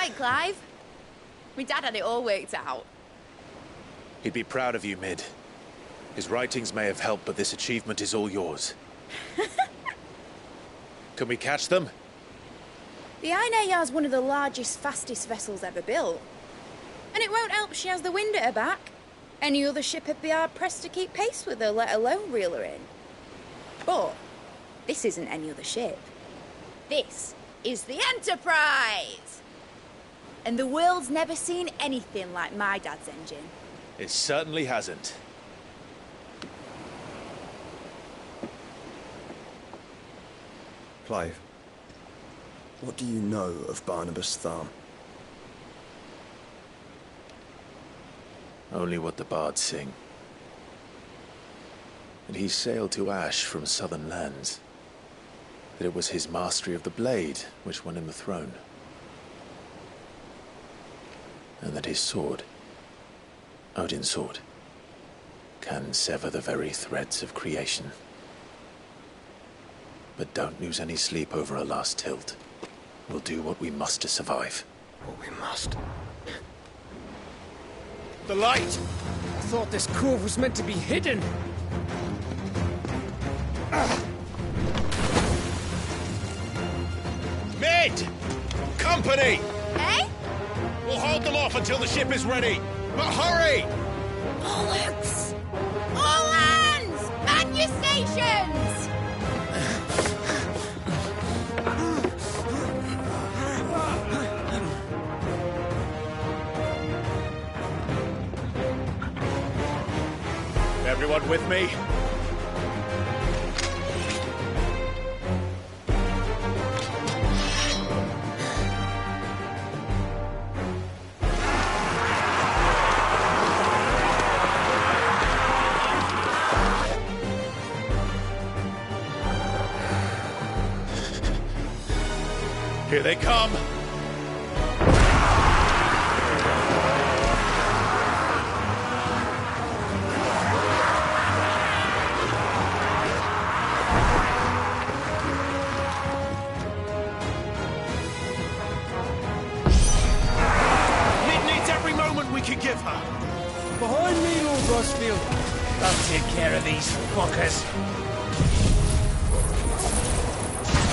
right, Clive. My dad had it all worked out. He'd be proud of you, Mid. His writings may have helped, but this achievement is all yours. Can we catch them? The Ainayar's one of the largest, fastest vessels ever built. And it won't help she has the wind at her back. Any other ship would be hard-pressed to keep pace with her, let alone reel her in. But this isn't any other ship. This is the Enterprise! And the world's never seen anything like my dad's engine. It certainly hasn't. Clive, what do you know of Barnabas Tharm? Only what the bards sing. And he sailed to Ash from southern lands. That it was his mastery of the blade which won him the throne. And that his sword, Odin's sword, can sever the very threads of creation. But don't lose any sleep over a last tilt. We'll do what we must to survive. What we must. The light! I thought this cove was meant to be hidden. Mid! Company! Eh? We'll hold them off until the ship is ready. But hurry! Bollocks! All hands! Man your stations! Everyone with me? Here they come! Behind me, Lord Rosfield. I'll take care of these fuckers.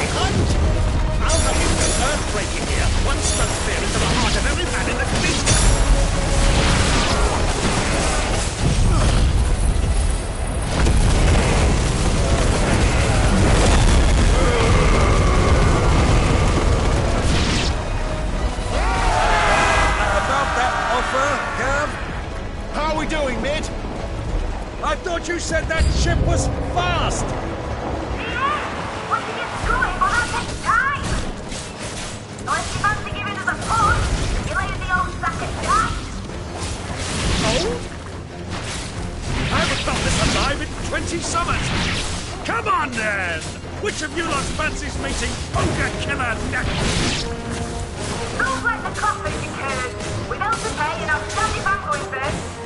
Behind! I'll have you no earth-breaking here. One stuck spear into the heart of every man in the fleet. About that offer, Gav? How are we doing, Mid? I thought you said that ship was fast! What are you doing? Well, that takes time! Unless you fancy giving us a push, you lay in the old sack of gas. Oh? I haven't felt this alive in 20 summers! Come on, then! Which of you lot fancies meeting Ogre Killer next? Don't let the coffers incurred. We don't pay and I'll stand if I'm going first.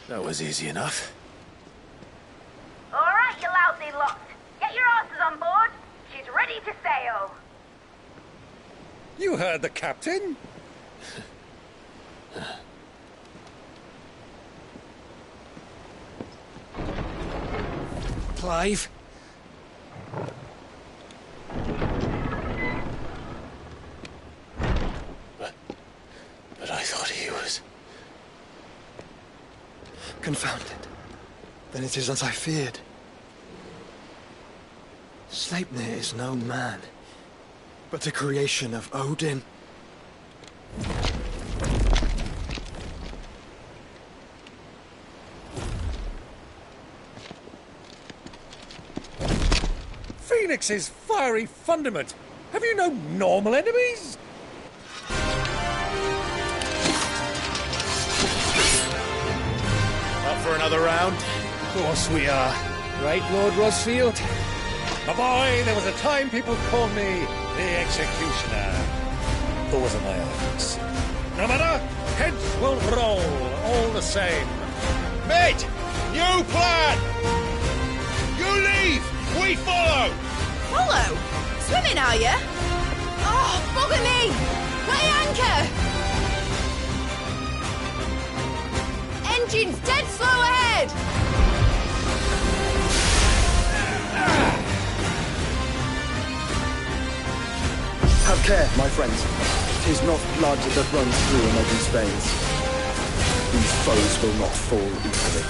That was easy enough. Alright, you lousy lot. Get your asses on board. She's ready to sail. You heard the captain. Clive? But I thought he was... Confounded. Then it is as I feared. Sleipnir is no man, but a creation of Odin. Phoenix's fiery fundament. Have you no normal enemies? Up for another round? Of course we are. Right, Lord Rosfield? My boy, there was a time people called me the Executioner. Those are my orders. No matter, heads will roll all the same. Mate! New plan! You leave! We follow! Follow? Swimming, are you? Oh, bugger me! Weigh anchor! Engine's dead slow ahead! Have care, my friends. 'Tis not blood that runs through Imogen's veins. These foes will not fall easily.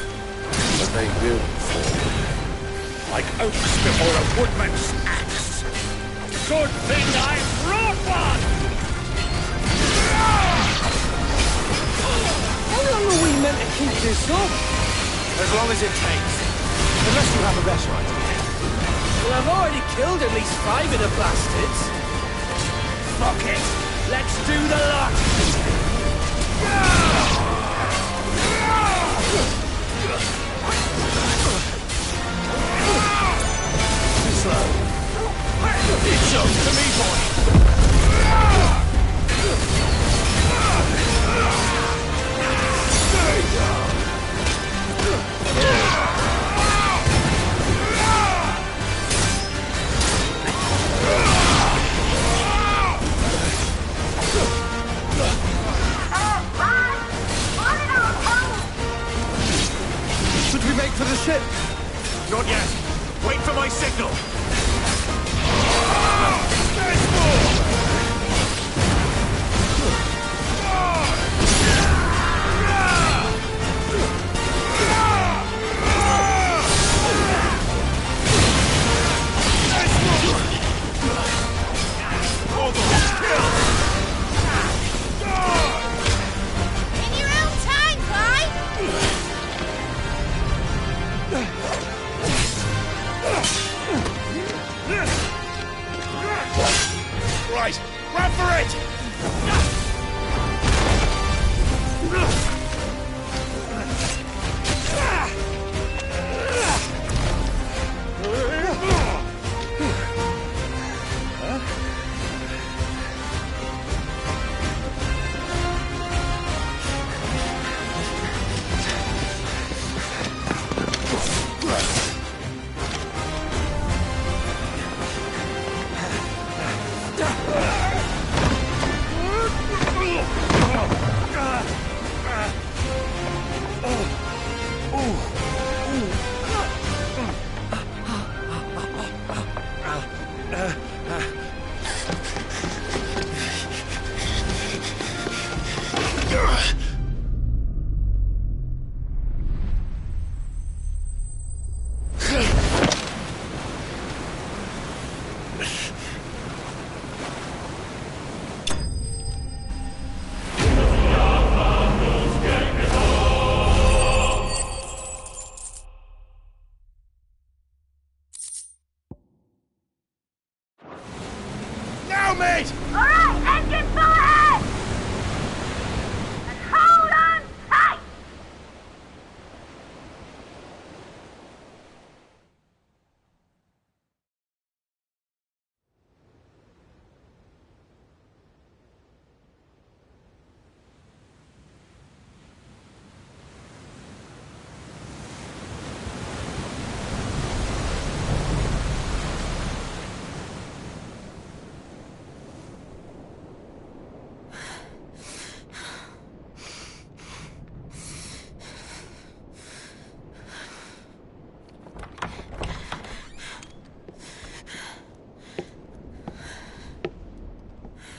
But they will fall. Like oaks before a woodman's axe. Good thing I brought one! How long are we meant to keep this up? As long as it takes. Unless you have a better idea. Well, I've already killed at least 5 of the bastards. Fuck it! Let's do the lot! Slow. It shows to me, boy. Stay down. Should we make for the ship? Not yet. Wait for my signal. In your own time, Clive!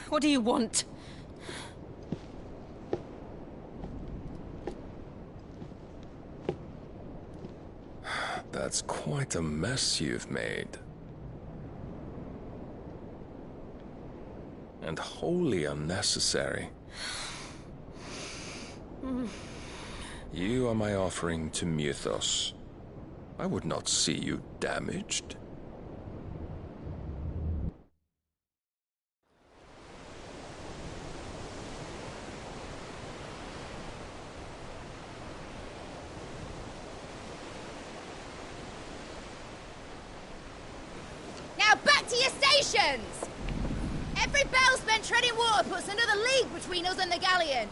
What do you want? That's quite a mess you've made. And wholly unnecessary. You are my offering to Mythos. I would not see you damaged. Now back to your stations! Every bell spent treading water puts another league between us and the galleon.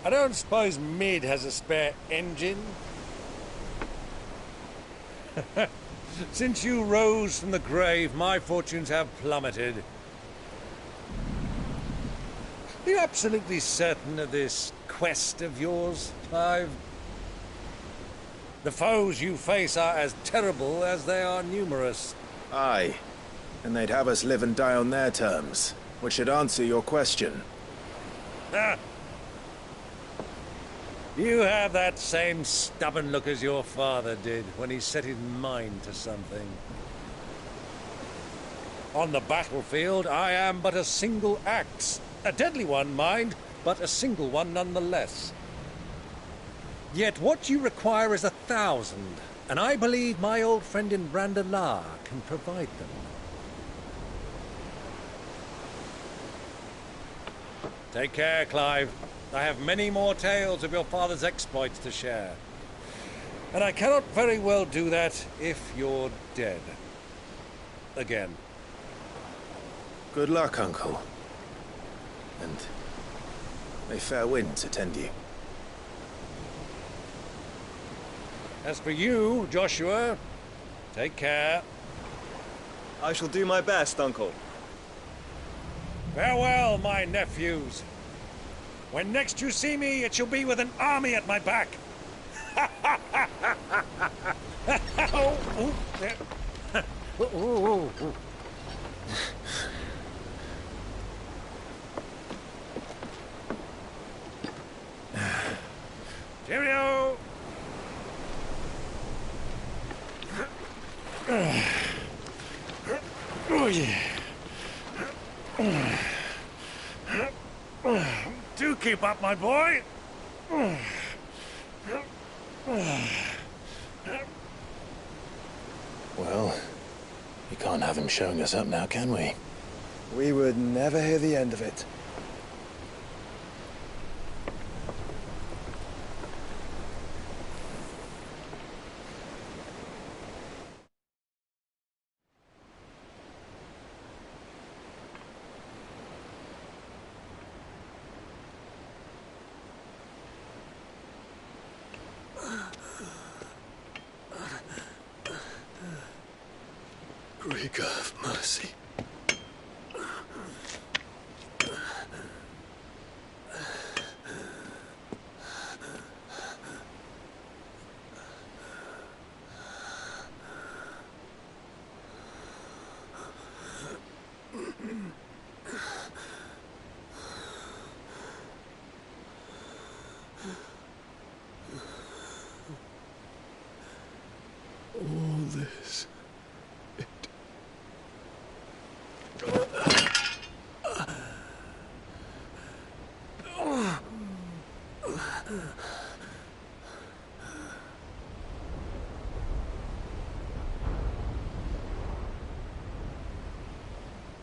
I don't suppose Mid has a spare engine? Since you rose from the grave, my fortunes have plummeted. Are you absolutely certain of this quest of yours, Clive? The foes you face are as terrible as they are numerous. Aye. And they'd have us live and die on their terms, which should answer your question. Ah! You have that same stubborn look as your father did when he set his mind to something. On the battlefield, I am but a single axe. A deadly one, mind, but a single one nonetheless. Yet what you require is 1,000, and I believe my old friend in Brandalar can provide them. Take care, Clive. I have many more tales of your father's exploits to share. And I cannot very well do that if you're dead. Again. Good luck, Uncle. And may fair winds attend you. As for you, Joshua, take care. I shall do my best, Uncle. Farewell, my nephews. When next you see me, it shall be with an army at my back. Cheerio! Oh, yeah. Do keep up, my boy. Well, we can't have him showing us up now, can we? We would never hear the end of it. Greek of mercy. All this.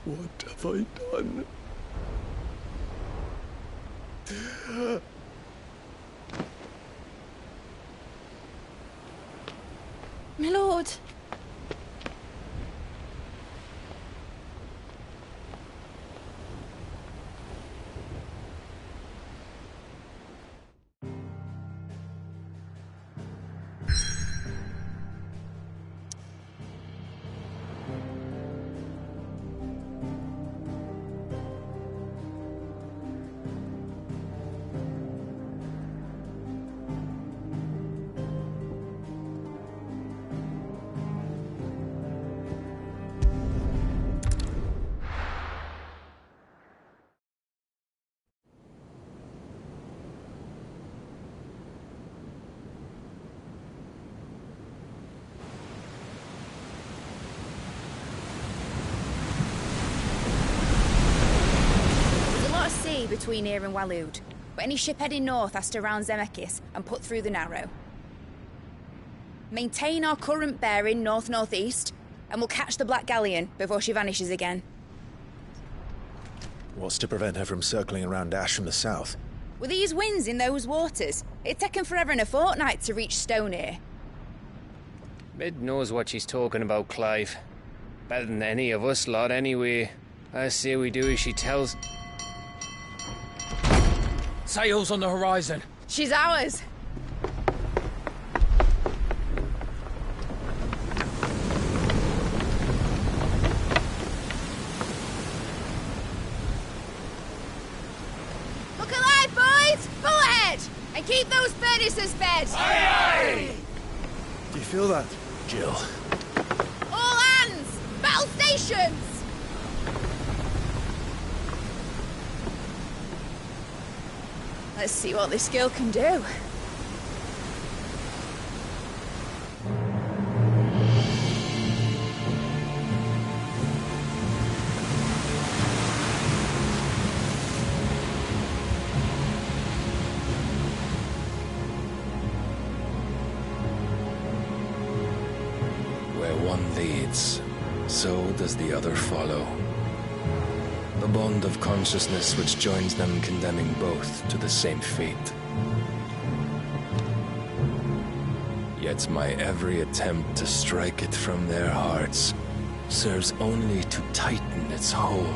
What have I done? My lord. between here and Waloed, but any ship heading north has to round Zemeckis and put through the Narrow. Maintain our current bearing north-northeast, and we'll catch the Black Galleon before she vanishes again. What's to prevent her from circling around Ash from the south? With these winds in those waters, it'd taken forever and a fortnight to reach Stone here. Mid knows what she's talking about, Clive. Better than any of us lot, anyway. I say we do as she tells. Sails on the horizon. She's ours. Look alive, boys! Full ahead! And keep those furnaces fed! Aye, Do you feel that? Jill. All hands! Battle stations! Let's see what this girl can do. Where one leads, so does the other follow. The bond of consciousness which joins them condemning both to the same fate. Yet my every attempt to strike it from their hearts serves only to tighten its hold.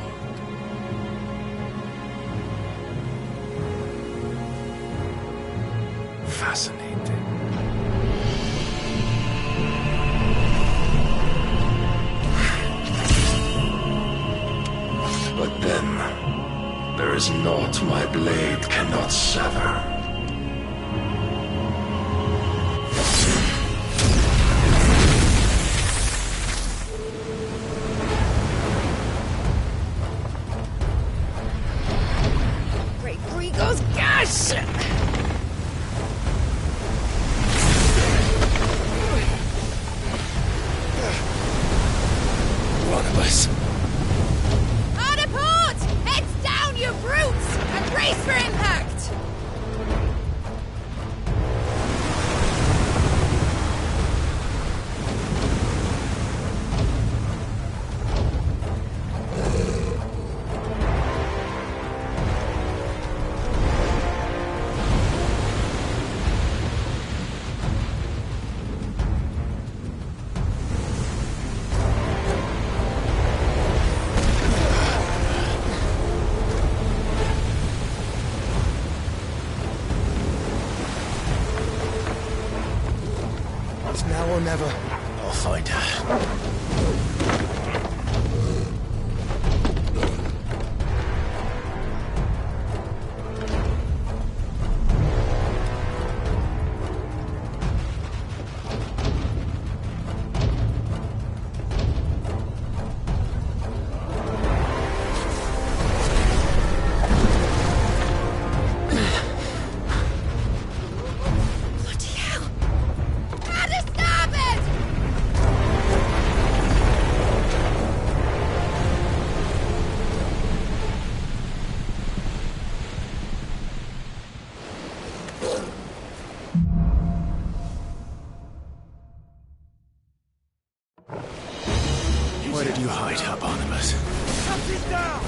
Fascinating. But then, there is naught my blade cannot sever. Great Grigos Gash! One of us. Hard port! Heads down, you brutes! And brace for impact! It's now or never. I'll find her. Bloody hell! How to stop it! Where did you hide her, Barnabas? Something's down!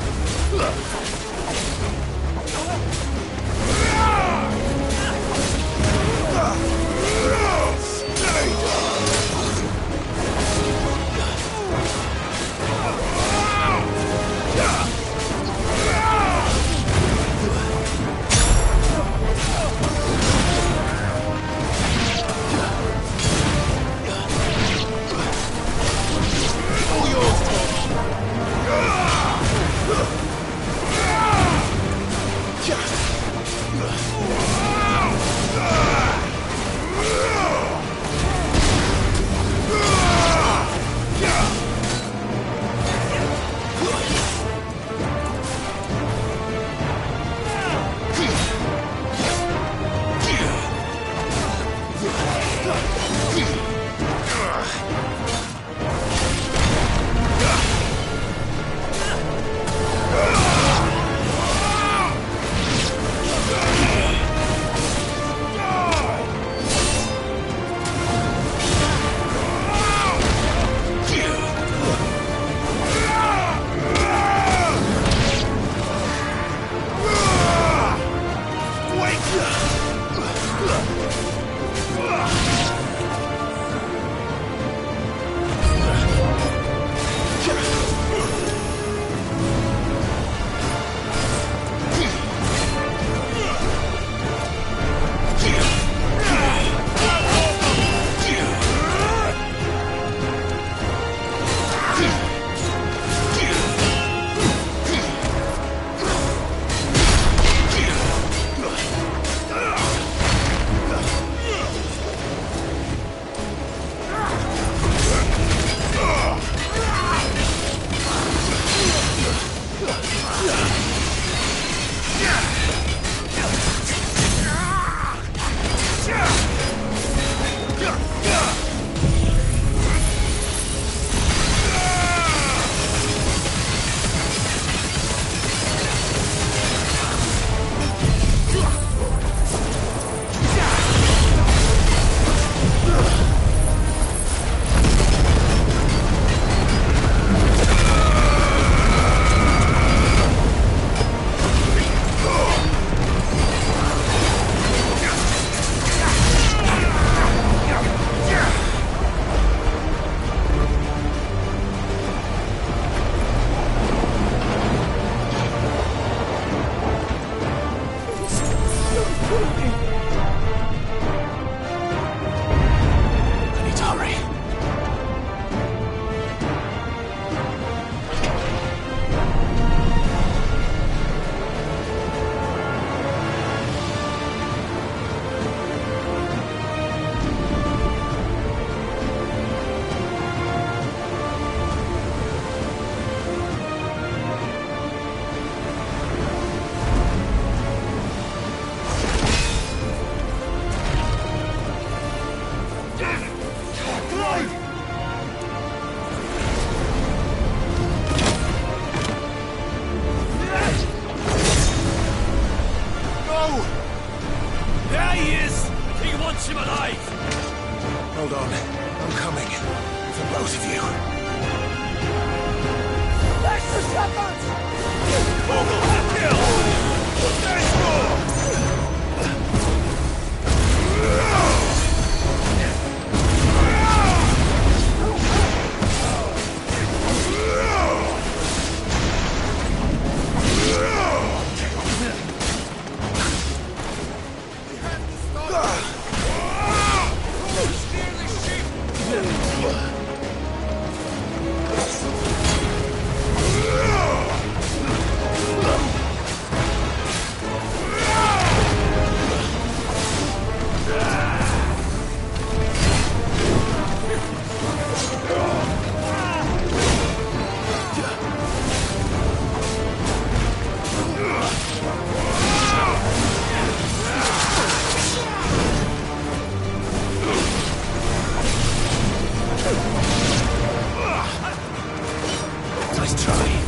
I'm coming. For both of you. Nice try.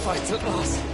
Fight at last.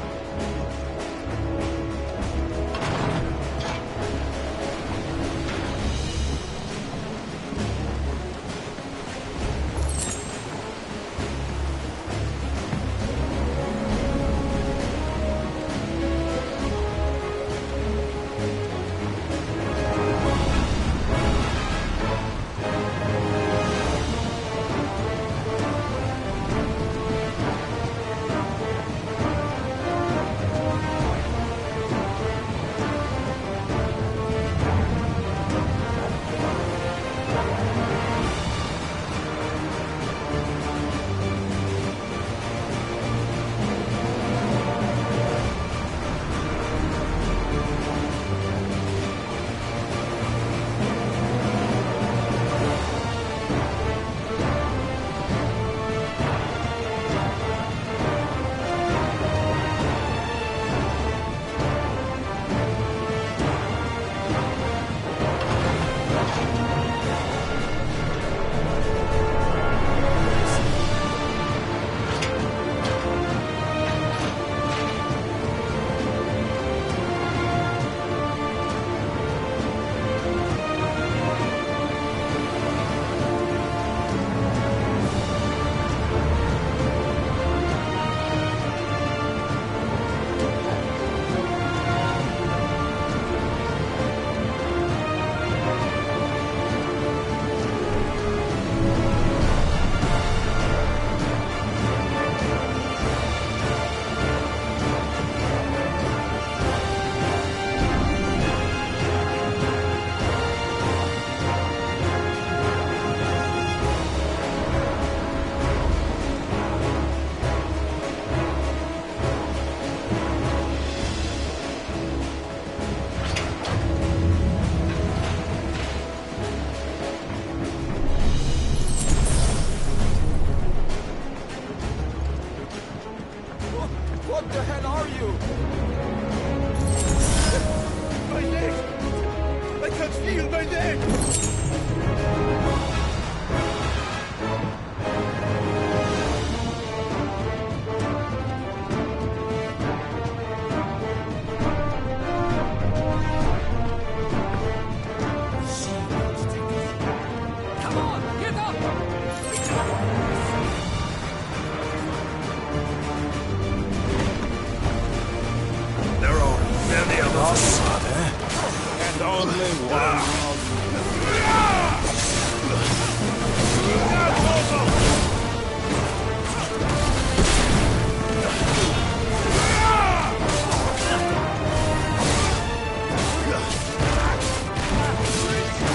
only one of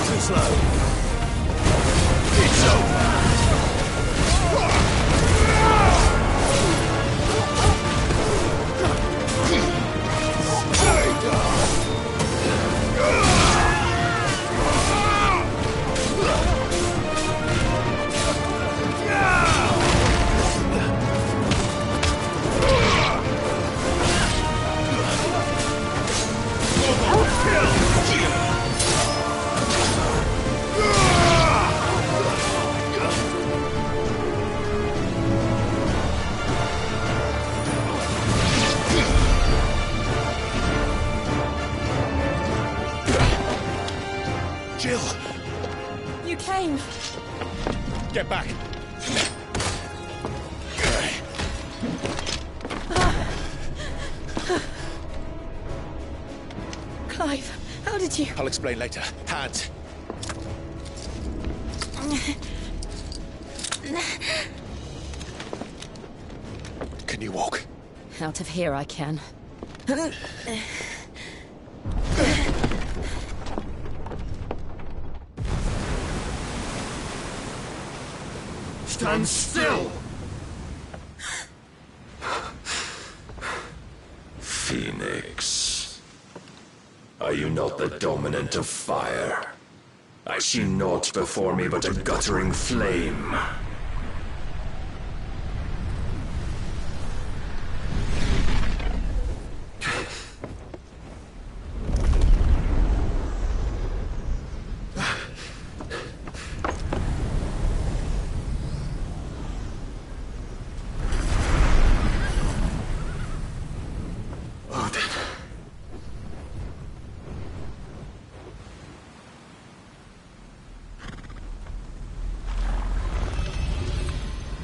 Too slow. It's over. Jill! You came. Get back! Clive, how did you... I'll explain later. Hands. Can you walk? Out of here I can. Stand still! Phoenix. Are you not the dominant of fire? I see naught before me but a guttering flame.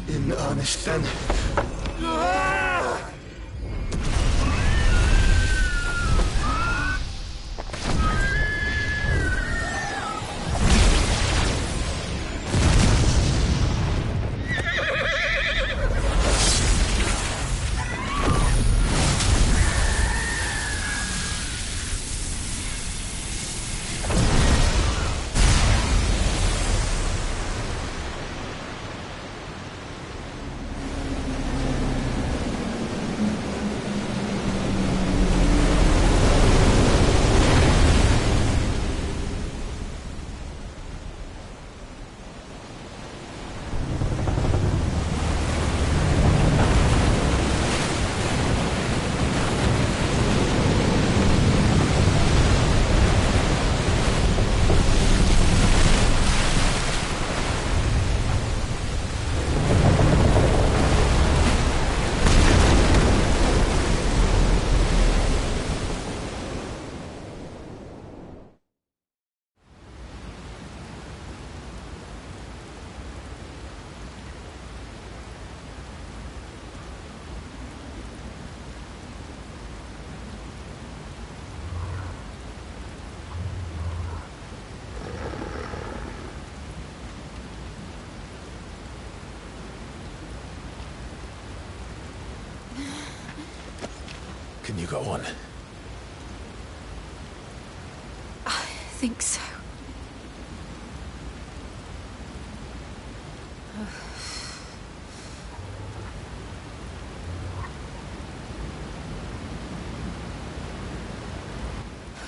In earnest, then. Can you go on? I think so.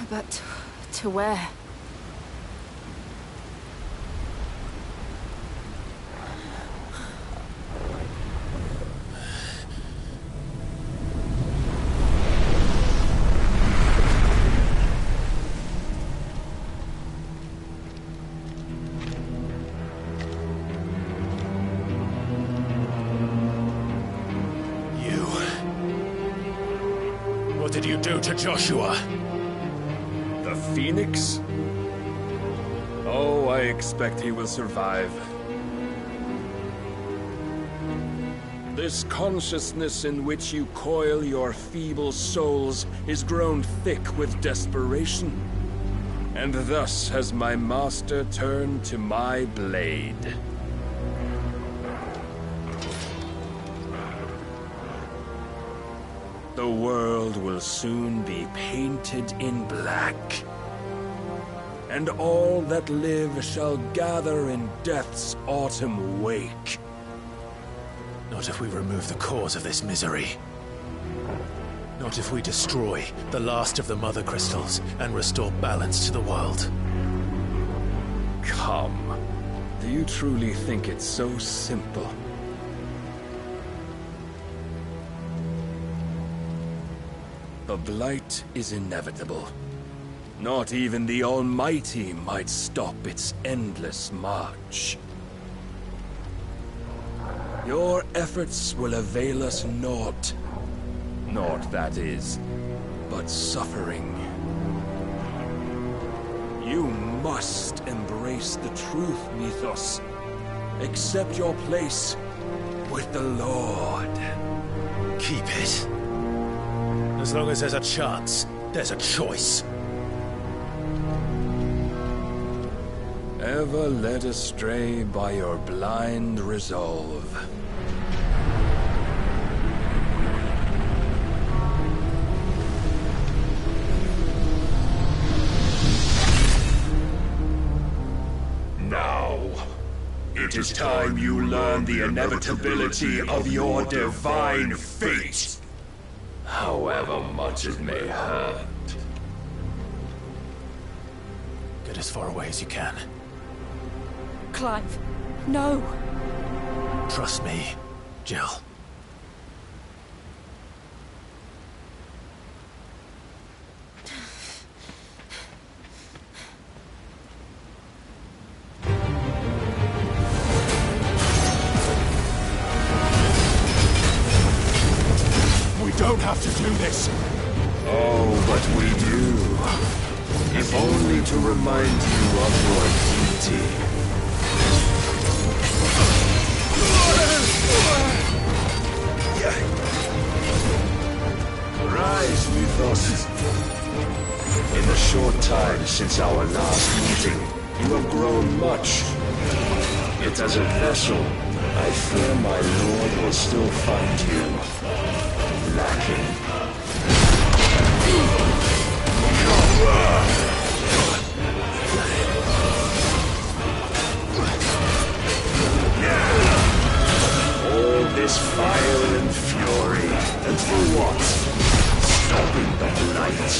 But to where? What did you do to Joshua? The Phoenix? Oh, I expect he will survive. This consciousness in which you coil your feeble souls is grown thick with desperation. And thus has my master turned to my blade. The world will soon be painted in black. And all that live shall gather in death's autumn wake. Not if we remove the cause of this misery. Not if we destroy the last of the Mother Crystals and restore balance to the world. Come. Do you truly think it's so simple? The blight is inevitable. Not even the Almighty might stop its endless march. Your efforts will avail us naught. Naught, that is, but suffering. You must embrace the truth, Mythos. Accept your place with the Lord. Keep it. As long as there's a chance, there's a choice. Ever led astray by your blind resolve. Now, it is time you learn the inevitability of your divine fate. However much it may hurt. Get as far away as you can. Clive, no. Trust me, Jill. We don't have to do this. Oh, but we do. If only to remind you of your duty. Rise, Mythos. In the short time since our last meeting, you have grown much. Yet as a vessel, I fear my lord will still find you lacking. All this fire and fury, and for what? Stopping the blight.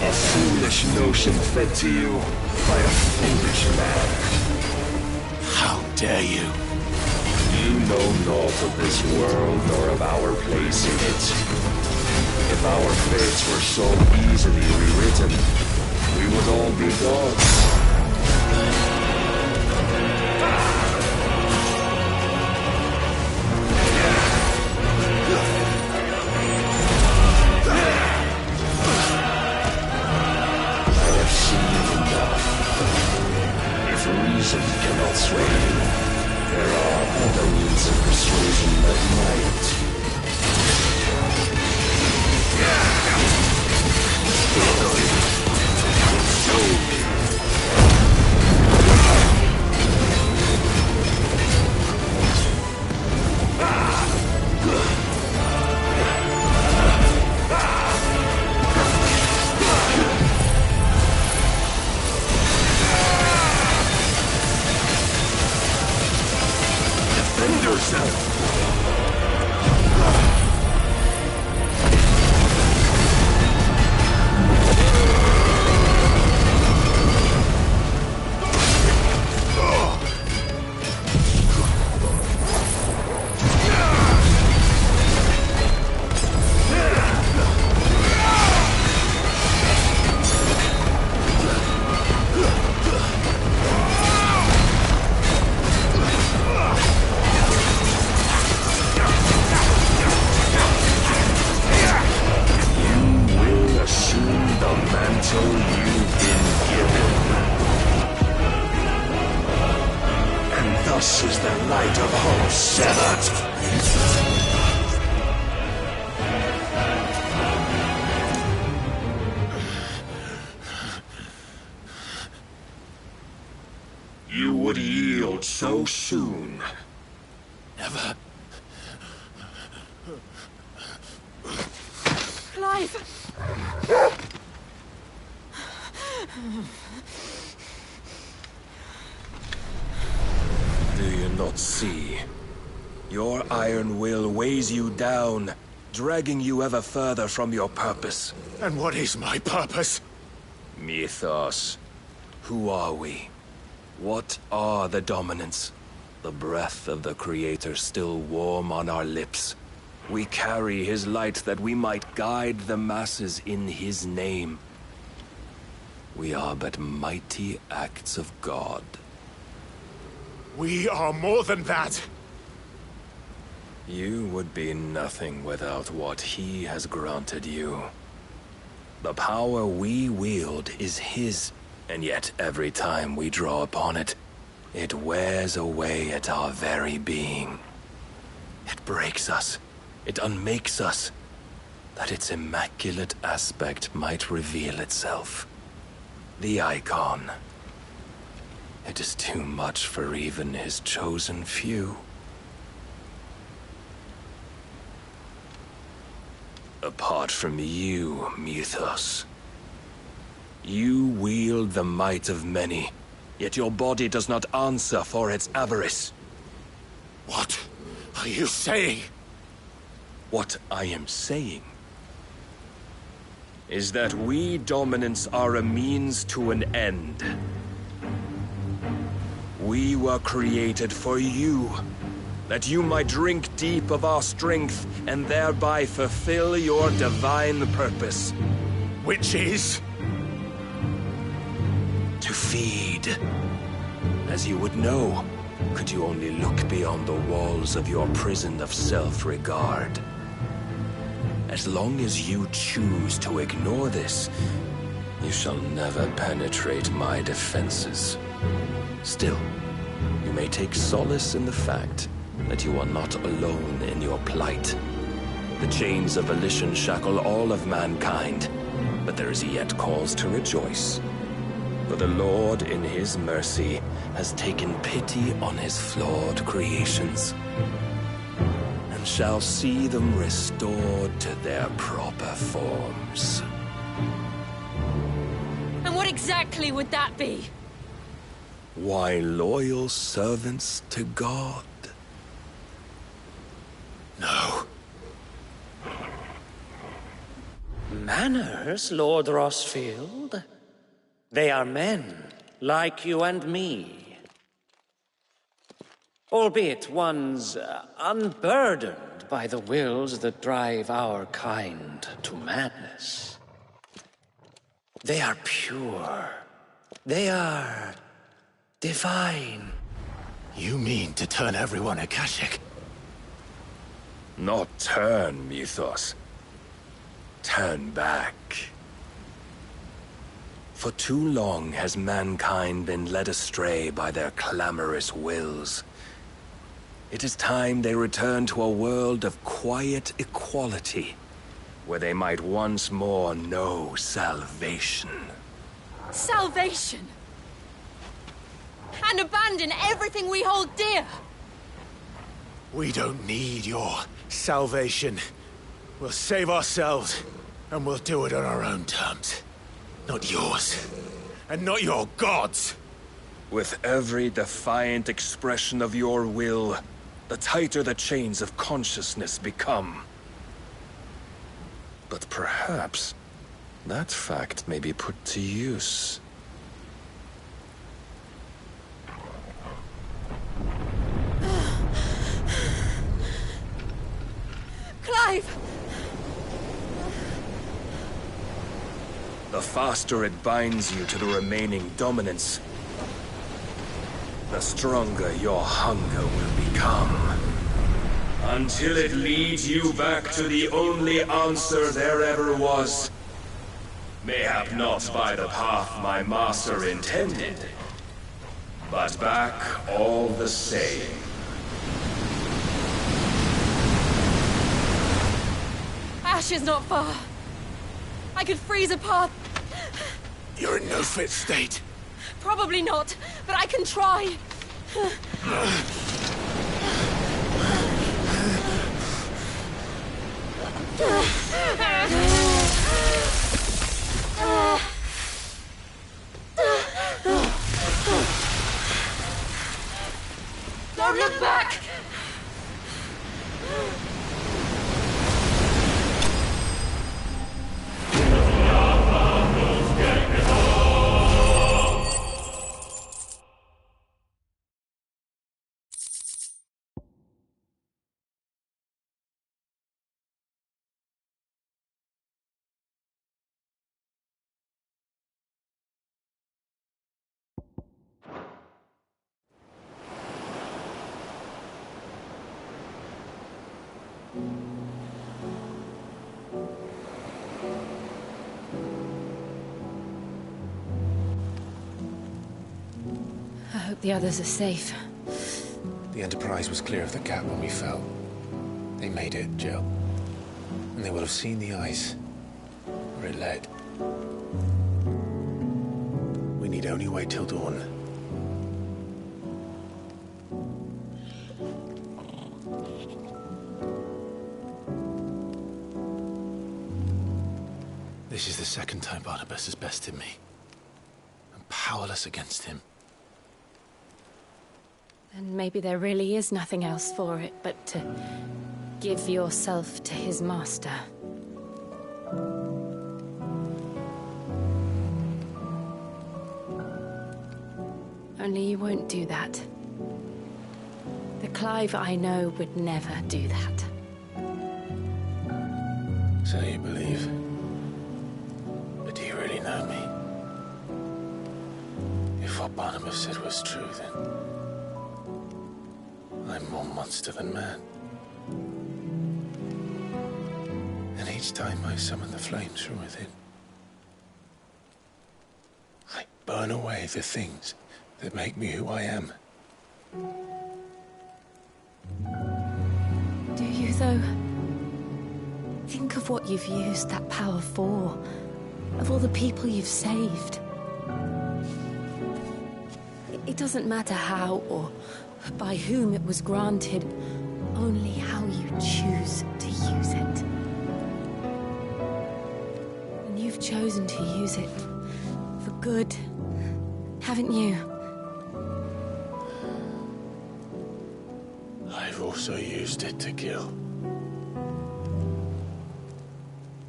A foolish notion fed to you by a foolish man. How dare you? You know naught of this world nor of our place in it. If our fates were so easily rewritten, we would all be gods. I have seen enough. If reason cannot sway you, there are other means of persuasion that might. Defend yourself. Thus is the light of hope severed. failed so soon. Never. Clive! Do you not see? Your iron will weighs you down, dragging you ever further from your purpose. And what is my purpose? Mythos. Who are we? What are the dominants? The breath of the Creator still warm on our lips. We carry his light that we might guide the masses in his name. We are but mighty acts of God. We are more than that. You would be nothing without what he has granted you. The power we wield is his, and yet every time we draw upon it, it wears away at our very being. It breaks us. It unmakes us, that its immaculate aspect might reveal itself. The icon. It is too much for even his chosen few. Apart from you, Mythos. You wield the might of many, yet your body does not answer for its avarice. What are you saying? What I am saying is that we dominants are a means to an end. We were created for you, that you might drink deep of our strength and thereby fulfill your divine purpose. Which is? To feed. As you would know, could you only look beyond the walls of your prison of self-regard. As long as you choose to ignore this, you shall never penetrate my defenses. Still, you may take solace in the fact that you are not alone in your plight. The chains of volition shackle all of mankind, but there is yet cause to rejoice. For the Lord, in his mercy, has taken pity on his flawed creations, and shall see them restored to their proper forms. And what exactly would that be? Why, loyal servants to God. No. Manners, Lord Rossfield? They are men, like you and me. Albeit ones unburdened by the wills that drive our kind to madness. They are pure. They are divine. You mean to turn everyone Akashic? Not turn, Mythos. Turn back. For too long has mankind been led astray by their clamorous wills. It is time they return to a world of quiet equality, where they might once more know salvation. Salvation! And abandon everything we hold dear! We don't need your salvation. We'll save ourselves, and we'll do it on our own terms. Not yours. And not your gods. With every defiant expression of your will, the tighter the chains of consciousness become. But perhaps that fact may be put to use. Clive! The faster it binds you to the remaining dominance, the stronger your hunger will become. Until it leads you back to the only answer there ever was. Mayhap not by the path my master intended, but back all the same. Ash is not far. I could freeze a path. You're in no fit state. Probably not, but I can try. Don't look back! I hope the others are safe. The Enterprise was clear of the gap when we fell. They made it, Jill. And they will have seen the ice where it led. We need only wait till dawn. This is the second time Barnabas has bested me. I'm powerless against him. And maybe there really is nothing else for it but to give yourself to his master. Only you won't do that. The Clive I know would never do that. So you believe? But do you really know me? If what Barnabas said was true, then I'm more monster than man. And each time I summon the flames from within, I burn away the things that make me who I am. Do you, though? Think of what you've used that power for, of all the people you've saved. It doesn't matter how or by whom it was granted, only how you choose to use it. And you've chosen to use it for good, haven't you? I've also used it to kill.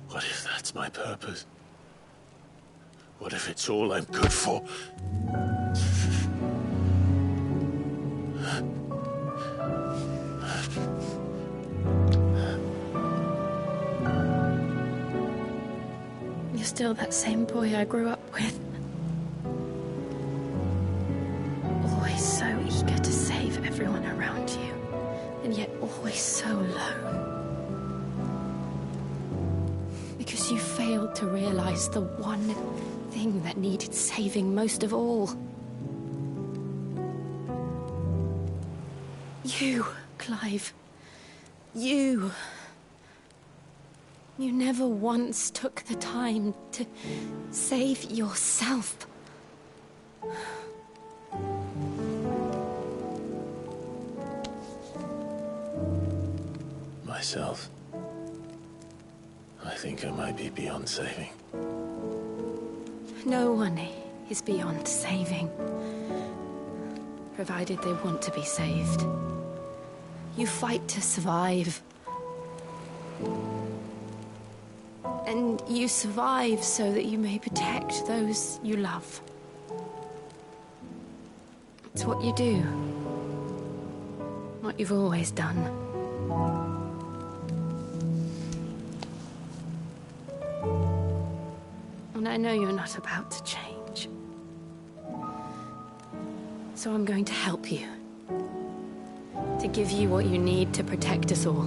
What if that's my purpose? What if it's all I'm good for? You're still that same boy I grew up with. Always so eager to save everyone around you, and yet always so alone. Because you failed to realize the one thing that needed saving most of all. You, Clive. You. You never once took the time to save yourself. Myself? I think I might be beyond saving. No one is beyond saving, provided they want to be saved. You fight to survive. And you survive so that you may protect those you love. It's what you do. What you've always done. And I know you're not about to change. So I'm going to help you. To give you what you need to protect us all.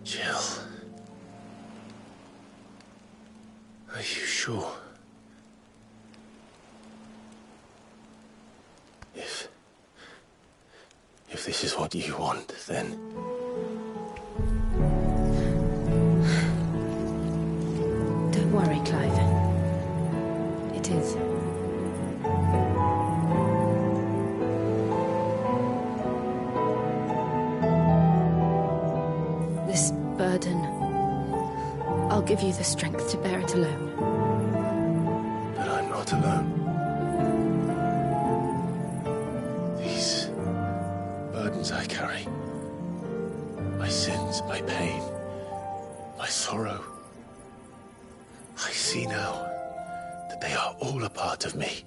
Jill. Are you sure? If this is what you want, then burden, I'll give you the strength to bear it alone. But I'm not alone. These burdens I carry, my sins, my pain, my sorrow, I see now that they are all a part of me.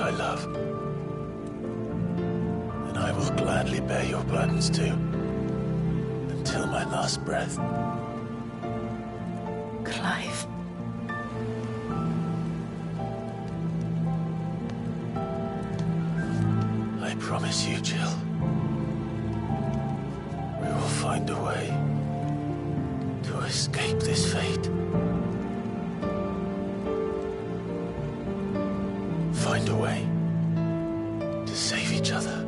I love. And I will gladly bear your burdens too, until my last breath. Clive. I promise you, Jill, we will find a way to escape this fate. Find a way to save each other.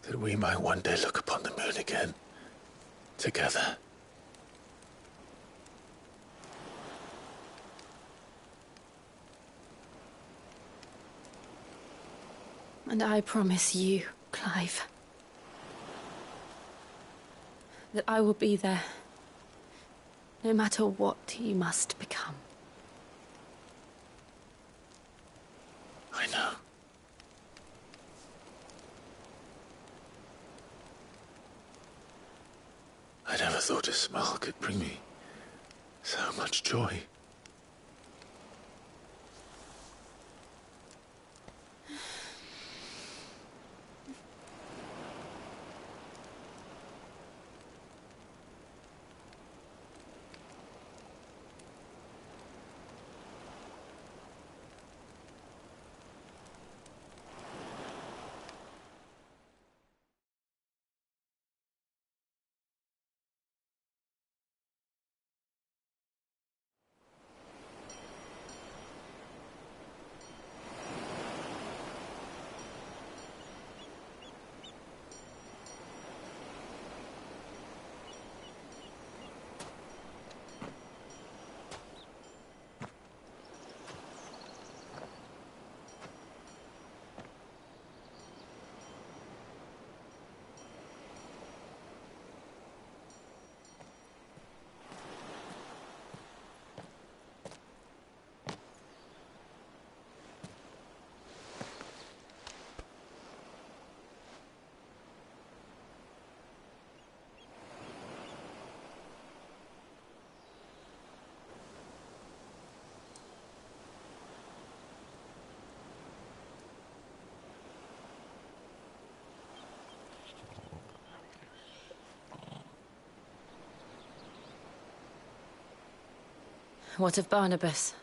That we might one day look upon the moon again, together. And I promise you, Clive, that I will be there, no matter what you must become. I know. I never thought a smile could bring me so much joy. What of Barnabas?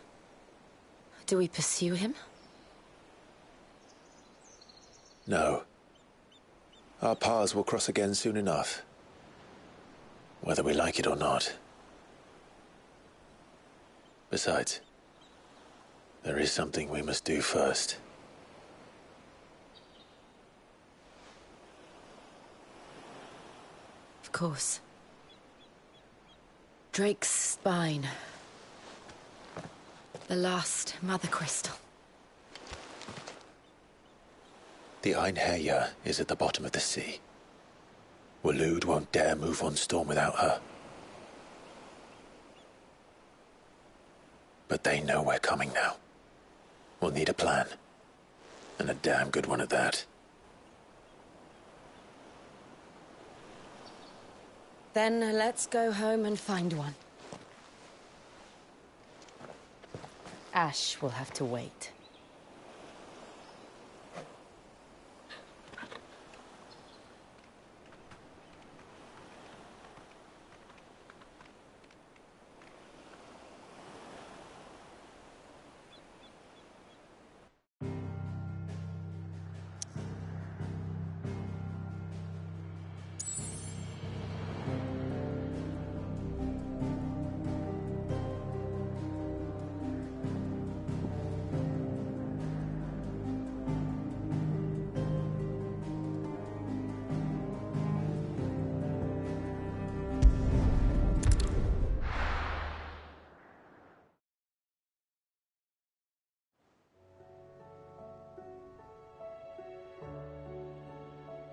Do we pursue him? No. Our paths will cross again soon enough. Whether we like it or not. Besides, there is something we must do first. Of course. Drake's spine. The last Mother Crystal. The Einherjar is at the bottom of the sea. Waloed won't dare move on Storm without her. But they know we're coming now. We'll need a plan. And a damn good one at that. Then let's go home and find one. Ash will have to wait.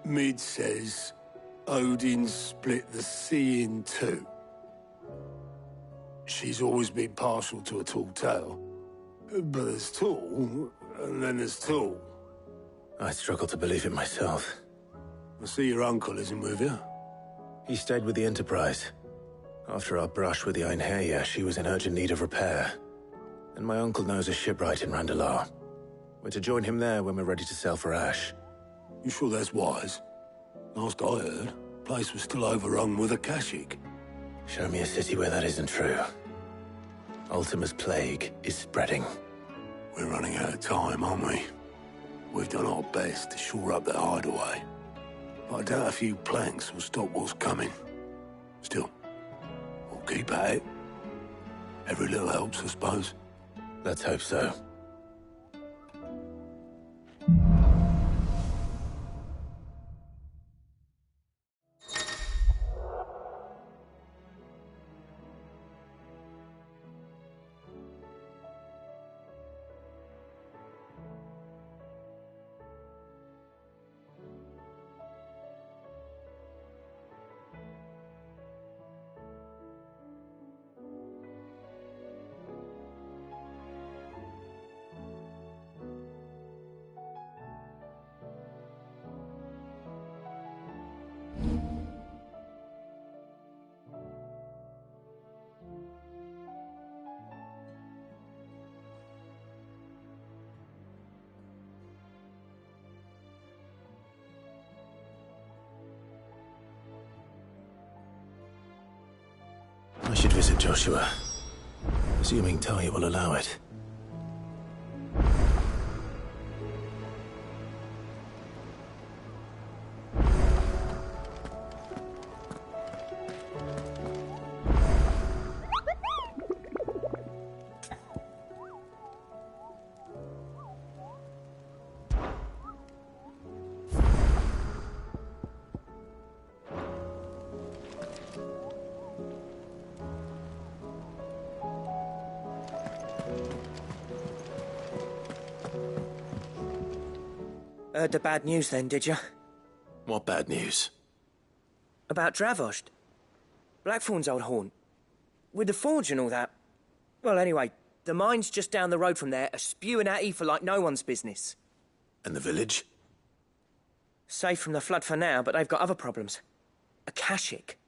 Mid says Odin split the sea in two. She's always been partial to a tall tale. But there's tall, and then there's tall. I struggle to believe it myself. I see your uncle isn't with you. He stayed with the Enterprise. After our brush with the Einherja, she was in urgent need of repair. And my uncle knows a shipwright in Randalar. We're to join him there when we're ready to sail for Ash. You sure that's wise? Last I heard, the place was still overrun with Akashic. Show me a city where that isn't true. Ultima's plague is spreading. We're running out of time, aren't we? We've done our best to shore up that hideaway. But I doubt a few planks will stop what's coming. Still, we'll keep at it. Every little helps, I suppose. Let's hope so. I should visit Joshua. Assuming Talia will allow it. Heard the bad news then, did you? What bad news? About Dravost. Blackthorn's old haunt. With the forge and all that. Well, anyway, the mines just down the road from there are spewing out ether like no one's business. And the village? Safe from the flood for now, but they've got other problems. Akashic.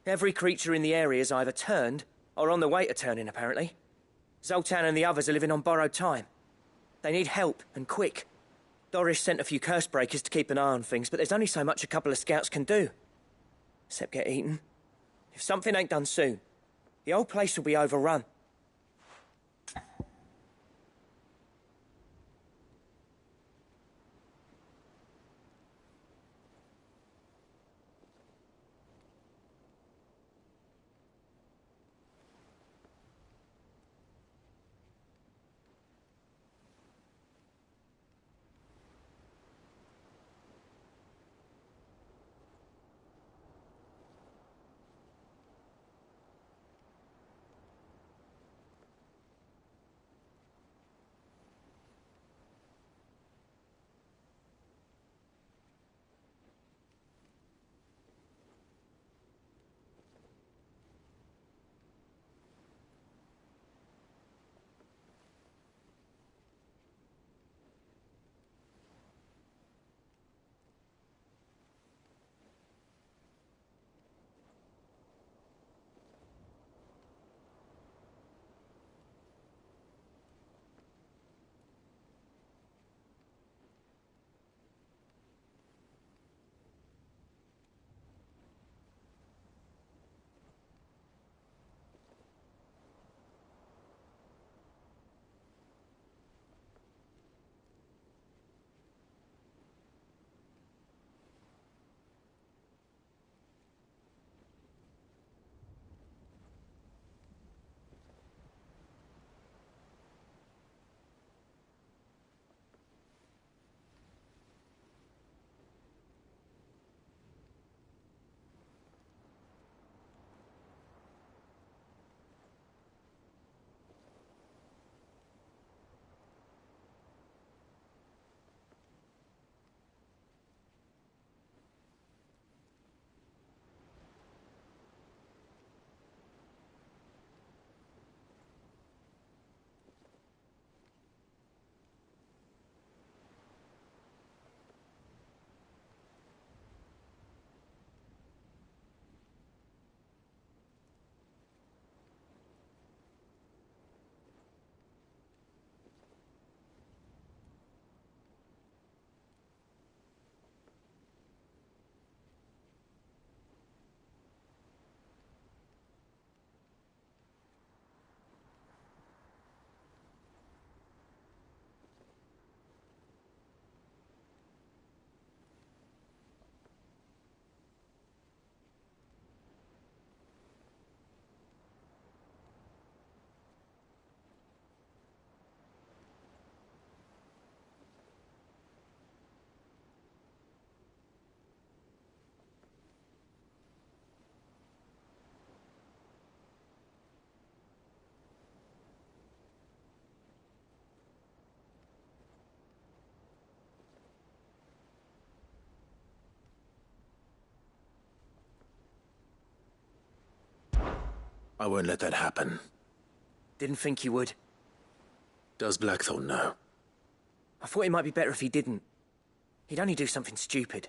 Every creature in the area is either turned or on the way to turning, apparently. Zoltan and the others are living on borrowed time. They need help, and quick. Doris sent a few curse breakers to keep an eye on things, but there's only so much a couple of scouts can do. Except get eaten. If something ain't done soon, the whole place will be overrun. I won't let that happen. Didn't think you would. Does Blackthorn know? I thought it might be better if he didn't. He'd only do something stupid.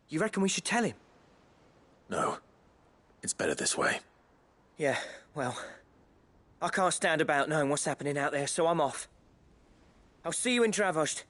You reckon we should tell him? No. It's better this way. Yeah, well... I can't stand about knowing what's happening out there, so I'm off. I'll see you in Dravost.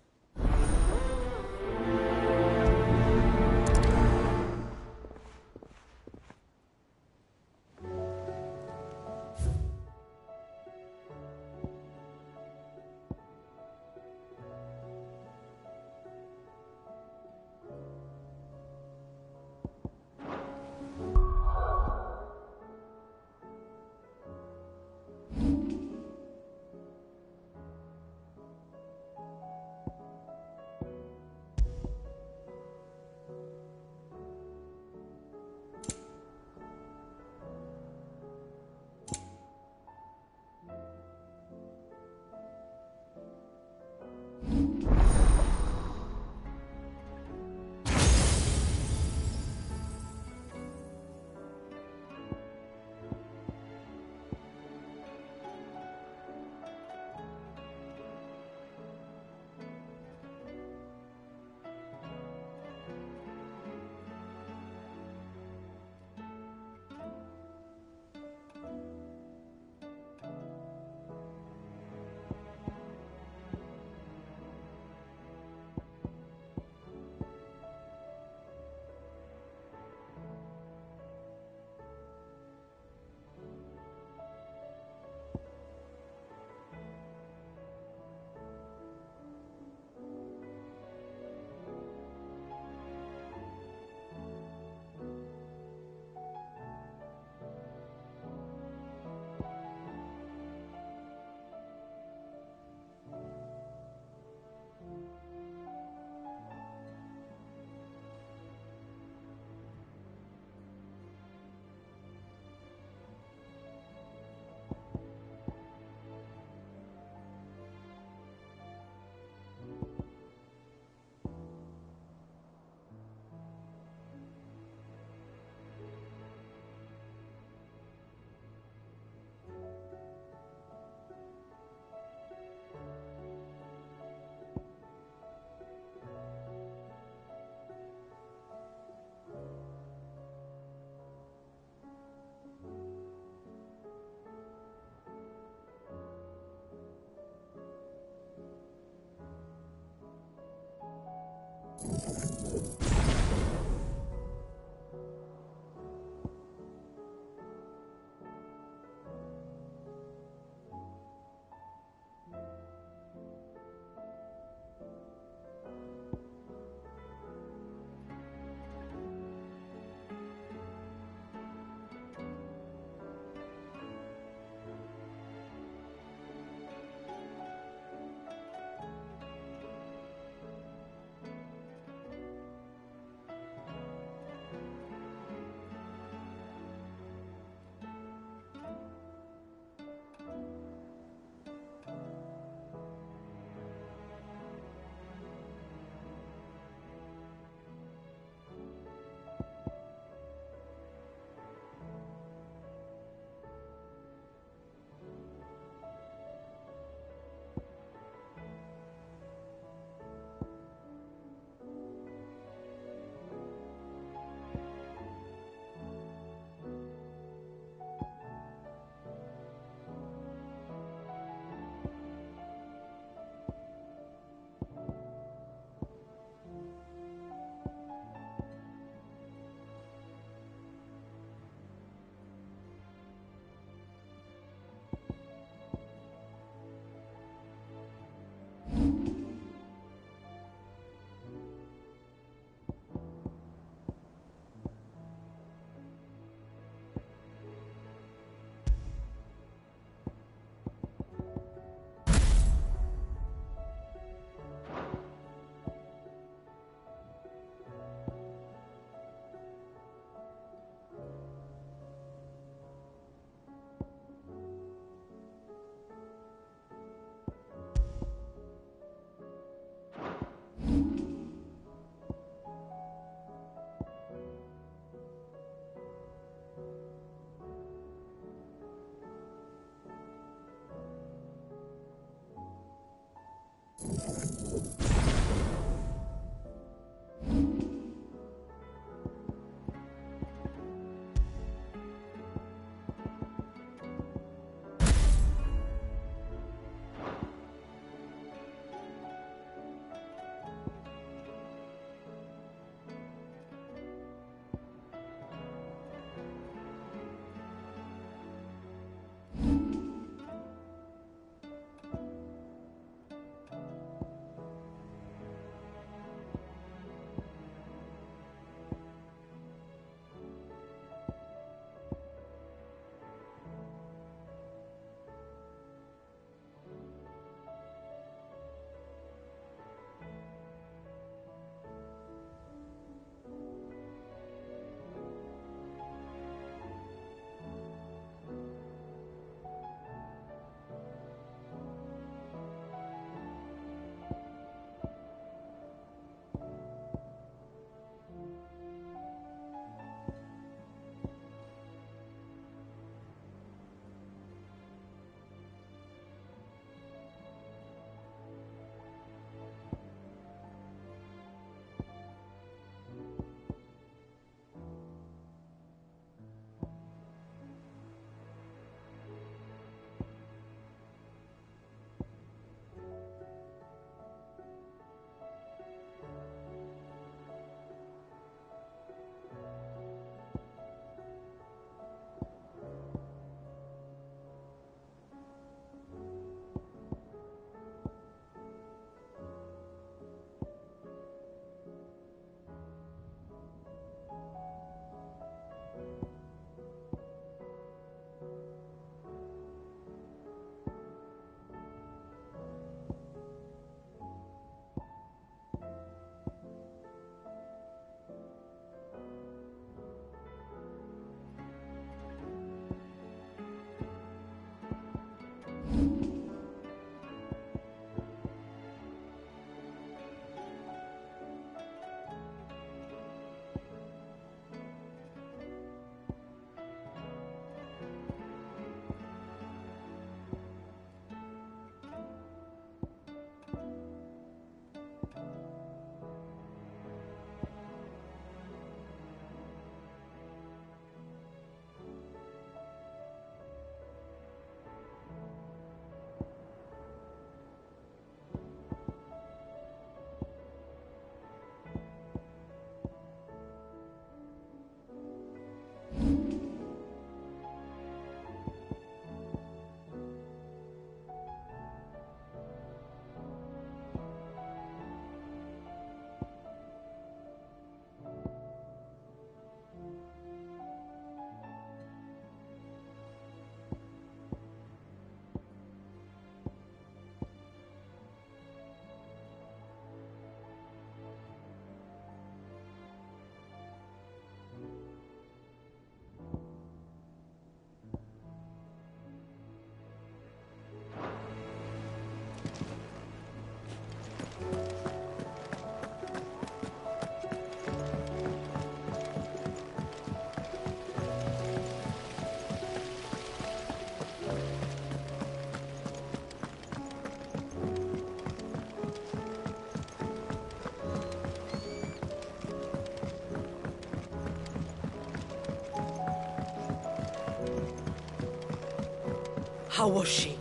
How was she?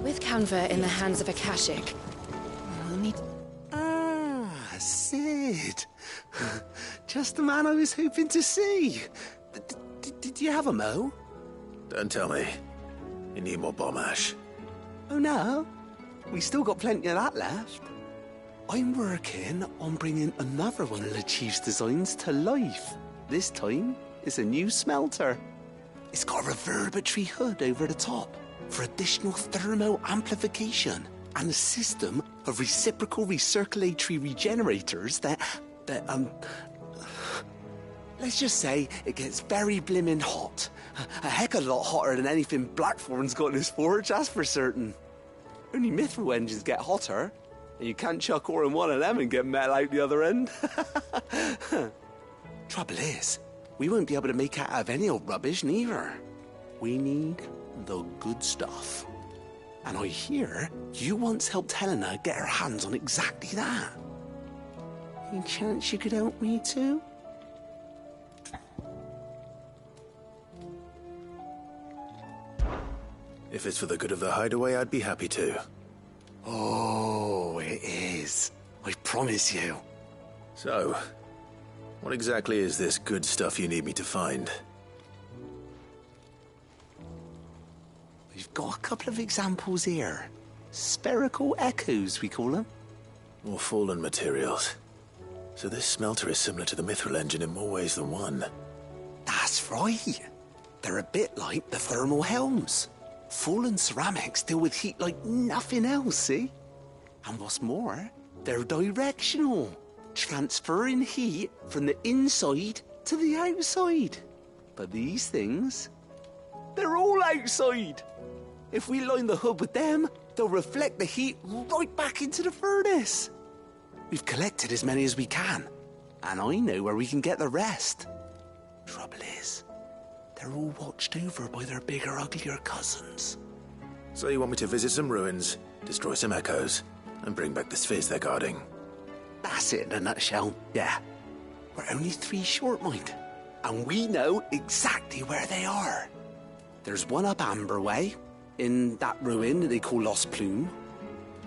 With Canva in the hands of Akashic. We'll need... Ah, Sid. Just the man I was hoping to see. Did you have a mo? Don't tell me. You need more bomb ash. Oh no, we still got plenty of that left. I'm working on bringing another one of the Chief's designs to life. This time, it's a new smelter. It's got a reverberatory hood over the top for additional thermo amplification and a system of reciprocal recirculatory regenerators that let's just say it gets very blimmin' hot. A heck of a lot hotter than anything Blackthorn's got in his forge, that's for certain. Only mithril engines get hotter, and you can't chuck ore in one of them and get metal out the other end. Trouble is, we won't be able to make out of any old rubbish, neither. We need the good stuff. And I hear you once helped Helena get her hands on exactly that. Any chance you could help me too? If it's for the good of the hideaway, I'd be happy to. Oh, it is. I promise you. So, what exactly is this good stuff you need me to find? We've got a couple of examples here. Spherical echoes, we call them. More fallen materials. So this smelter is similar to the mithril engine in more ways than one. That's right. They're a bit like the thermal helms. Fallen ceramics deal with heat like nothing else, see? And what's more, they're directional, transferring heat from the inside to the outside. But these things, they're all outside. If we line the hood with them, they'll reflect the heat right back into the furnace. We've collected as many as we can, and I know where we can get the rest. Trouble is, they're all watched over by their bigger, uglier cousins. So you want me to visit some ruins, destroy some echoes, and bring back the spheres they're guarding? That's it in a nutshell, yeah. We're only 3 short, mind, and we know exactly where they are. There's one up Amber Way, in that ruin that they call Lost Plume,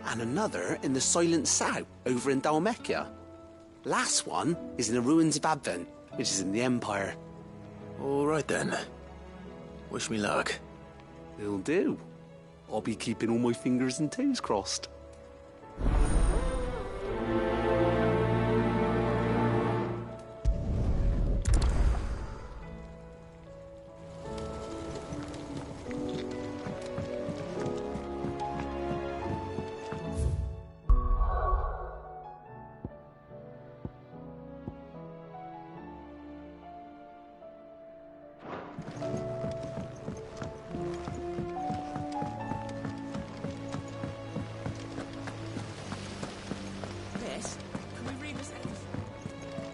and another in the Silent South, over in Dalmekia. Last one is in the ruins of Advent, which is in the Empire. All right then. Wish me luck. Will do. I'll be keeping all my fingers and toes crossed.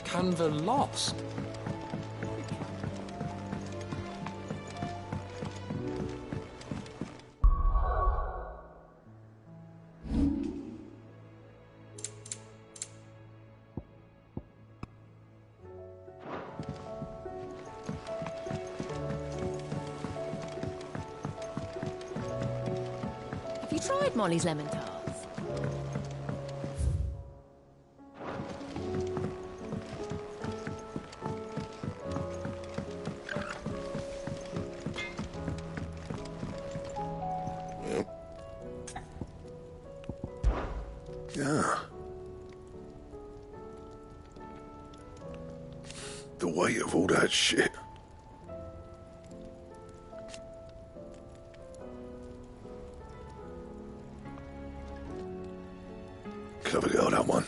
Canva lost. Have you tried Molly's lemon tarts? Yeah. The weight of all that shit. Clever girl, that one.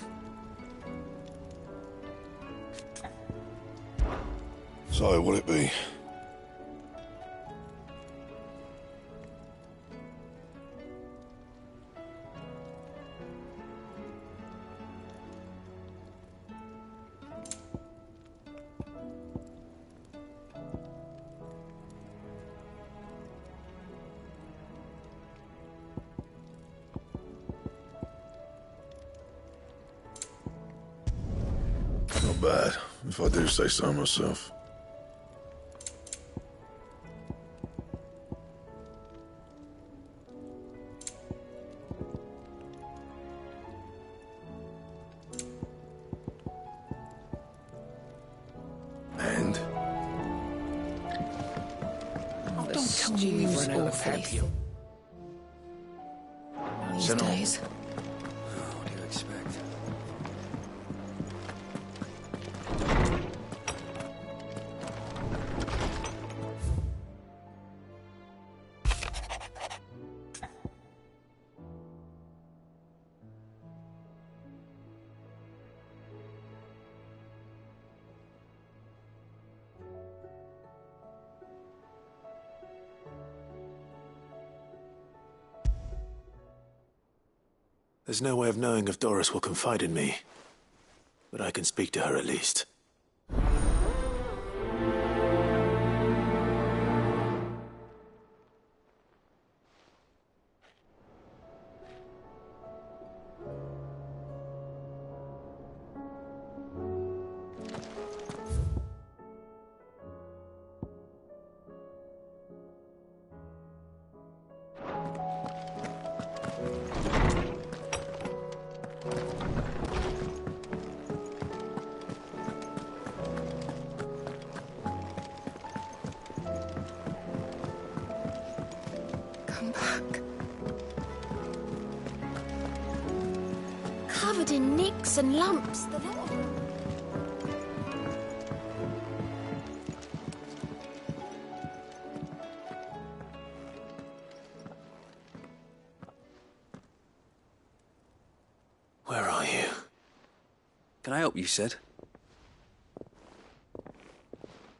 So, what'll it be? Not bad, if I do say so myself. Don't tell me we've run out of perfume. These days. What do you expect? There's no way of knowing if Doris will confide in me, but I can speak to her at least. Come back. Covered in nicks and lumps, the lot. Where are you? Can I help you, Sid?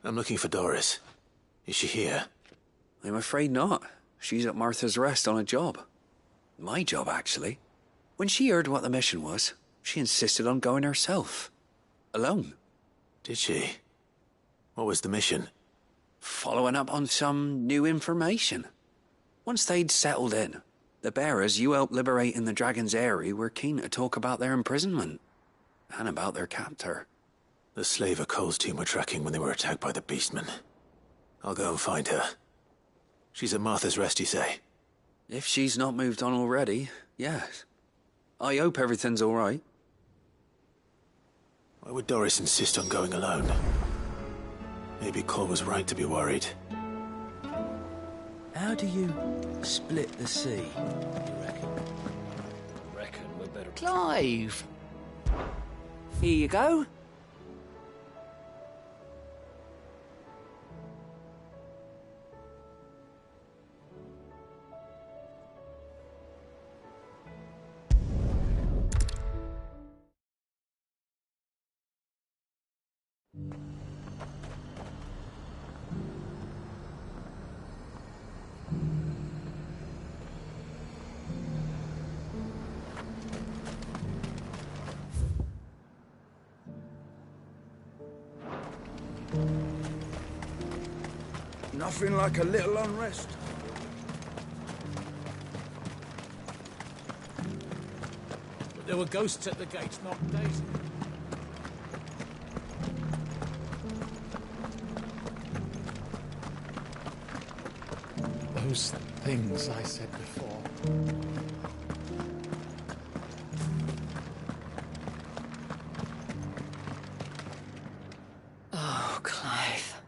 I'm looking for Doris. Is she here? I'm afraid not. She's at Martha's Rest on a job. My job, actually. When she heard what the mission was, she insisted on going herself. Alone. Did she? What was the mission? Following up on some new information. Once they'd settled in, the bearers you helped liberate in the Dragon's Eyrie were keen to talk about their imprisonment. And about their captor. The slaver Cole's team were tracking when they were attacked by the Beastmen. I'll go and find her. She's at Martha's Rest, you say? If she's not moved on already, yes. I hope everything's all right. Why would Doris insist on going alone? Maybe Cole was right to be worried. How do you split the sea, you reckon? Reckon we're better... Clive! Here you go. Nothing like a little unrest. But there were ghosts at the gates not days ago. Those things I said before. Oh, Clive.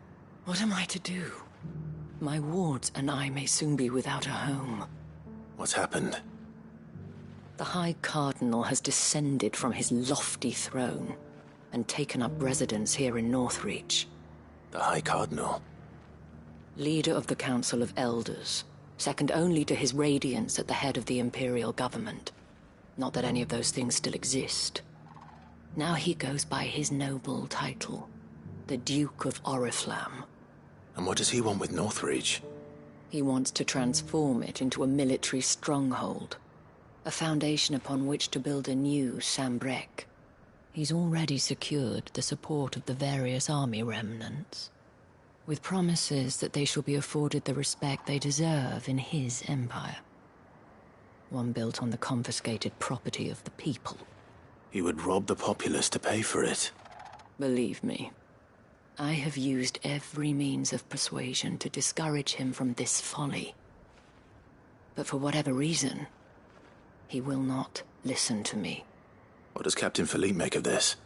What am I to do? My wards and I may soon be without a home. What's happened? The High Cardinal has descended from his lofty throne and taken up residence here in Northreach. The High Cardinal? Leader of the Council of Elders, second only to his Radiance at the head of the Imperial government. Not that any of those things still exist. Now he goes by his noble title, the Duke of Oriflamme. And what does he want with Northreach? He wants to transform it into a military stronghold, a foundation upon which to build a new Sambrec. He's already secured the support of the various army remnants, with promises that they shall be afforded the respect they deserve in his empire. One built on the confiscated property of the people. He would rob the populace to pay for it. Believe me, I have used every means of persuasion to discourage him from this folly. But for whatever reason, he will not listen to me. What does Captain Philippe make of this?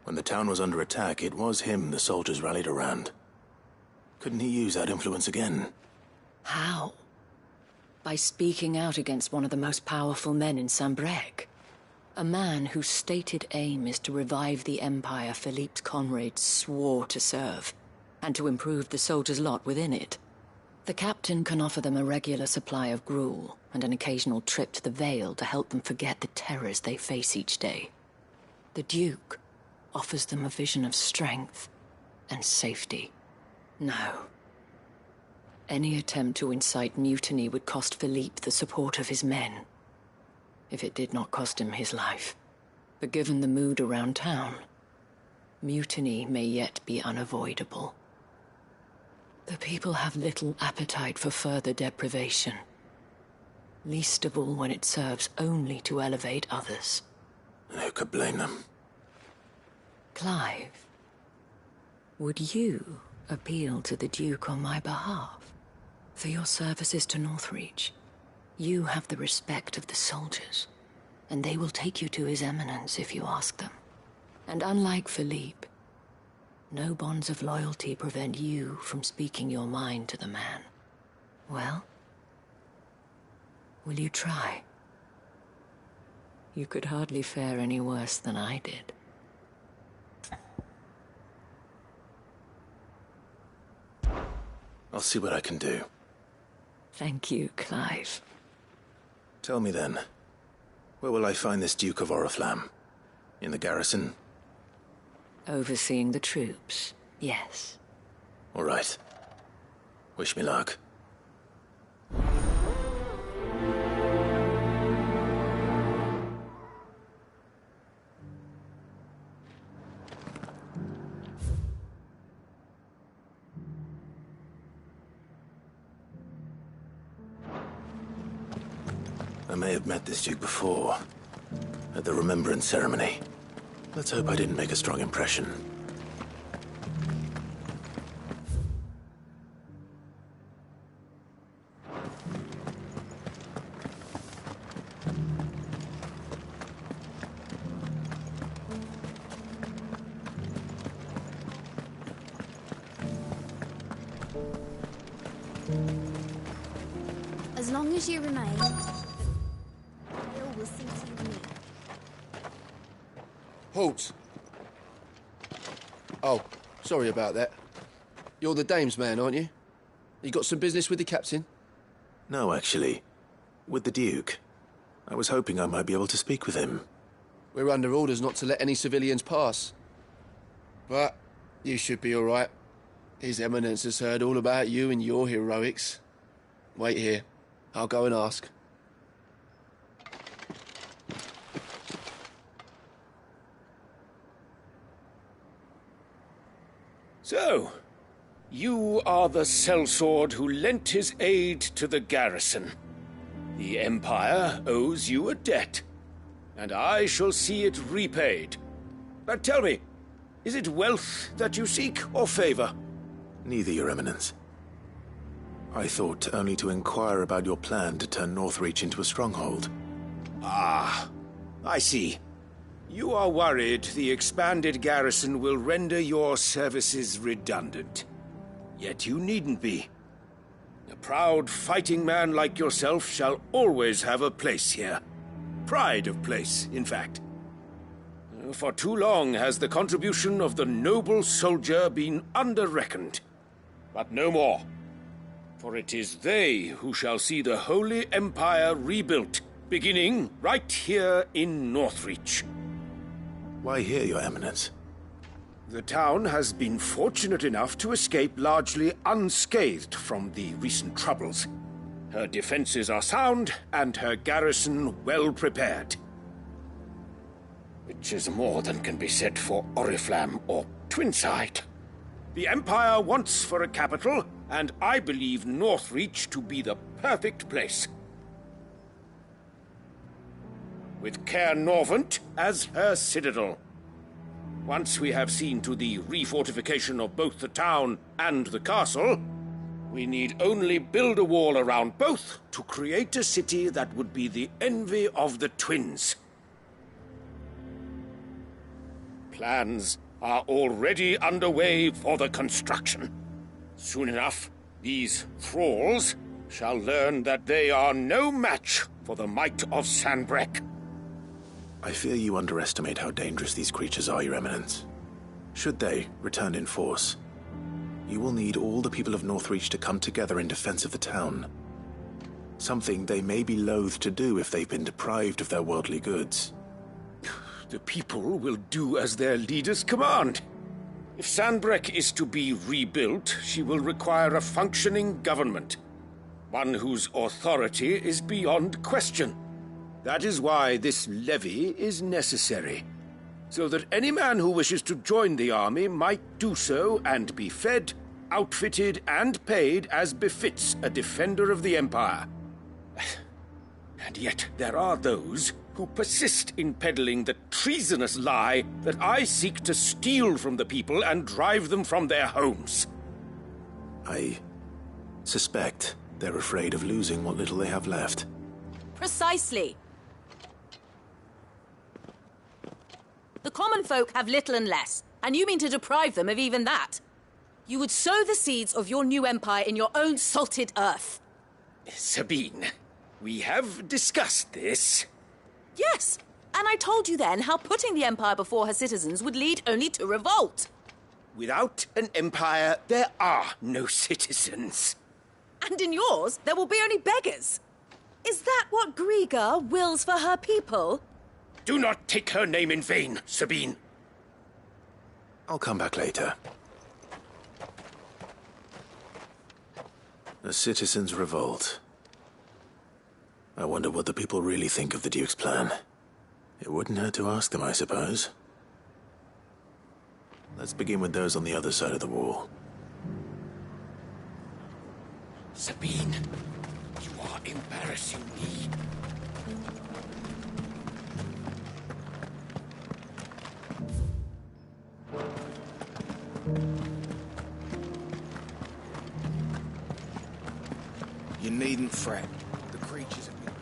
When the town was under attack, it was him the soldiers rallied around. Couldn't he use that influence again? How? By speaking out against one of the most powerful men in Sambrec. A man whose stated aim is to revive the empire Philippe's comrades swore to serve, and to improve the soldiers' lot within it. The captain can offer them a regular supply of gruel, and an occasional trip to the Vale to help them forget the terrors they face each day. The Duke offers them a vision of strength and safety. No. Any attempt to incite mutiny would cost Philippe the support of his men, if it did not cost him his life. But given the mood around town, mutiny may yet be unavoidable. The people have little appetite for further deprivation, least of all when it serves only to elevate others. Who could blame them? Clive, would you appeal to the Duke on my behalf? For your services to Northreach, you have the respect of the soldiers, and they will take you to His Eminence if you ask them. And unlike Philippe, no bonds of loyalty prevent you from speaking your mind to the man. Well, will you try? You could hardly fare any worse than I did. I'll see what I can do. Thank you, Clive. Tell me then, where will I find this Duke of Oriflamme? In the garrison? Overseeing the troops, yes. All right. Wish me luck. I may have met this Duke before, at the Remembrance Ceremony. Let's hope I didn't make a strong impression. As long as you remain, will see to you. Halt! Oh, sorry about that. You're the dame's man, aren't you? You got some business with the captain? No, actually. With the Duke. I was hoping I might be able to speak with him. We're under orders not to let any civilians pass. But you should be all right. His Eminence has heard all about you and your heroics. Wait here. I'll go and ask. So, you are the sellsword who lent his aid to the garrison. The Empire owes you a debt, and I shall see it repaid. But tell me, is it wealth that you seek, or favor? Neither, Your Eminence. I thought only to inquire about your plan to turn Northreach into a stronghold. Ah, I see. You are worried the expanded garrison will render your services redundant. Yet you needn't be. A proud fighting man like yourself shall always have a place here. Pride of place, in fact. For too long has the contribution of the noble soldier been under-reckoned. But no more. For it is they who shall see the Holy Empire rebuilt, beginning right here in Northreach. Why here, Your Eminence? The town has been fortunate enough to escape largely unscathed from the recent troubles. Her defenses are sound, and her garrison well prepared. Which is more than can be said for Oriflamme or Twinside. The Empire wants for a capital, and I believe Northreach to be the perfect place. With Caer Norvent as her citadel. Once we have seen to the refortification of both the town and the castle, we need only build a wall around both to create a city that would be the envy of the twins. Plans are already underway for the construction. Soon enough, these thralls shall learn that they are no match for the might of Sanbreque. I fear you underestimate how dangerous these creatures are, Your Eminence. Should they return in force, you will need all the people of Northreach to come together in defense of the town. Something they may be loath to do if they've been deprived of their worldly goods. The people will do as their leaders command. If Sanbreque is to be rebuilt, she will require a functioning government. One whose authority is beyond question. That is why this levy is necessary. So that any man who wishes to join the army might do so and be fed, outfitted, and paid as befits a defender of the Empire. And yet there are those who persist in peddling the treasonous lie that I seek to steal from the people and drive them from their homes. I suspect they're afraid of losing what little they have left. Precisely. The common folk have little and less, and you mean to deprive them of even that. You would sow the seeds of your new empire in your own salted earth. Sabine, we have discussed this. Yes, and I told you then how putting the empire before her citizens would lead only to revolt. Without an empire, there are no citizens. And in yours, there will be only beggars. Is that what Griga wills for her people? Do not take her name in vain, Sabine. I'll come back later. A citizens' revolt. I wonder what the people really think of the Duke's plan. It wouldn't hurt to ask them, I suppose. Let's begin with those on the other side of the wall. Sabine, you are embarrassing me. You needn't fret. The creatures have been...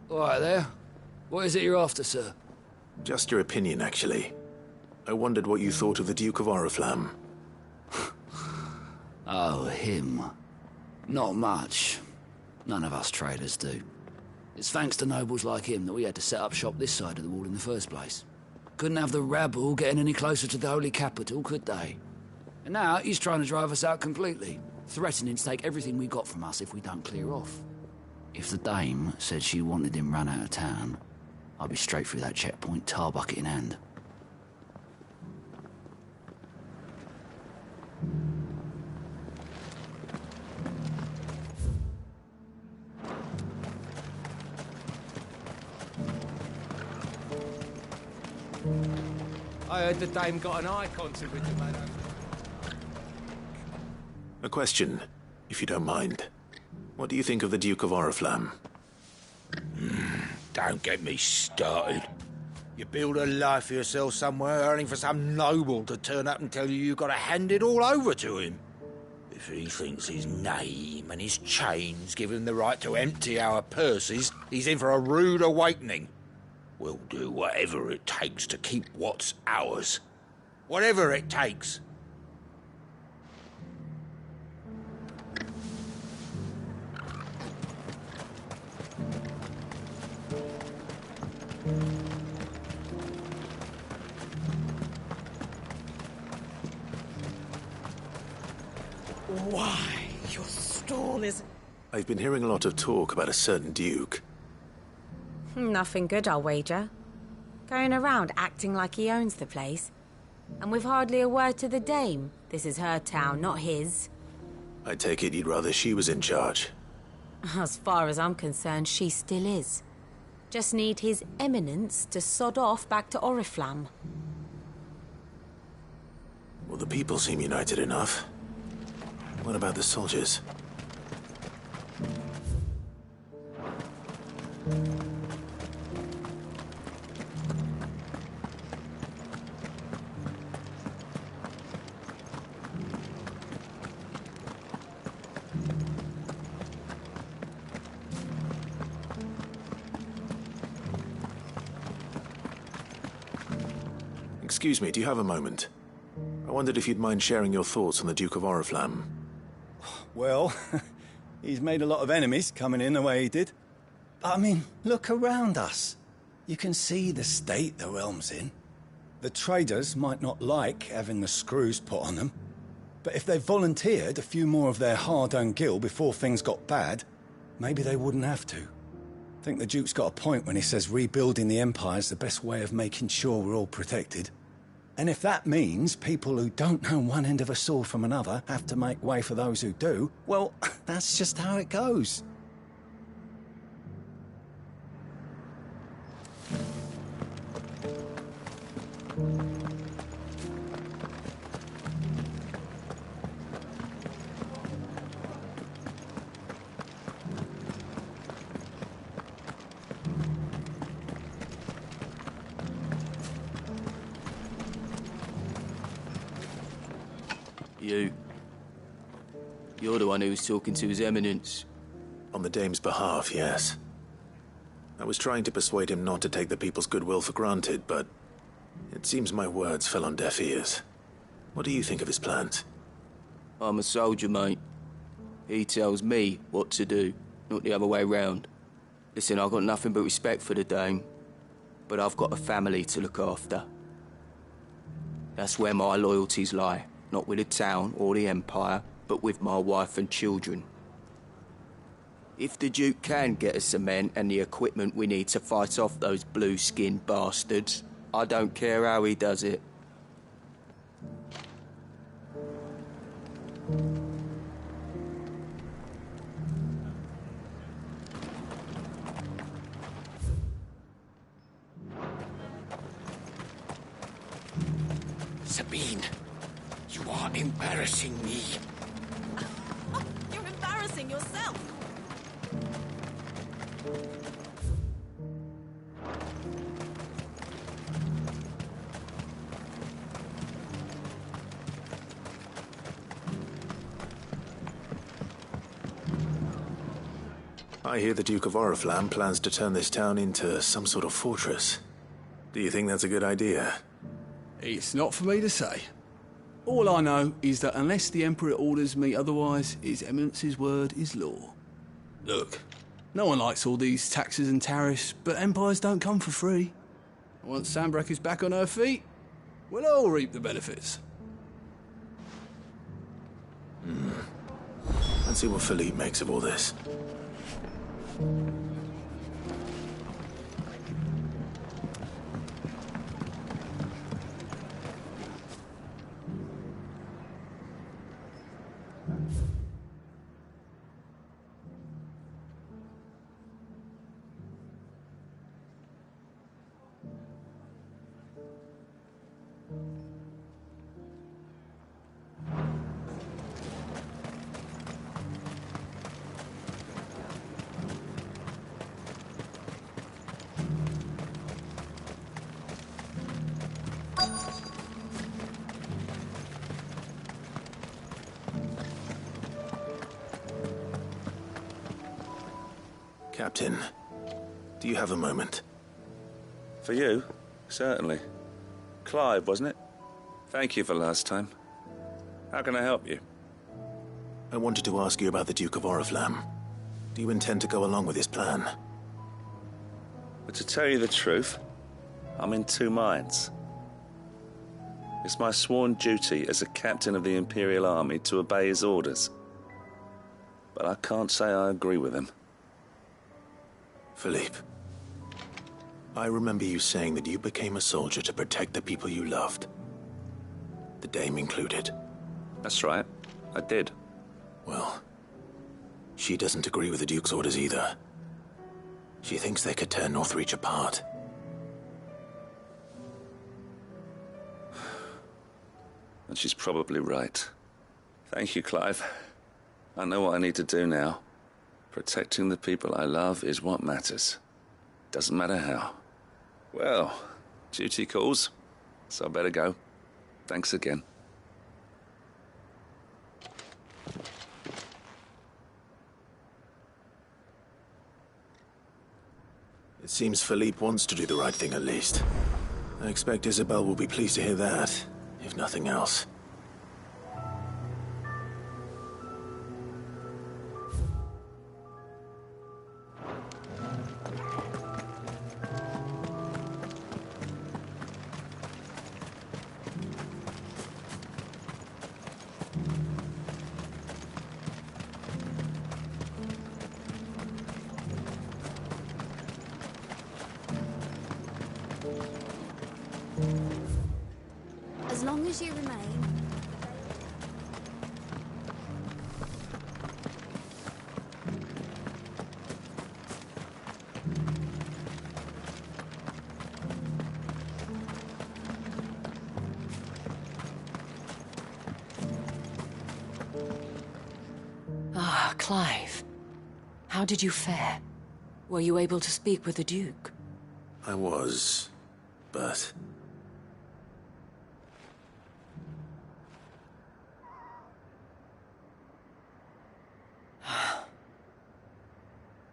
All right there. What is it you're after, sir? Just your opinion, actually. I wondered what you thought of the Duke of Oriflamme. Oh, him. Not much. None of us traders do. It's thanks to nobles like him that we had to set up shop this side of the wall in the first place. Couldn't have the rabble getting any closer to the holy capital, could they? And now he's trying to drive us out completely, threatening to take everything we got from us if we don't clear off. If the dame said she wanted him run out of town, I'd be straight through that checkpoint, tar bucket in hand. I heard the dame got an icon to with the madam. A question, if you don't mind. What do you think of the Duke of Oriflamme? Don't get me started. You build a life for yourself somewhere, earning for some noble to turn up and tell you you've got to hand it all over to him. If he thinks his name and his chains give him the right to empty our purses, he's in for a rude awakening. We'll do whatever it takes to keep what's ours. Whatever it takes. Why, your stall is... I've been hearing a lot of talk about a certain Duke. Nothing good, I'll wager. Going around acting like he owns the place. And with hardly a word to the dame. This is her town, not his. I take it you'd rather she was in charge. As far as I'm concerned, she still is. Just need his eminence to sod off back to Oriflamme. Well, the people seem united enough. What about the soldiers? Excuse me, do you have a moment? I wondered if you'd mind sharing your thoughts on the Duke of Oriflamme. Well, he's made a lot of enemies coming in the way he did. But I mean, look around us. You can see the state the realm's in. The traders might not like having the screws put on them, but if they volunteered a few more of their hard-earned gil before things got bad, maybe they wouldn't have to. I think the Duke's got a point when he says rebuilding the Empire's the best way of making sure we're all protected. And if that means people who don't know one end of a sword from another have to make way for those who do, well, that's just how it goes. You're the one who was talking to His Eminence. On the Dame's behalf, yes. I was trying to persuade him not to take the people's goodwill for granted, but it seems my words fell on deaf ears. What do you think of his plans? I'm a soldier, mate. He tells me what to do, not the other way round. Listen, I've got nothing but respect for the Dame, but I've got a family to look after. That's where my loyalties lie, not with the town or the Empire, but with my wife and children. If the Duke can get us the men and the equipment we need to fight off those blue-skinned bastards, I don't care how he does it. Sabine, you are embarrassing me. You're embarrassing yourself. I hear the Duke of Oriflamme plans to turn this town into some sort of fortress. Do you think that's a good idea? It's not for me to say. All I know is that unless the Emperor orders me otherwise, His Eminence's word is law. Look, no one likes all these taxes and tariffs, but empires don't come for free. Once Sanbreque is back on her feet, we'll all reap the benefits. Let's see what Philippe makes of all this. Captain, do you have a moment? For you? Certainly. Clive, wasn't it? Thank you for last time. How can I help you? I wanted to ask you about the Duke of Oriflamme. Do you intend to go along with his plan? But to tell you the truth, I'm in two minds. It's my sworn duty as a captain of the Imperial Army to obey his orders. But I can't say I agree with him. Philippe, I remember you saying that you became a soldier to protect the people you loved. The Dame included. That's right, I did. Well, she doesn't agree with the Duke's orders either. She thinks they could tear Northreach apart. And she's probably right. Thank you, Clive. I know what I need to do now. Protecting the people I love is what matters. Doesn't matter how. Well, duty calls, so I better go. Thanks again. It seems Philippe wants to do the right thing at least. I expect Isabel will be pleased to hear that, if nothing else. As long as you remain. Ah, Clive. How did you fare? Were you able to speak with the Duke? I was, but...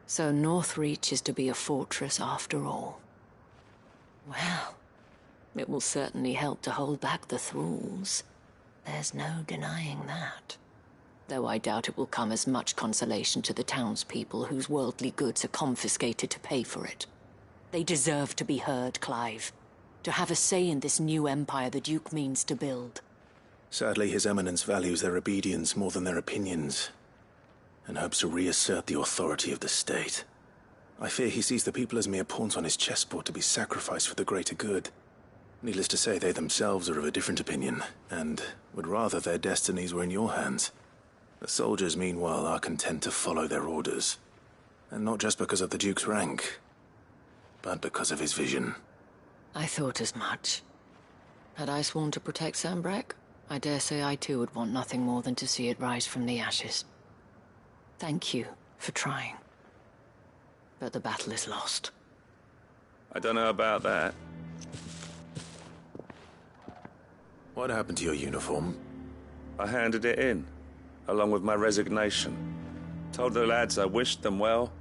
So Northreach is to be a fortress after all. Well, it will certainly help to hold back the thralls. There's no denying that. Though I doubt it will come as much consolation to the townspeople whose worldly goods are confiscated to pay for it. They deserve to be heard, Clive. To have a say in this new empire the Duke means to build. Sadly, His Eminence values their obedience more than their opinions, and hopes to reassert the authority of the state. I fear he sees the people as mere pawns on his chessboard to be sacrificed for the greater good. Needless to say, they themselves are of a different opinion, and would rather their destinies were in your hands. The soldiers, meanwhile, are content to follow their orders. And not just because of the Duke's rank, but because of his vision. I thought as much. Had I sworn to protect Sambrek, I dare say I too would want nothing more than to see it rise from the ashes. Thank you for trying. But the battle is lost. I don't know about that. What happened to your uniform? I handed it in, along with my resignation. Told the lads I wished them well,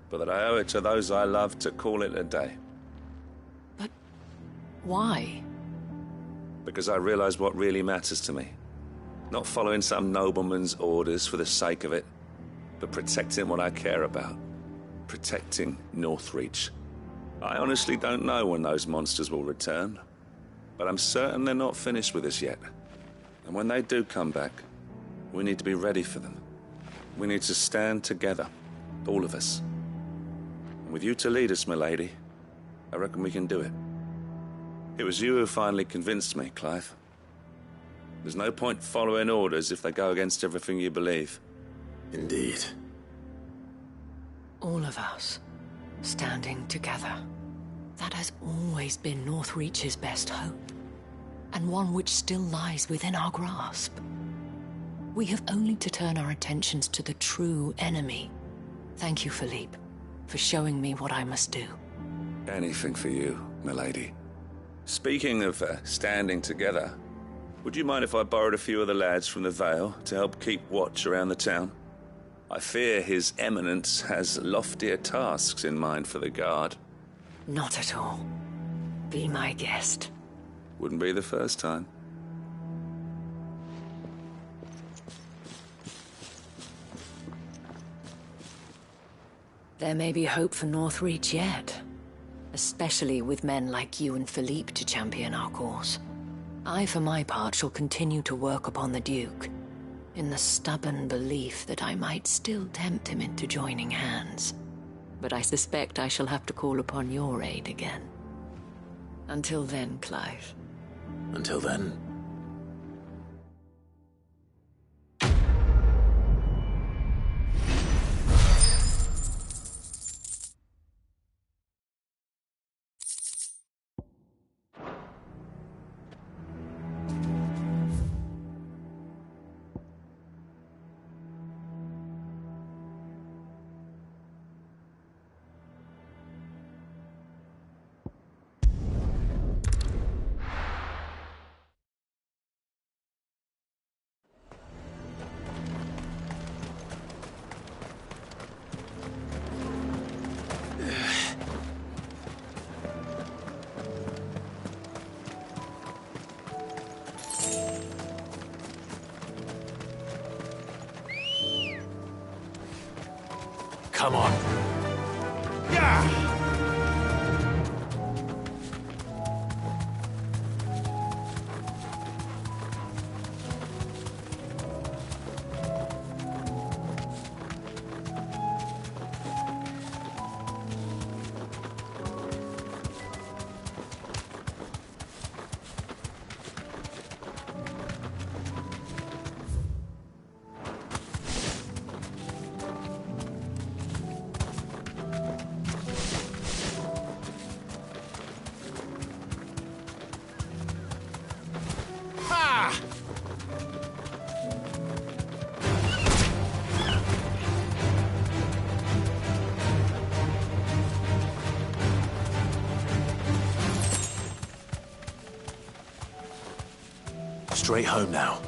but that I owe it to those I love to call it a day. But why? Because I realized what really matters to me. Not following some nobleman's orders for the sake of it, but protecting what I care about. Protecting Northreach. I honestly don't know when those monsters will return, but I'm certain they're not finished with us yet. And when they do come back, we need to be ready for them. We need to stand together, all of us. And with you to lead us, milady, I reckon we can do it. It was you who finally convinced me, Clive. There's no point following orders if they go against everything you believe. Indeed. All of us, standing together. That has always been Northreach's best hope, and one which still lies within our grasp. We have only to turn our attentions to the true enemy. Thank you, Philippe, for showing me what I must do. Anything for you, milady. Speaking of standing together, would you mind if I borrowed a few of the lads from the Vale to help keep watch around the town? I fear His Eminence has loftier tasks in mind for the guard. Not at all. Be my guest. Wouldn't be the first time. There may be hope for Northreach yet. Especially with men like you and Philippe to champion our cause. I, for my part, shall continue to work upon the Duke, in the stubborn belief that I might still tempt him into joining hands. But I suspect I shall have to call upon your aid again. Until then, Clive. Until then... Come on. Yeah! Straight home now.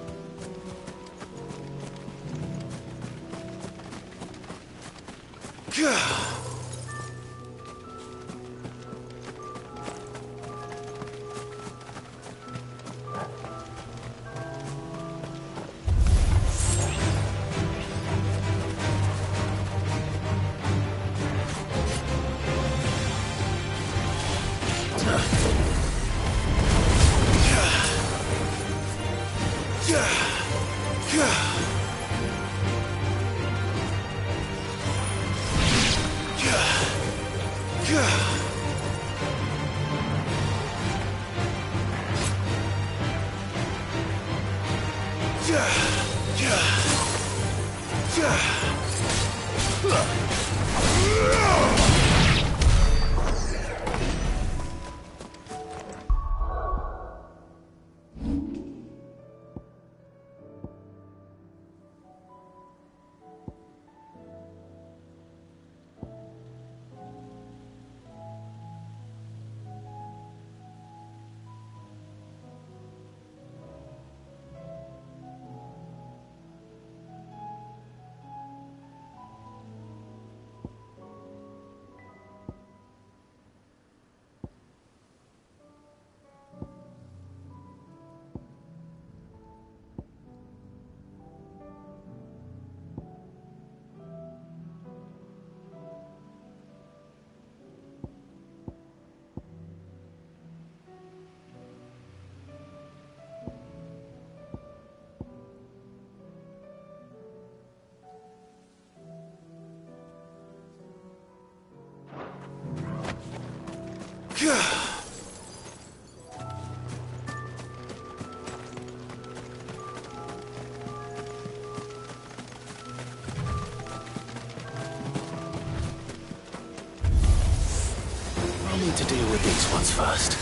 I need to deal with these ones first.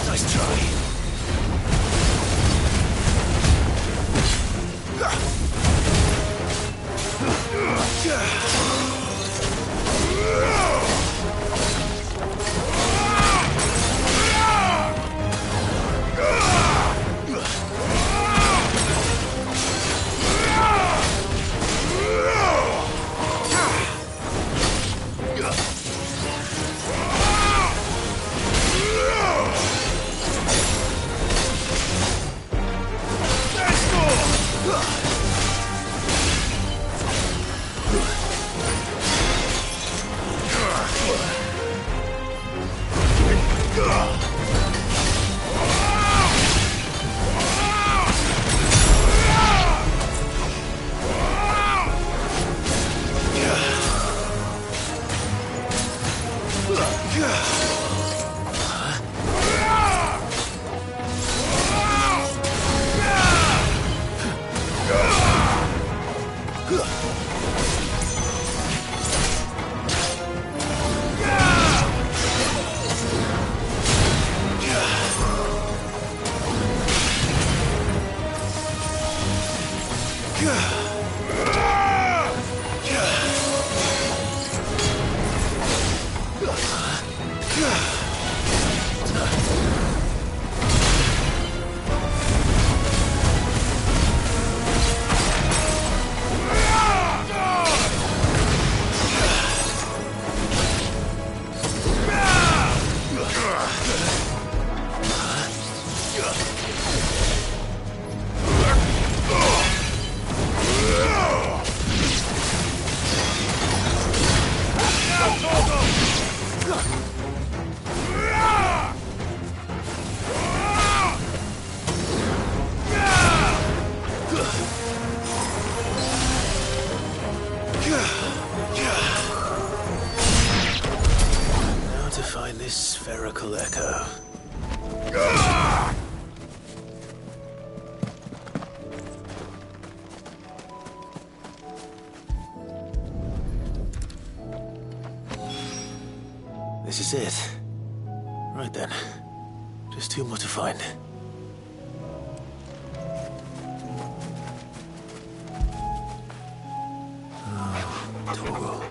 Nice try. Yeah. this spherical echo. This is it. Right then. Just two more to find. Oh, toggle.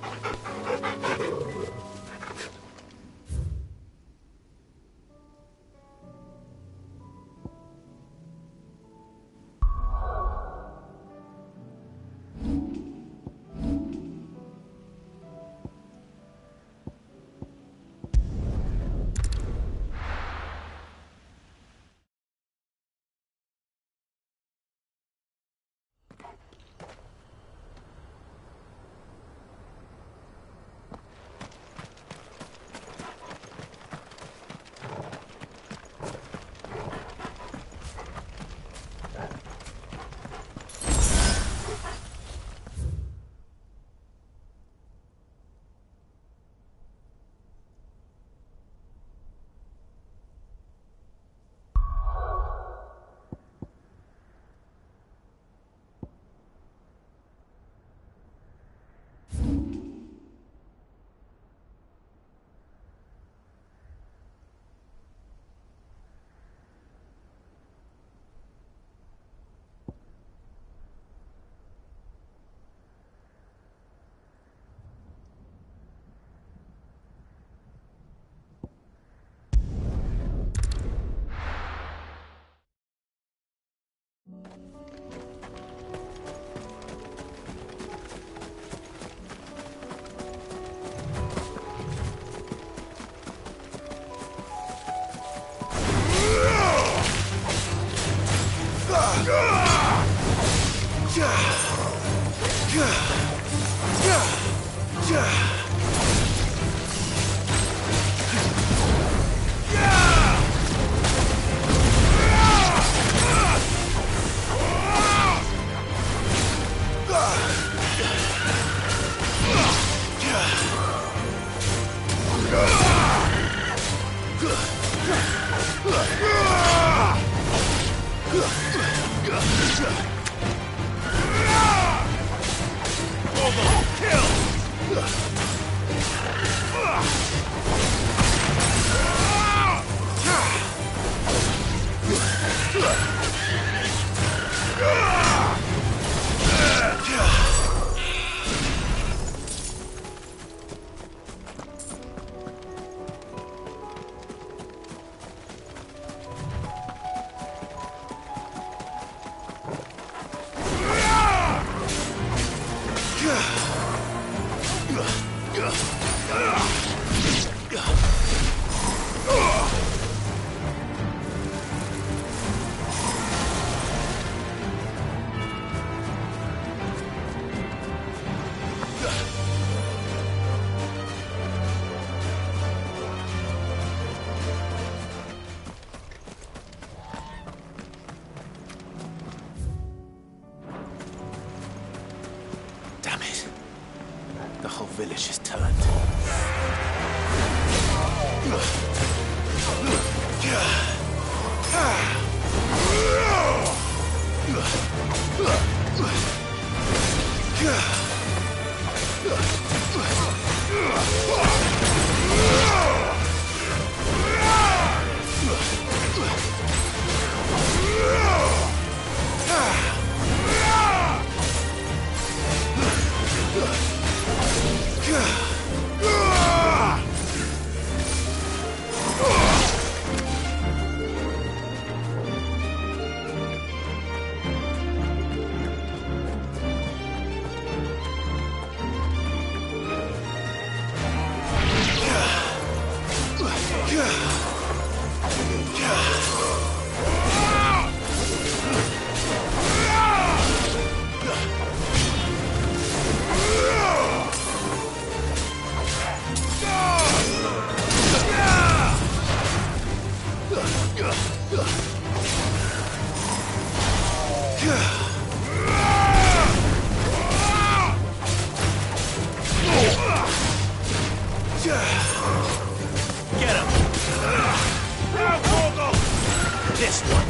this one!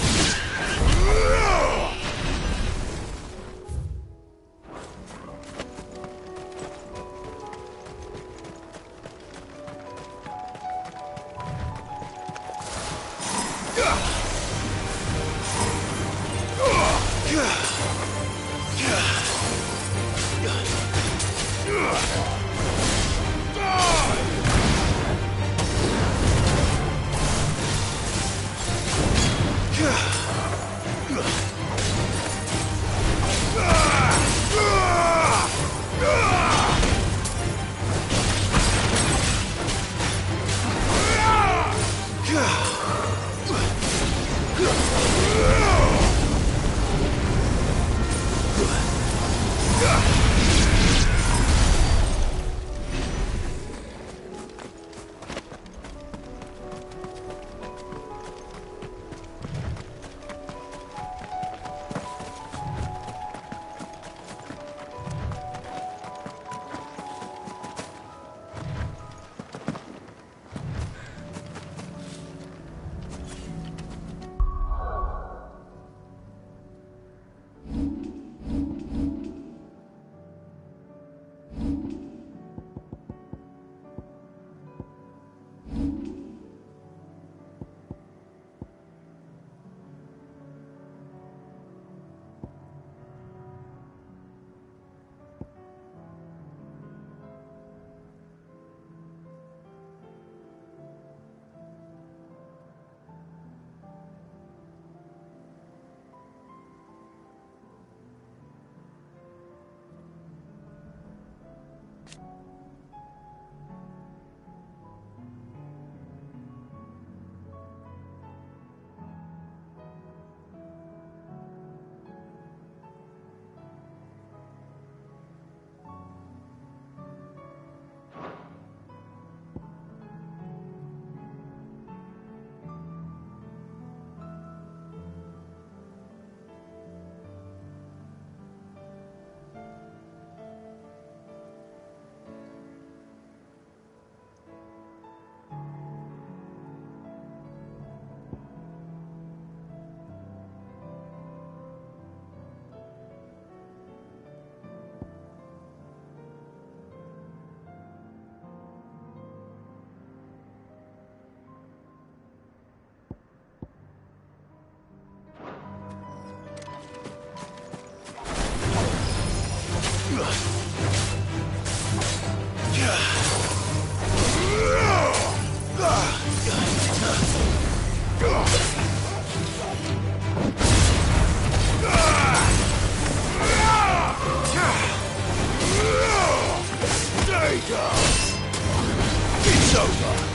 It's over!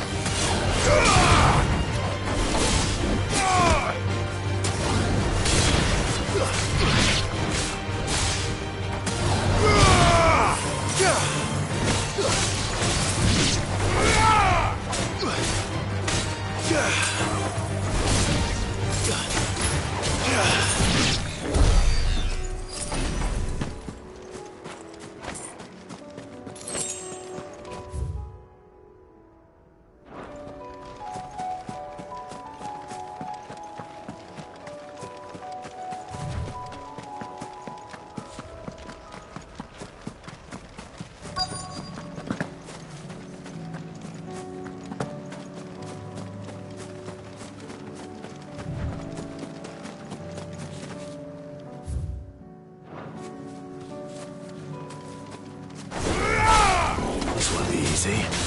Easy.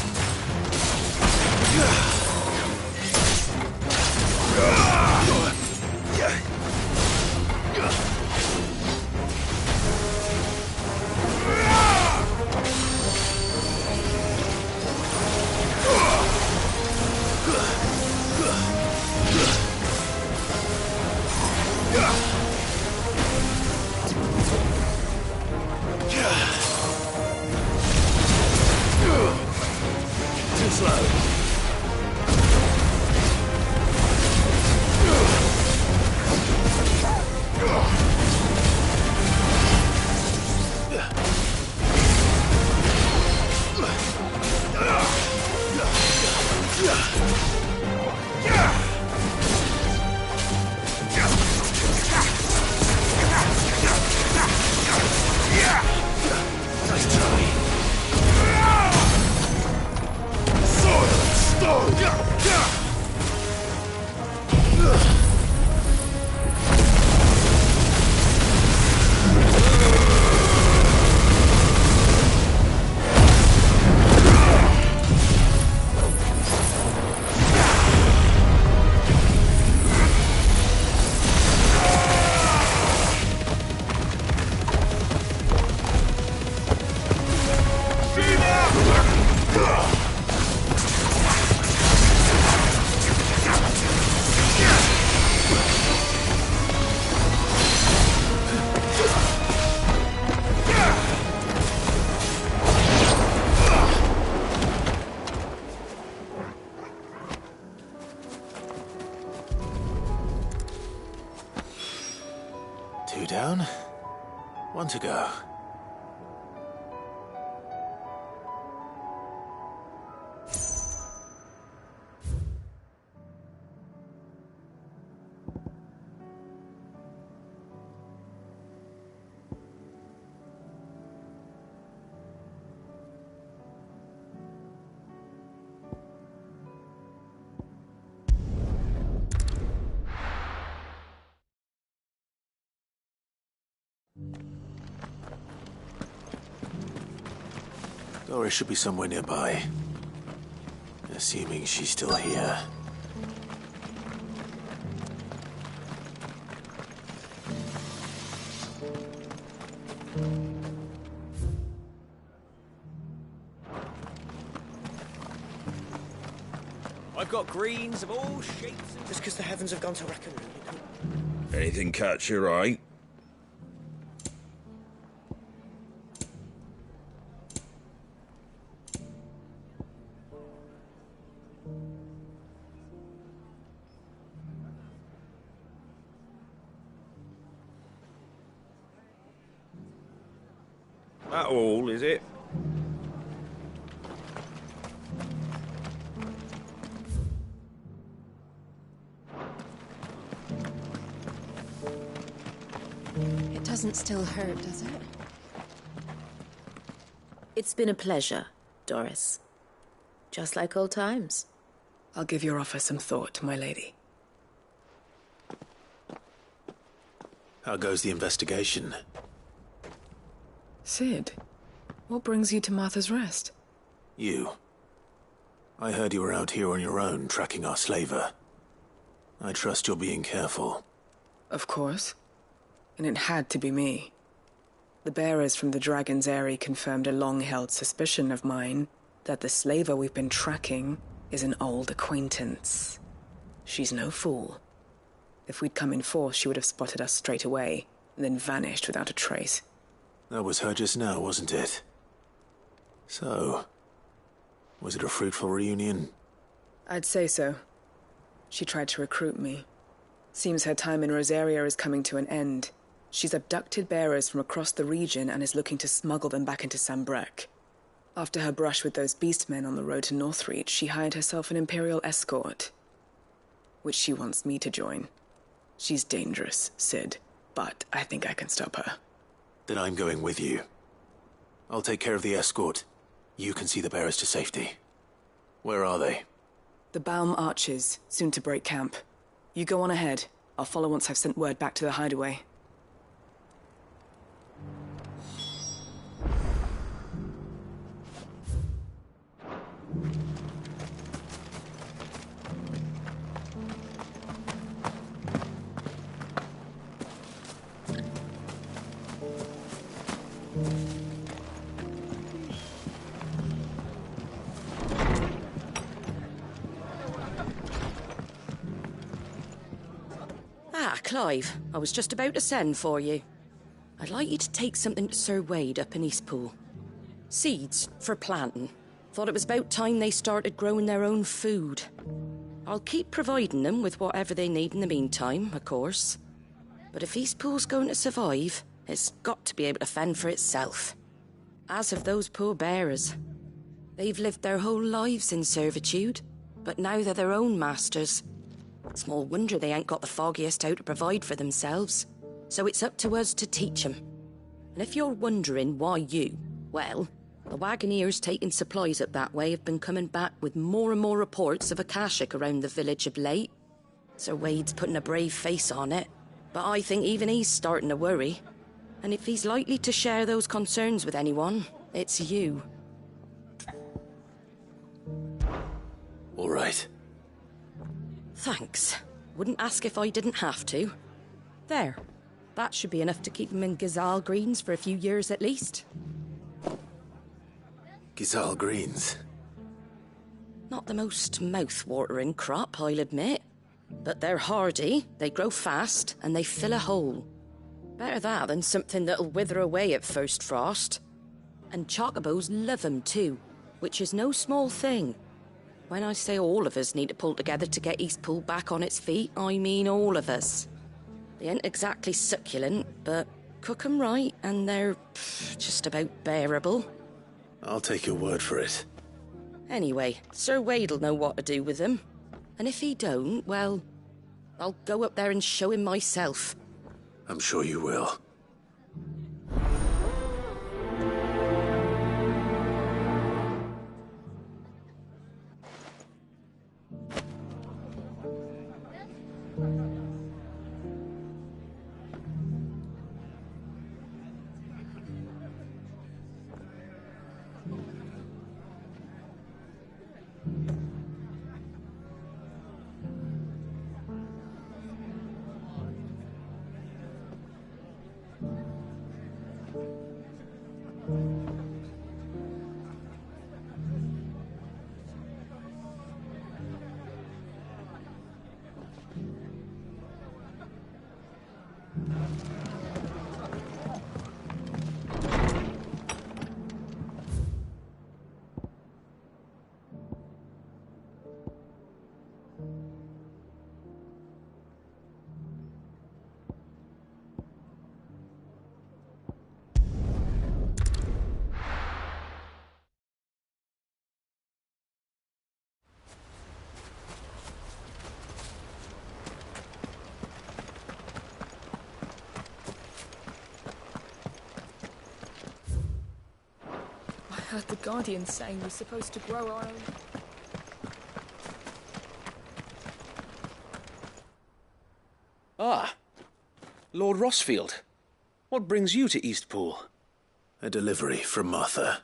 Too slow. Two down, one to go. Doris should be somewhere nearby. Assuming she's still here. I've got greens of all shapes. Just because the heavens have gone to rack and ruin. Anything catch your eye? That all, is it? It doesn't still hurt, does it? It's been a pleasure, Doris. Just like old times. I'll give your offer some thought, my lady. How goes the investigation? Sid, what brings you to Martha's Rest? You. I heard you were out here on your own, tracking our slaver. I trust you're being careful. Of course. And it had to be me. The bearers from the Dragon's Eyrie confirmed a long-held suspicion of mine that the slaver we've been tracking is an old acquaintance. She's no fool. If we'd come in force, she would have spotted us straight away, and then vanished without a trace. That was her just now, wasn't it? So, was it a fruitful reunion? I'd say so. She tried to recruit me. Seems her time in Rosaria is coming to an end. She's abducted bearers from across the region and is looking to smuggle them back into Sambrec. After her brush with those beastmen on the road to Northreach, she hired herself an Imperial escort, which she wants me to join. She's dangerous, Sid, but I think I can stop her. Then I'm going with you. I'll take care of the escort. You can see the bearers to safety. Where are they? The Baum Archers, soon to break camp. You go on ahead. I'll follow once I've sent word back to the hideaway. Ah, Clive, I was just about to send for you. I'd like you to take something to Sir Wade up in Eastpool. Seeds for planting. Thought it was about time they started growing their own food. I'll keep providing them with whatever they need in the meantime, of course. But if Eastpool's going to survive, it's got to be able to fend for itself. As have those poor bearers. They've lived their whole lives in servitude, but now they're their own masters. Small wonder they ain't got the foggiest how to provide for themselves. So it's up to us to teach them. And if you're wondering why you, well, the wagoneers taking supplies up that way have been coming back with more and more reports of Akashic around the village of late. Sir Wade's putting a brave face on it, but I think even he's starting to worry. And if he's likely to share those concerns with anyone, it's you. All right. Thanks. Wouldn't ask if I didn't have to. There. That should be enough to keep him in Gazal Greens for a few years at least. Gazal Greens? Not the most mouth-watering crop, I'll admit. But they're hardy, they grow fast, and they fill a hole. Better that than something that'll wither away at first frost. And chocobos love 'em too, which is no small thing. When I say all of us need to pull together to get Eastpool back on its feet, I mean all of us. They ain't exactly succulent, but cook 'em right and they're just about bearable. I'll take your word for it. Anyway, Sir Wade'll know what to do with them. And if he don't, well, I'll go up there and show him myself. I'm sure you will. I heard the Guardian saying we're supposed to grow our own... Ah, Lord Rossfield. What brings you to Eastpool? A delivery from Martha.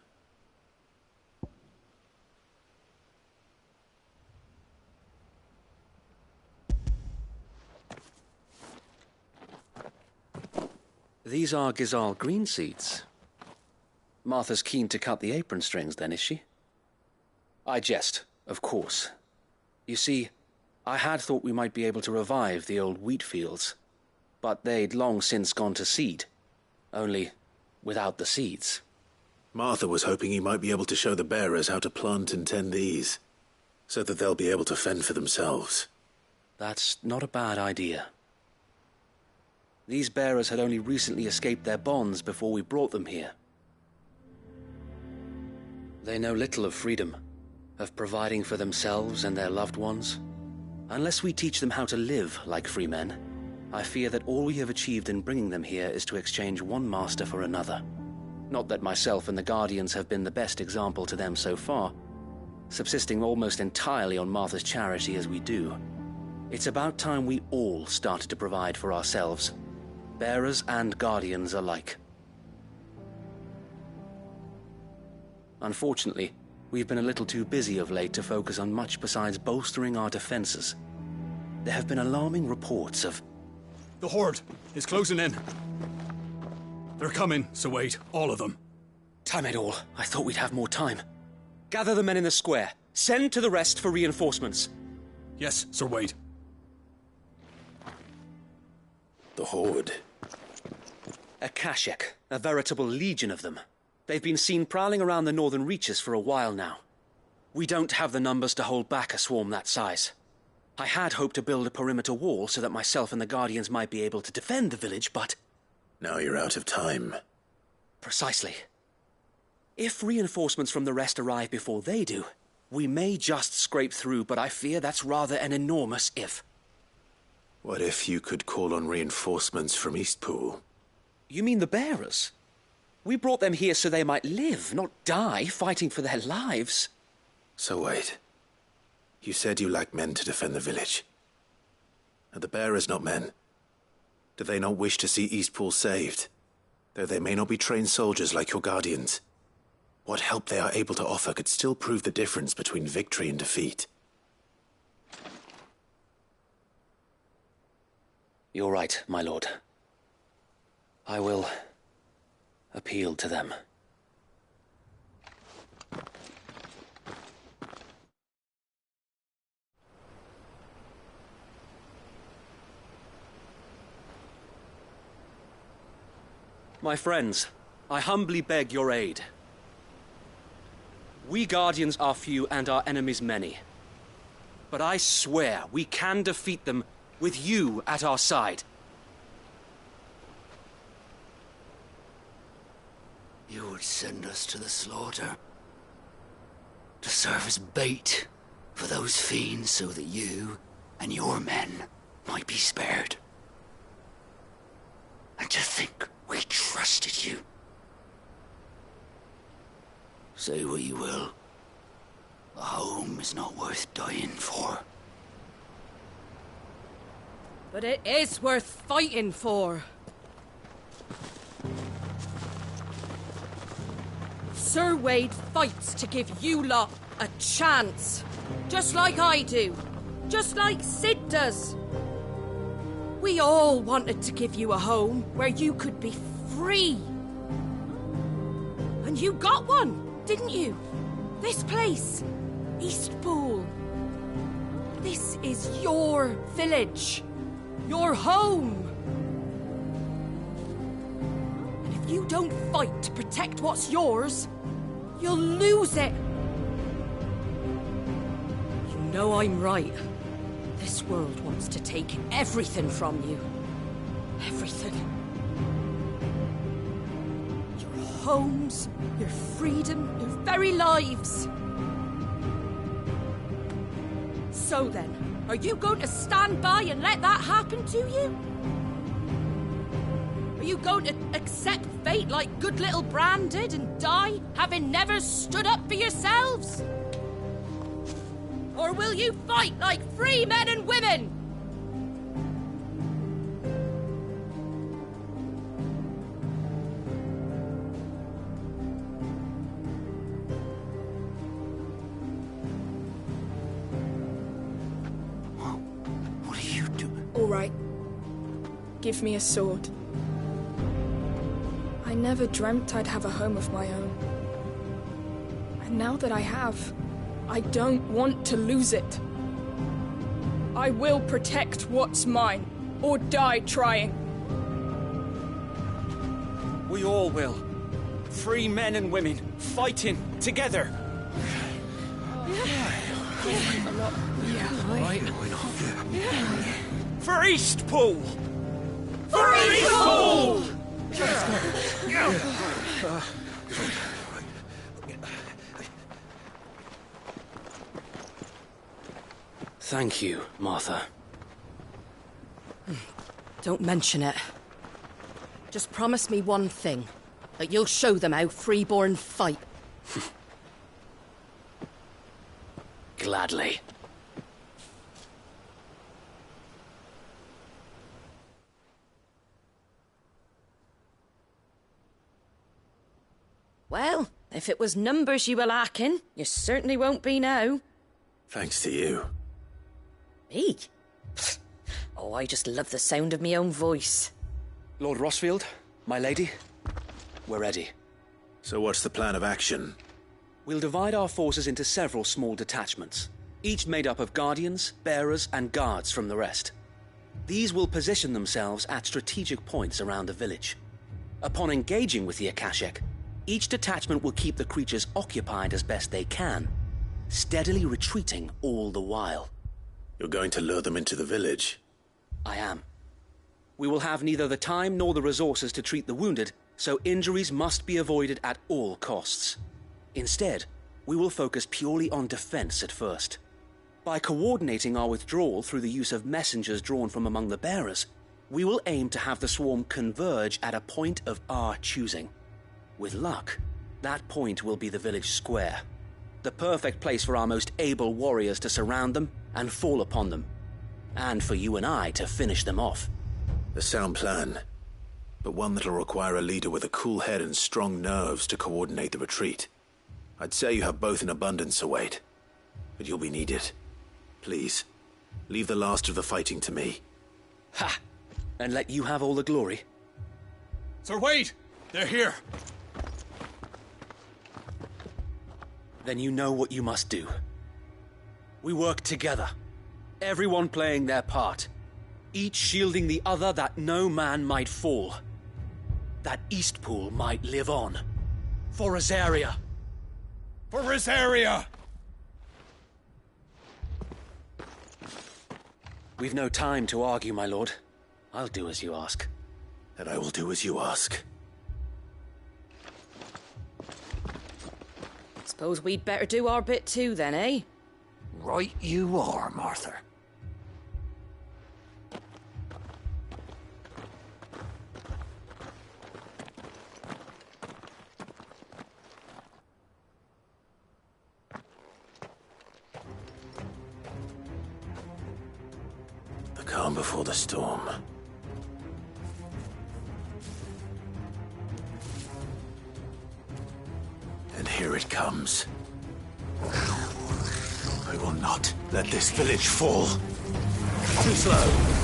These are Gizal green seeds. Martha's keen to cut the apron strings, then, is she? I jest, of course. You see, I had thought we might be able to revive the old wheat fields, but they'd long since gone to seed, only without the seeds. Martha was hoping you might be able to show the bearers how to plant and tend these, so that they'll be able to fend for themselves. That's not a bad idea. These bearers had only recently escaped their bonds before we brought them here. They know little of freedom, of providing for themselves and their loved ones. Unless we teach them how to live like free men, I fear that all we have achieved in bringing them here is to exchange one master for another. Not that myself and the Guardians have been the best example to them so far, subsisting almost entirely on Martha's charity as we do. It's about time we all started to provide for ourselves, bearers and Guardians alike. Unfortunately, we've been a little too busy of late to focus on much besides bolstering our defenses. There have been alarming reports of... The Horde is closing in. They're coming, Sir Wade, all of them. Damn it all, I thought we'd have more time. Gather the men in the square. Send to the rest for reinforcements. Yes, Sir Wade. The Horde? A Kashek, a veritable legion of them. They've been seen prowling around the northern reaches for a while now. We don't have the numbers to hold back a swarm that size. I had hoped to build a perimeter wall so that myself and the Guardians might be able to defend the village, but... Now you're out of time. Precisely. If reinforcements from the rest arrive before they do, we may just scrape through, but I fear that's rather an enormous if. What if you could call on reinforcements from Eastpool? You mean the bearers? We brought them here so they might live, not die, fighting for their lives. So wait. You said you lack men to defend the village. Are the bearers not men? Do they not wish to see Eastpool saved? Though they may not be trained soldiers like your Guardians. What help they are able to offer could still prove the difference between victory and defeat. You're right, my lord. I will appeal to them. My friends, I humbly beg your aid. We Guardians are few and our enemies many. But I swear we can defeat them with you at our side. You would send us to the slaughter. To serve as bait for those fiends so that you and your men might be spared. And to think we trusted you. Say what you will. A home is not worth dying for. But it is worth fighting for. Sir Wade fights to give you lot a chance. Just like I do. Just like Sid does. We all wanted to give you a home where you could be free. And you got one, didn't you? This place, Eastpool. This is your village. Your home. And if you don't fight to protect what's yours, you'll lose it. You know I'm right. This world wants to take everything from you. Everything. Your homes, your freedom, your very lives. So then, are you going to stand by and let that happen to you? Are you going to accept fate like good little Bran did and die, having never stood up for yourselves? Or will you fight like free men and women? What are you doing? All right. Give me a sword. I never dreamt I'd have a home of my own. And now that I have, I don't want to lose it. I will protect what's mine, or die trying. We all will. Free men and women, fighting together. For Eastpool! For Eastpool! Thank you, Martha. Don't mention it. Just promise me one thing. That you'll show them how freeborn fight. Gladly. Well, if it was numbers you were lacking, you certainly won't be now. Thanks to you. Me? Oh, I just love the sound of my own voice. Lord Rossfield, my lady, we're ready. So what's the plan of action? We'll divide our forces into several small detachments, each made up of guardians, bearers, and guards from the rest. These will position themselves at strategic points around the village. Upon engaging with the Akashic, each detachment will keep the creatures occupied as best they can, steadily retreating all the while. You're going to lure them into the village? I am. We will have neither the time nor the resources to treat the wounded, so injuries must be avoided at all costs. Instead, we will focus purely on defense at first. By coordinating our withdrawal through the use of messengers drawn from among the bearers, we will aim to have the swarm converge at a point of our choosing. With luck, that point will be the village square, the perfect place for our most able warriors to surround them and fall upon them, and for you and I to finish them off. A sound plan, but one that'll require a leader with a cool head and strong nerves to coordinate the retreat. I'd say you have both in abundance, Sir Wade, but you'll be needed. Please, leave the last of the fighting to me. Ha! And let you have all the glory. Sir Wade! They're here! Then you know what you must do. We work together, everyone playing their part, each shielding the other that no man might fall, that Eastpool might live on. For Rosaria! For Rosaria! We've no time to argue, my lord. I'll do as you ask. And I will do as you ask. Suppose we'd better do our bit too then, eh? Right you are, Martha. The calm before the storm. And here it comes. I will not let this village fall. Too slow.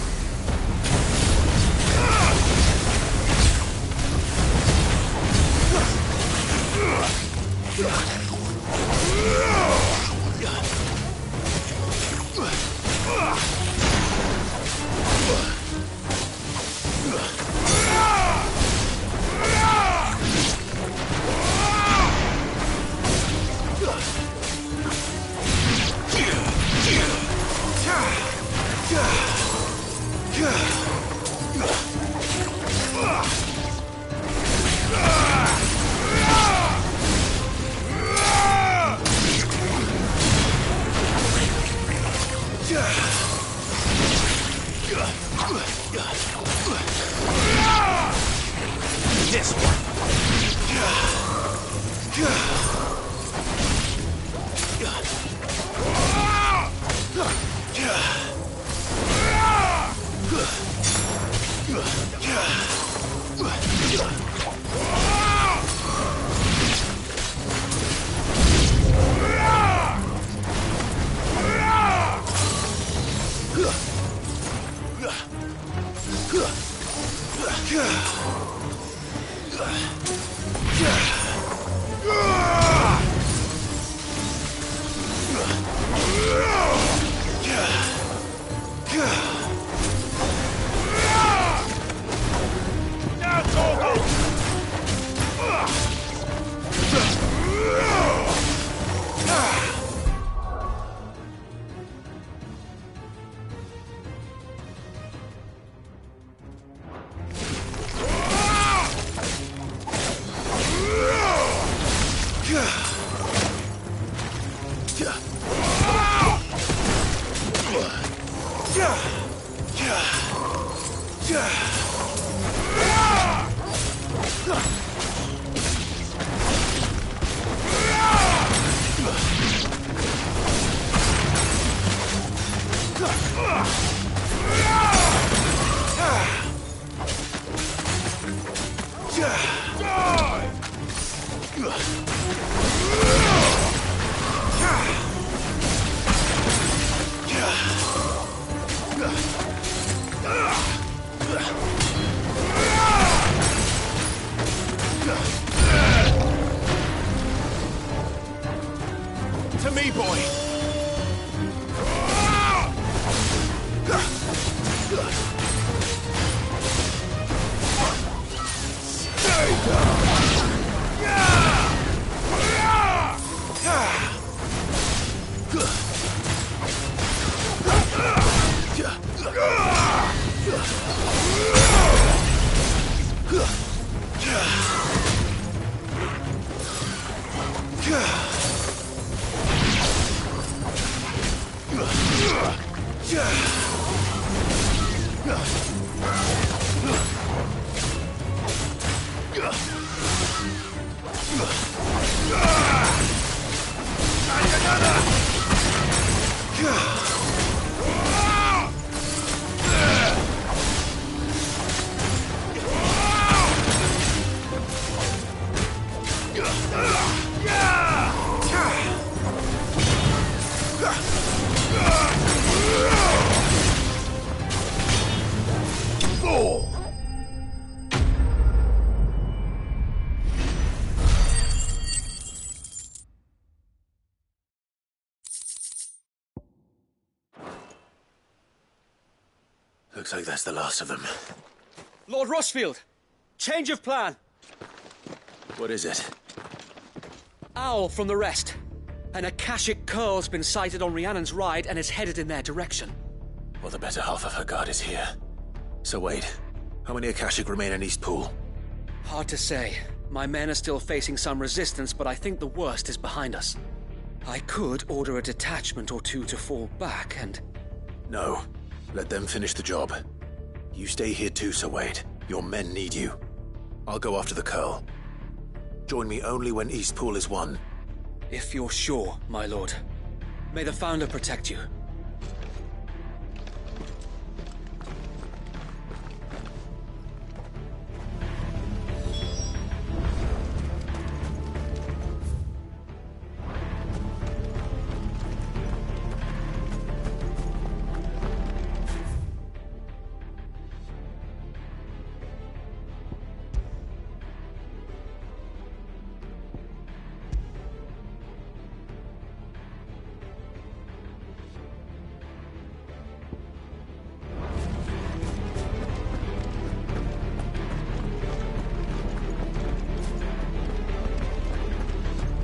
This one. To me, boy! Looks like that's the last of them. Lord Rossfield! Change of plan! What is it? Owl from the rest. An Akashic Curl's been sighted on Rhiannon's ride and is headed in their direction. Well, the better half of her guard is here. So wait, how many Akashic remain in East Pool? Hard to say. My men are still facing some resistance, but I think the worst is behind us. I could order a detachment or two to fall back and... No. Let them finish the job. You stay here too, Sir Wade. Your men need you. I'll go after the Curl. Join me only when Eastpool is won. If you're sure, my lord. May the Founder protect you.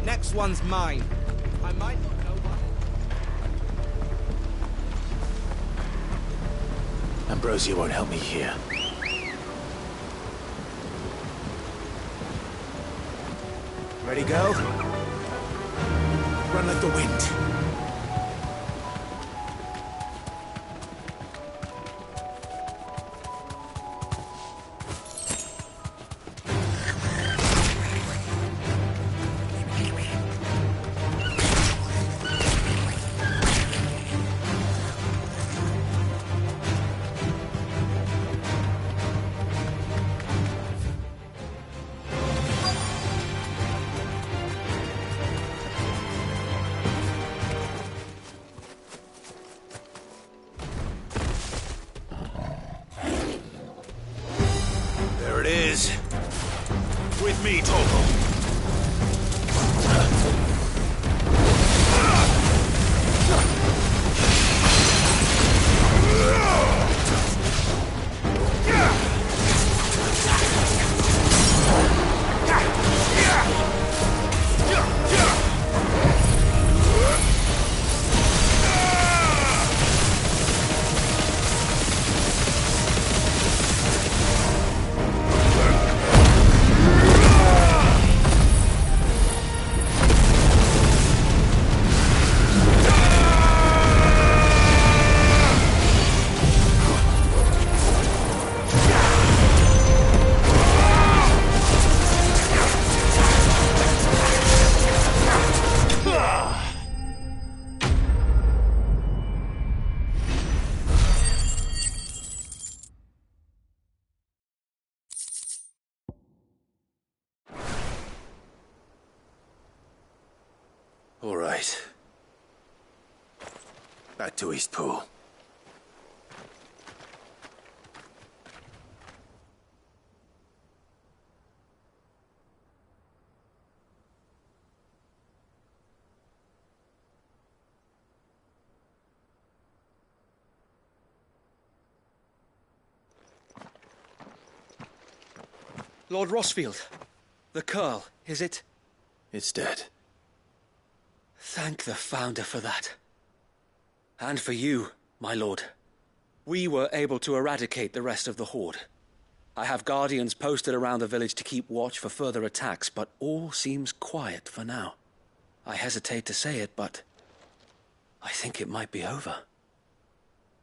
Next one's mine. I might not know what... Ambrosia won't help me here. Ready, girl? Run like the wind. There it is. With me, Torgal. All right. Back to Eastpool. Lord Rossfield, the Curl, is it? It's dead. Thank the Founder for that. And for you, my lord. We were able to eradicate the rest of the Horde. I have guardians posted around the village to keep watch for further attacks, but all seems quiet for now. I hesitate to say it, but I think it might be over.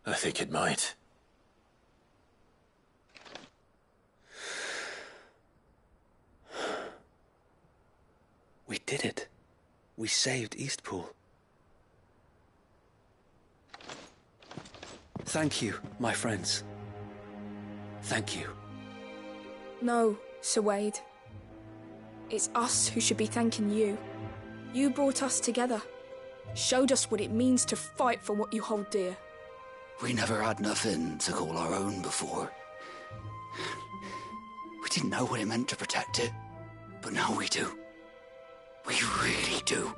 I think it might. We did it. We saved Eastpool. Thank you, my friends. Thank you. No, Sir Wade. It's us who should be thanking you. You brought us together. Showed us what it means to fight for what you hold dear. We never had nothing to call our own before. We didn't know what it meant to protect it, but now we do. We really do.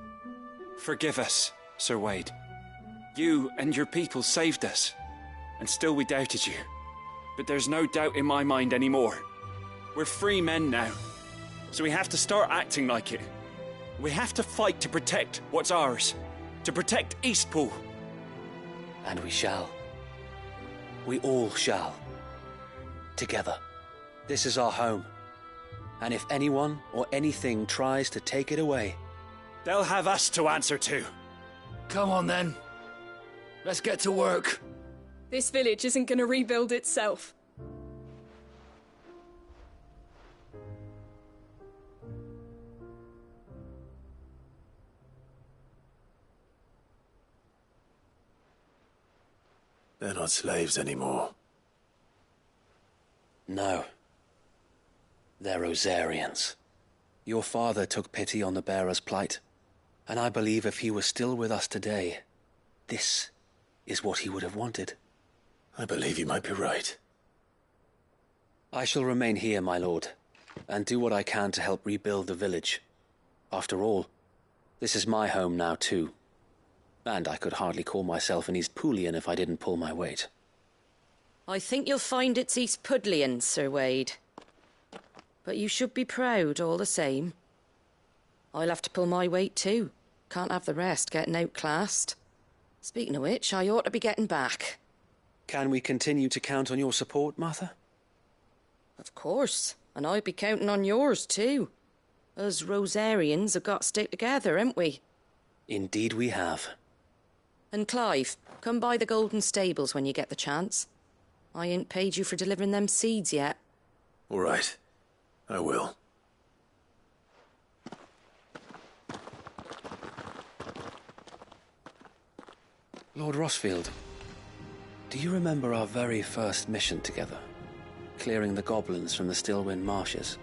Forgive us, Sir Wade. You and your people saved us, and still we doubted you. But there's no doubt in my mind anymore. We're free men now, so we have to start acting like it. We have to fight to protect what's ours, to protect Eastpool. And we shall. We all shall. Together. This is our home. And if anyone or anything tries to take it away, they'll have us to answer to. Come on then. Let's get to work. This village isn't gonna rebuild itself. They're not slaves anymore. No. They're Rosarians. Your father took pity on the bearer's plight, and I believe if he were still with us today, this is what he would have wanted. I believe you might be right. I shall remain here, my lord, and do what I can to help rebuild the village. After all, this is my home now too. And I could hardly call myself an East Poolian if I didn't pull my weight. I think you'll find it's East Pudlian, Sir Wade. But you should be proud all the same. I'll have to pull my weight too. Can't have the rest getting outclassed. Speaking of which, I ought to be getting back. Can we continue to count on your support, Martha? Of course, and I'll be counting on yours too. Us Rosarians have got to stick together, haven't we? Indeed we have. And Clive, come by the Golden Stables when you get the chance. I ain't paid you for delivering them seeds yet. All right. I will. Lord Rossfield, do you remember our very first mission together? Clearing the goblins from the Stillwind marshes?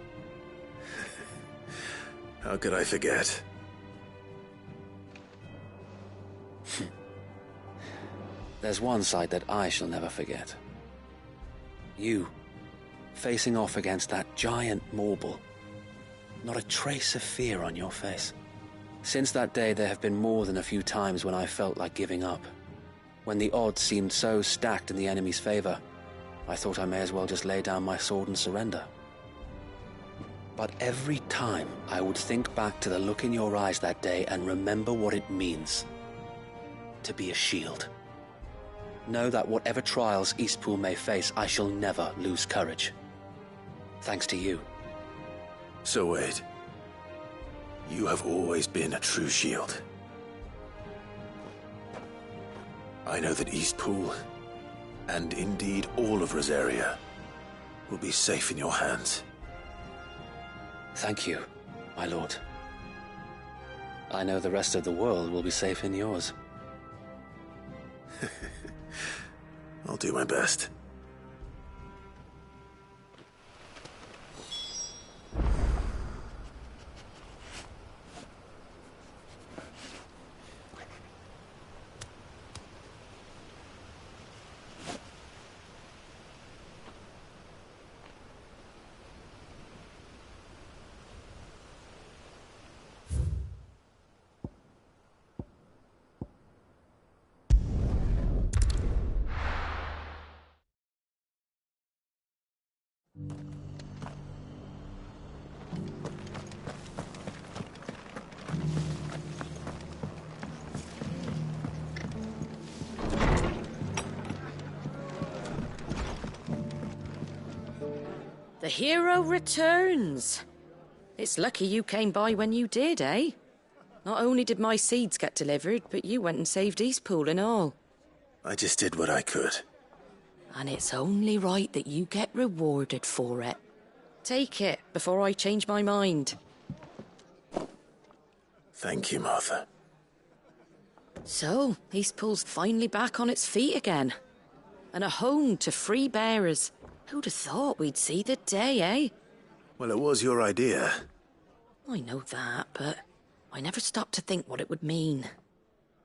How could I forget? There's one sight that I shall never forget. You, facing off against that giant Morble. Not a trace of fear on your face. Since that day, there have been more than a few times when I felt like giving up. When the odds seemed so stacked in the enemy's favor, I thought I may as well just lay down my sword and surrender. But every time I would think back to the look in your eyes that day and remember what it means to be a shield. Know that whatever trials Eastpool may face, I shall never lose courage. Thanks to you. So Wade, you have always been a true shield. I know that Eastpool, and indeed all of Rosaria, will be safe in your hands. Thank you, my lord. I know the rest of the world will be safe in yours. I'll do my best. The hero returns. It's lucky you came by when you did, eh? Not only did my seeds get delivered, but you went and saved Eastpool and all. I just did what I could. And it's only right that you get rewarded for it. Take it before I change my mind. Thank you, Martha. So, Eastpool's finally back on its feet again. And a home to free bearers. Who'd have thought we'd see the day, eh? Well, it was your idea. I know that, but I never stopped to think what it would mean.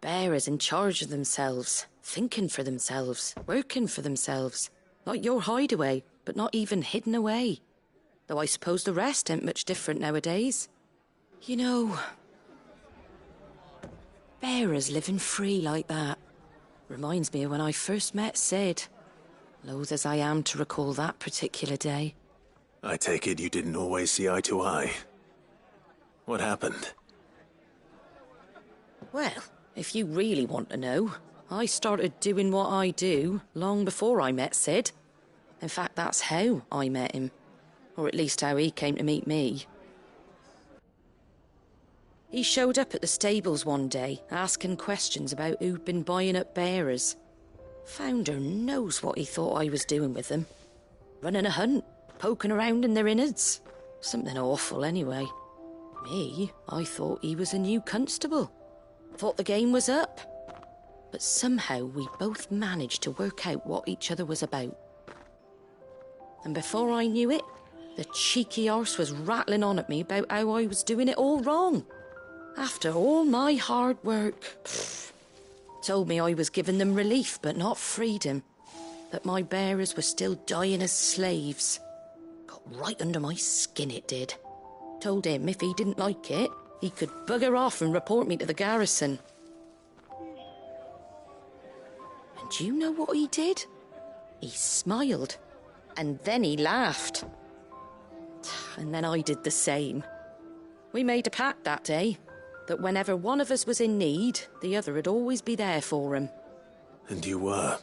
Bearers in charge of themselves, thinking for themselves, working for themselves. Like your hideaway, but not even hidden away. Though I suppose the rest ain't much different nowadays. You know, bearers living free like that reminds me of when I first met Sid. Loath as I am to recall that particular day. I take it you didn't always see eye to eye. What happened? Well, if you really want to know, I started doing what I do long before I met Sid. In fact, that's how I met him. Or at least how he came to meet me. He showed up at the stables one day, asking questions about who'd been buying up bearers. Founder knows what he thought I was doing with them. Running a hunt, poking around in their innards. Something awful, anyway. Me, I thought he was a new constable. Thought the game was up. But somehow we both managed to work out what each other was about. And before I knew it, the cheeky arse was rattling on at me about how I was doing it all wrong. After all my hard work. Told me I was giving them relief, but not freedom. That my bearers were still dying as slaves. Got right under my skin, it did. Told him if he didn't like it, he could bugger off and report me to the garrison. And do you know what he did? He smiled. And then he laughed. And then I did the same. We made a pact that day, that whenever one of us was in need, the other would always be there for him. And you were?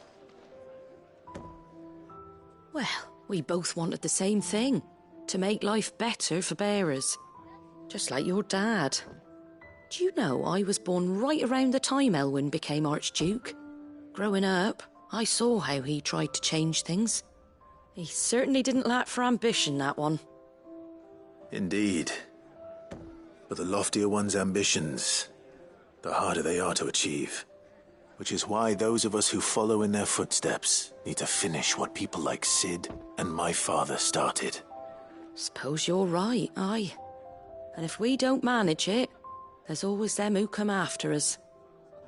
Well, we both wanted the same thing. To make life better for bearers. Just like your dad. Do you know I was born right around the time Elwyn became Archduke? Growing up, I saw how he tried to change things. He certainly didn't lack for ambition, that one. Indeed. But the loftier one's ambitions, the harder they are to achieve. Which is why those of us who follow in their footsteps need to finish what people like Sid and my father started. Suppose you're right, aye. And if we don't manage it, there's always them who come after us.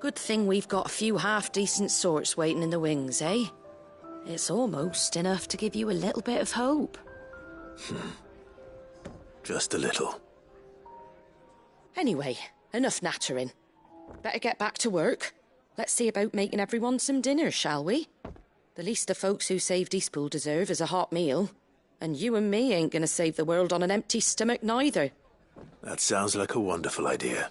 Good thing we've got a few half-decent sorts waiting in the wings, eh? It's almost enough to give you a little bit of hope. Just a little. Anyway, enough nattering. Better get back to work. Let's see about making everyone some dinner, shall we? The least the folks who saved Eastpool deserve is a hot meal. And you and me ain't gonna save the world on an empty stomach neither. That sounds like a wonderful idea.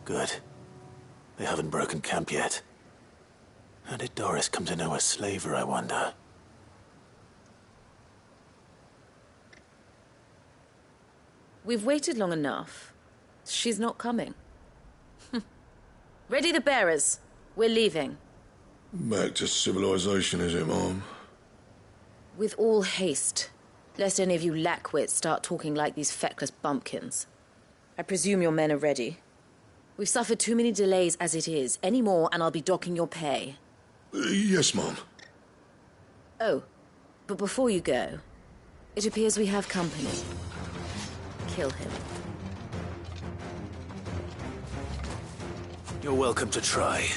Good. They haven't broken camp yet. How did Doris come to know a slaver, I wonder? We've waited long enough. She's not coming. Ready the bearers. We're leaving. Back to civilization, is it, Mom? With all haste, lest any of you lackwits start talking like these feckless bumpkins. I presume your men are ready. We've suffered too many delays as it is. Any more, and I'll be docking your pay. Yes, Mom. Oh, but before you go, it appears we have company. Kill him. You're welcome to try.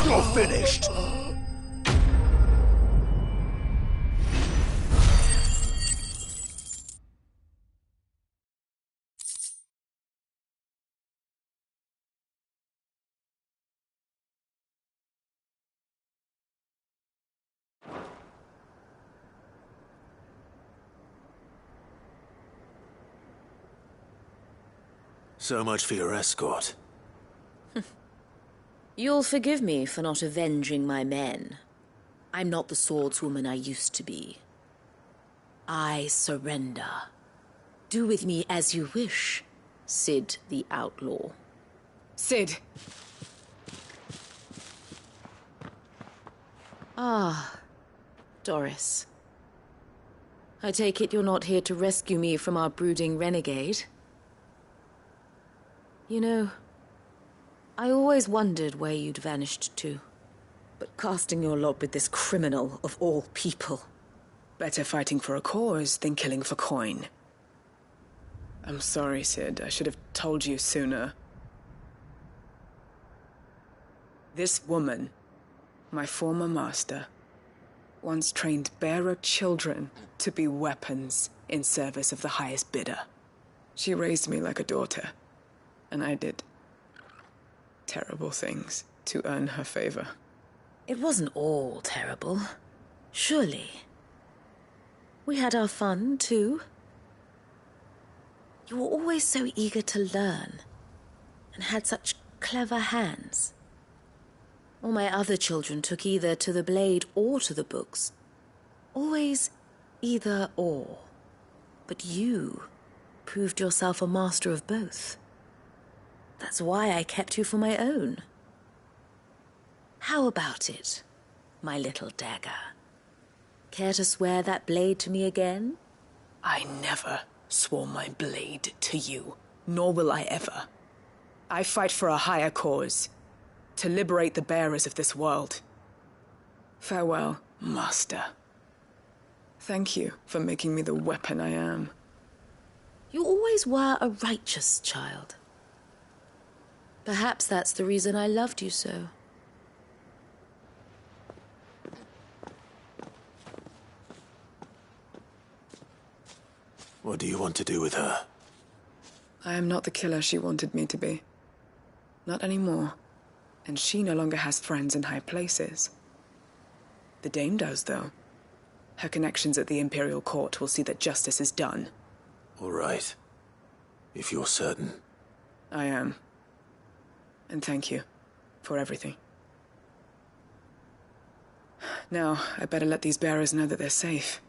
You're finished! So much for your escort. You'll forgive me for not avenging my men. I'm not the swordswoman I used to be. I surrender. Do with me as you wish, Sid the Outlaw. Sid! Ah, Doris. I take it you're not here to rescue me from our brooding renegade? You know, I always wondered where you'd vanished to. But casting your lot with this criminal of all people... Better fighting for a cause than killing for coin. I'm sorry, Sid. I should have told you sooner. This woman, my former master, once trained bearer children to be weapons in service of the highest bidder. She raised me like a daughter, and I did terrible things to earn her favor. It wasn't all terrible, surely. We had our fun, too. You were always so eager to learn, and had such clever hands. All my other children took either to the blade or to the books. Always either or. But you proved yourself a master of both. That's why I kept you for my own. How about it, my little dagger? Care to swear that blade to me again? I never swore my blade to you, nor will I ever. I fight for a higher cause, to liberate the bearers of this world. Farewell, Master. Thank you for making me the weapon I am. You always were a righteous child. Perhaps that's the reason I loved you so. What do you want to do with her? I am not the killer she wanted me to be. Not anymore. And she no longer has friends in high places. The Dame does, though. Her connections at the Imperial Court will see that justice is done. All right. If you're certain. I am. And thank you for everything. Now, I better let these bearers know that they're safe.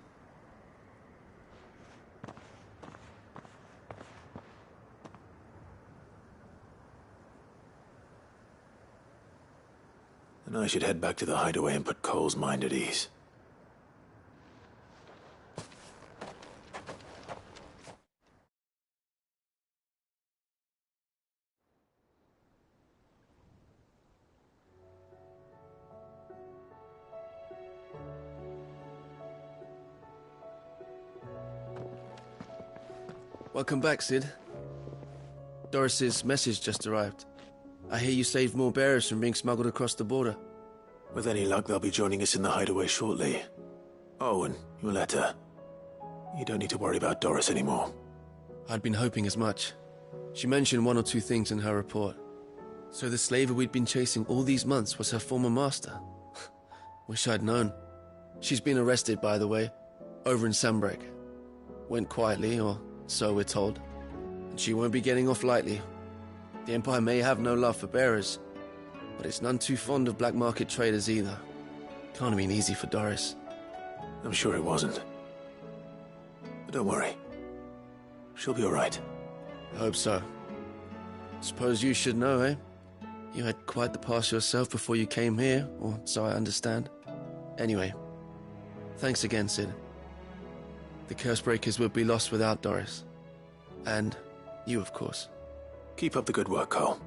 Then I should head back to the hideaway and put Cole's mind at ease. Welcome back, Sid. Doris's message just arrived. I hear you saved more bearers from being smuggled across the border. With any luck, they'll be joining us in the hideaway shortly. Oh, and your letter. You don't need to worry about Doris anymore. I'd been hoping as much. She mentioned one or two things in her report. So the slaver we'd been chasing all these months was her former master. Wish I'd known. She's been arrested, by the way, over in Sambrek. Went quietly, or so we're told. And she won't be getting off lightly. The Empire may have no love for bearers, but it's none too fond of black market traders either. Can't have been easy for Doris. I'm sure it wasn't. But don't worry. She'll be all right. I hope so. Suppose you should know, eh? You had quite the past yourself before you came here, or so I understand. Anyway, thanks again, Sid. The Cursebreakers would be lost without Doris. And you, of course. Keep up the good work, Cole.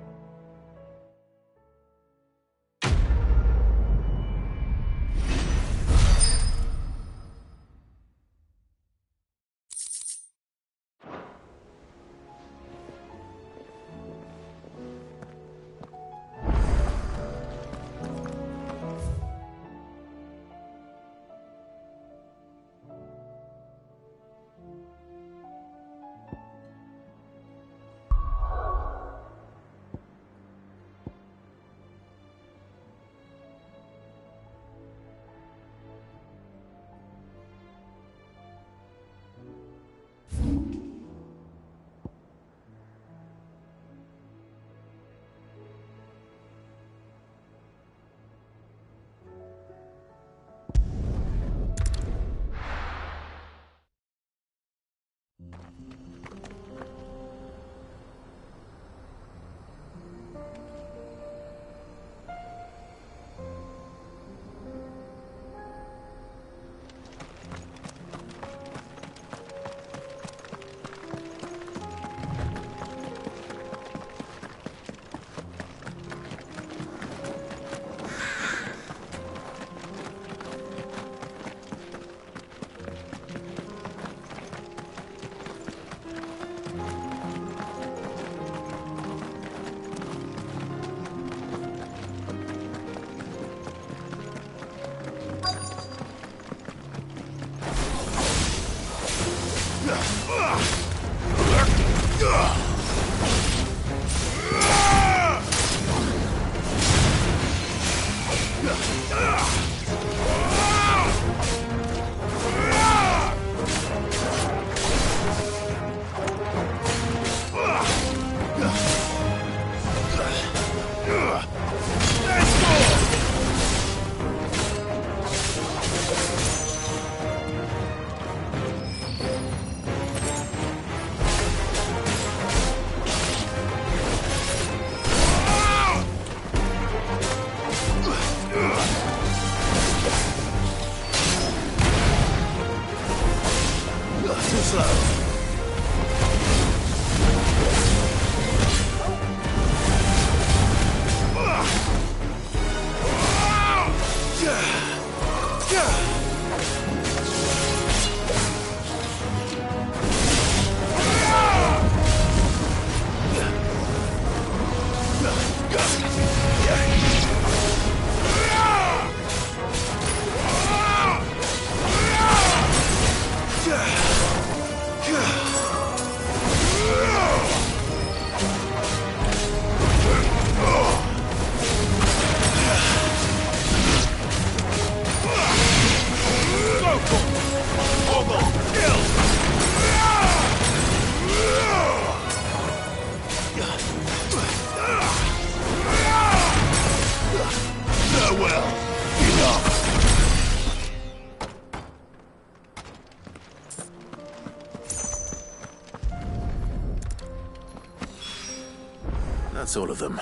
That's all of them.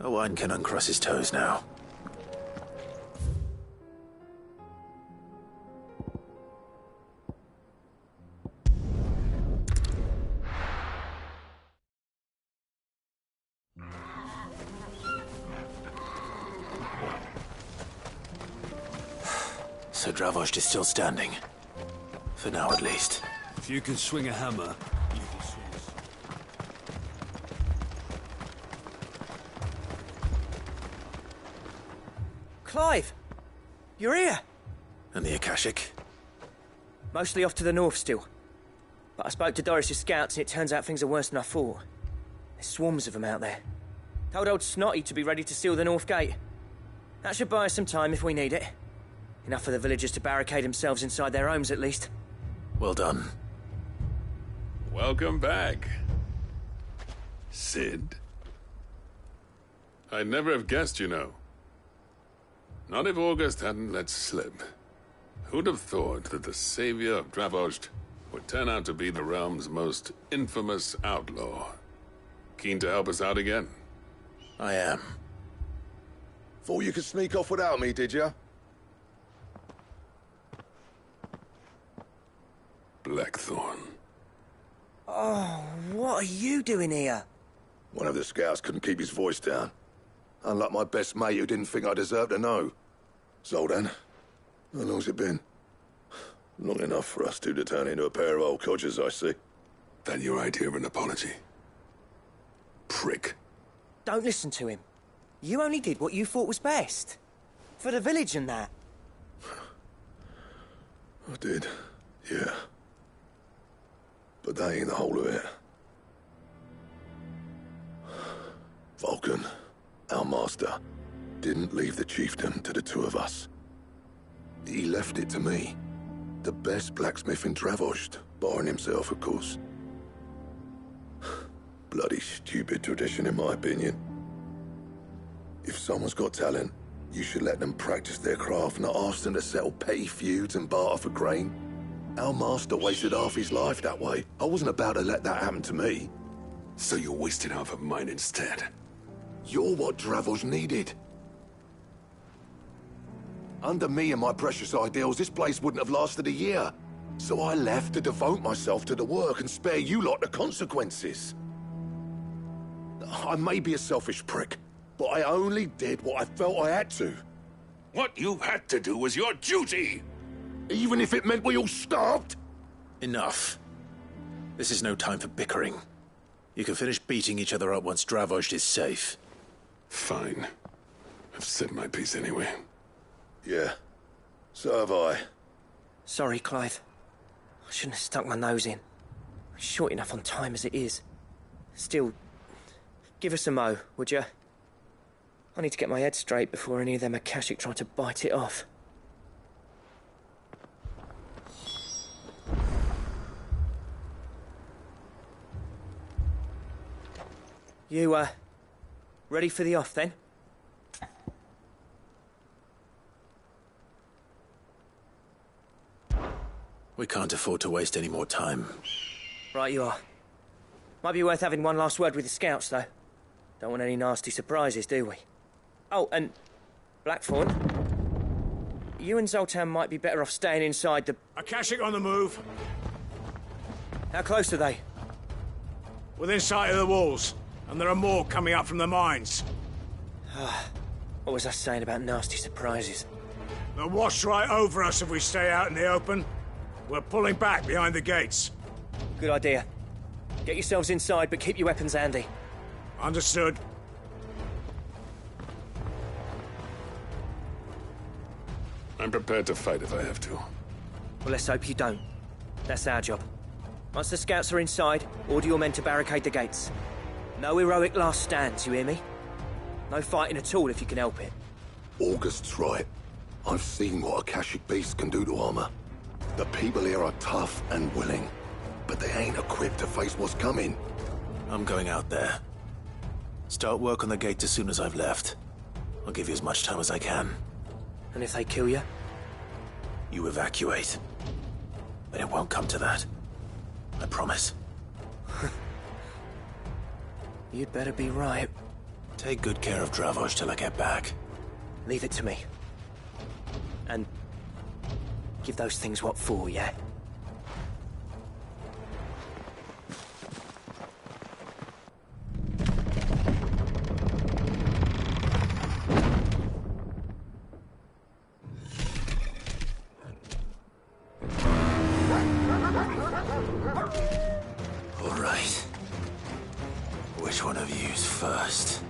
Owen can uncross his toes now. So Dravost is still standing. For now, at least. If you can swing a hammer, you can swing a sword. Clive! You're here! And the Akashic? Mostly off to the north still. But I spoke to Doris's scouts and it turns out things are worse than I thought. There's swarms of them out there. Told old Snotty to be ready to seal the north gate. That should buy us some time if we need it. Enough for the villagers to barricade themselves inside their homes at least. Well done. Welcome back, Sid. I'd never have guessed, you know. Not if August hadn't let slip. Who'd have thought that the savior of Dravost would turn out to be the realm's most infamous outlaw? Keen to help us out again? I am. Thought you could sneak off without me, did you? Blackthorn. Oh, what are you doing here? One of the scouts couldn't keep his voice down. Unlike my best mate who didn't think I deserved to know. Zoltan, how long's it been? Long enough for us two to turn into a pair of old codgers, I see. That your idea of an apology? Prick. Don't listen to him. You only did what you thought was best. For the village and that. I did, yeah. But that ain't the whole of it. Vulcan, our master, didn't leave the chiefdom to the two of us. He left it to me. The best blacksmith in Dravost, barring himself, of course. Bloody stupid tradition, in my opinion. If someone's got talent, you should let them practice their craft, not ask them to settle petty feuds and barter for grain. Our master wasted half his life that way. I wasn't about to let that happen to me. So you wasted half of mine instead? You're what Dravost needed. Under me and my precious ideals, this place wouldn't have lasted a year. So I left to devote myself to the work and spare you lot the consequences. I may be a selfish prick, but I only did what I felt I had to. What you had to do was your duty! Even if it meant we all starved? Enough. This is no time for bickering. You can finish beating each other up once Dravost is safe. Fine. I've said my piece anyway. Yeah. So have I. Sorry, Clive. I shouldn't have stuck my nose in. I'm short enough on time as it is. Still, give us a mo, would you? I need to get my head straight before any of them Akashic try to bite it off. You, ready for the off, then? We can't afford to waste any more time. Right you are. Might be worth having one last word with the scouts, though. Don't want any nasty surprises, do we? Oh, and Blackthorn, you and Zoltan might be better off staying inside the... Akashic on the move. How close are they? Within sight of the walls. And there are more coming up from the mines. What was I saying about nasty surprises? They'll wash right over us if we stay out in the open. We're pulling back behind the gates. Good idea. Get yourselves inside, but keep your weapons handy. Understood. I'm prepared to fight if I have to. Well, let's hope you don't. That's our job. Once the scouts are inside, order your men to barricade the gates. No heroic last stands, you hear me? No fighting at all if you can help it. August's right. I've seen what Akashic beasts can do to armor. The people here are tough and willing, but they ain't equipped to face what's coming. I'm going out there. Start work on the gate as soon as I've left. I'll give you as much time as I can. And if they kill you? You evacuate. But it won't come to that. I promise. You'd better be right. Take good care of Dravost till I get back. Leave it to me. And give those things what for, yeah? Right. Which one of you's first?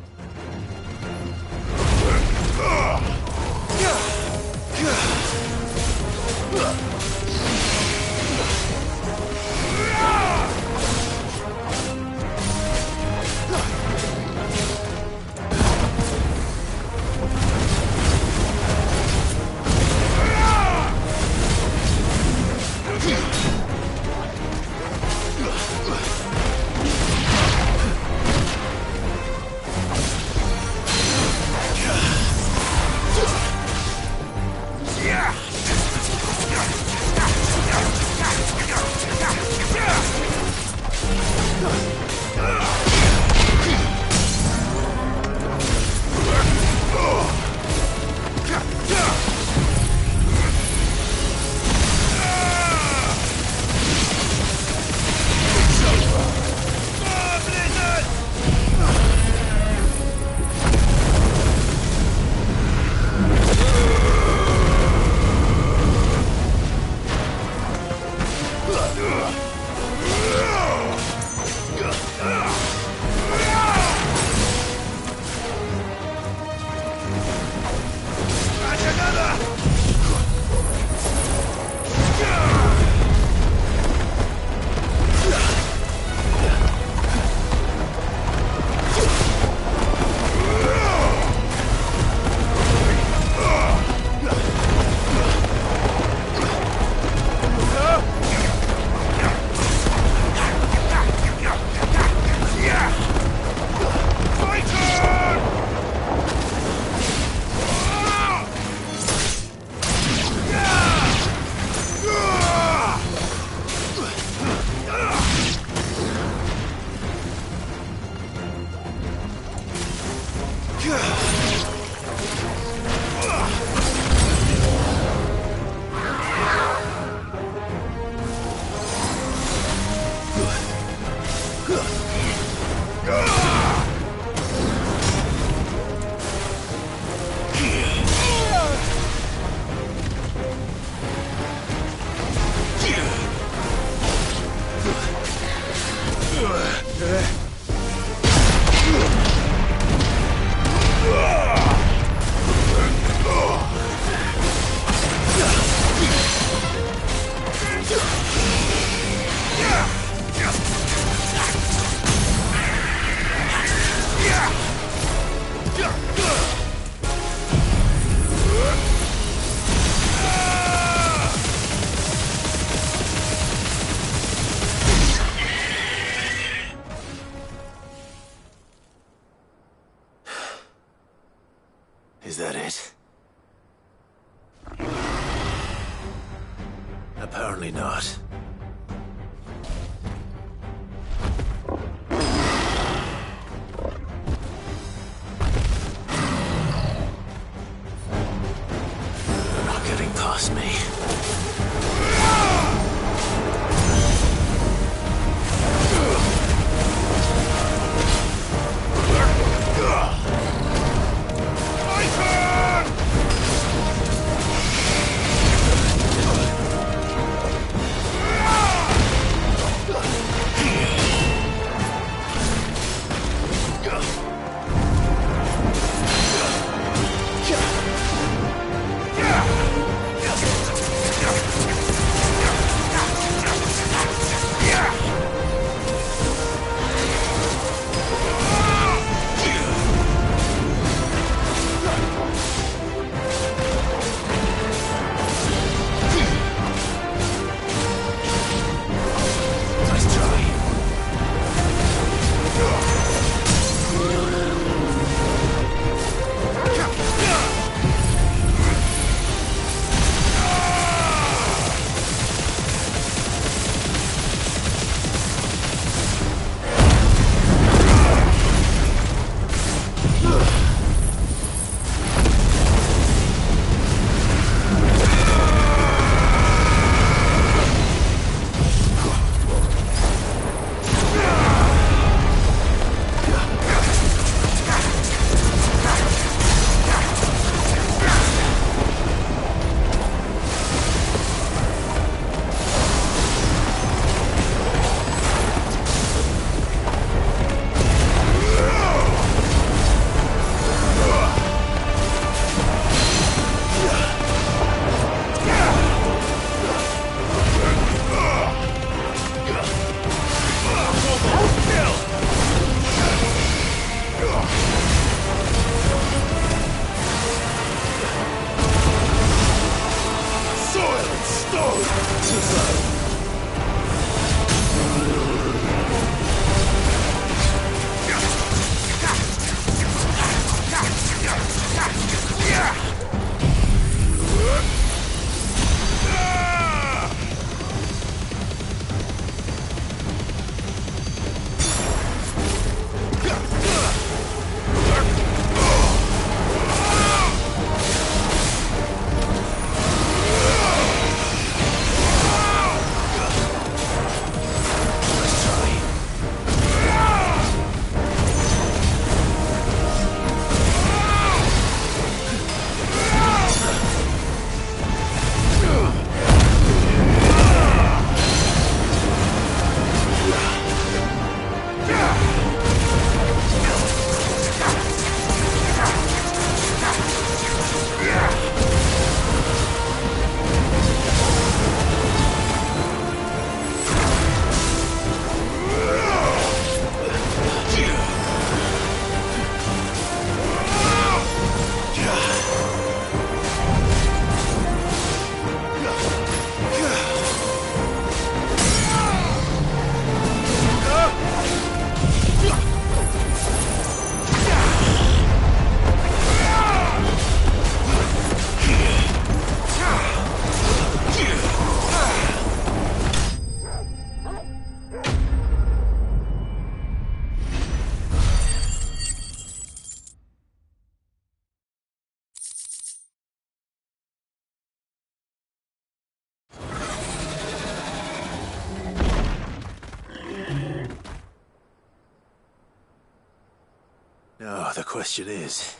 question is,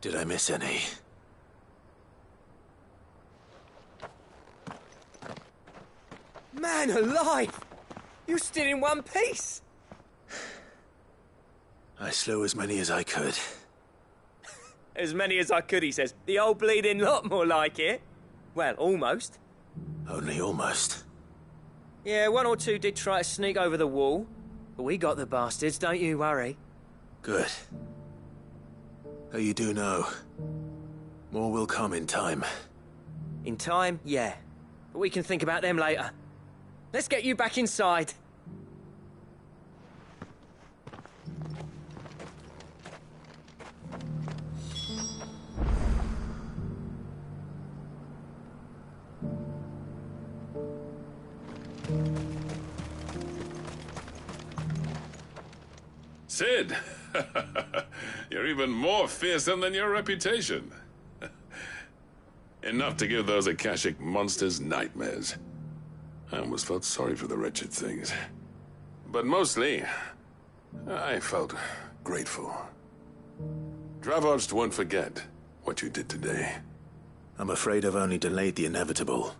did I miss any? Man alive! You're still in one piece! I slew as many as I could. As many as I could, he says. The old bleeding lot, more like it. Well, almost. Only almost. Yeah, one or two did try to sneak over the wall. But we got the bastards, don't you worry. Good. Though you do know, more will come in time. In time, yeah. But we can think about them later. Let's get you back inside. Sid! You're even more fearsome than your reputation. Enough to give those Akashic monsters nightmares. I almost felt sorry for the wretched things. But mostly, I felt grateful. Dravoged won't forget what you did today. I'm afraid I've only delayed the inevitable.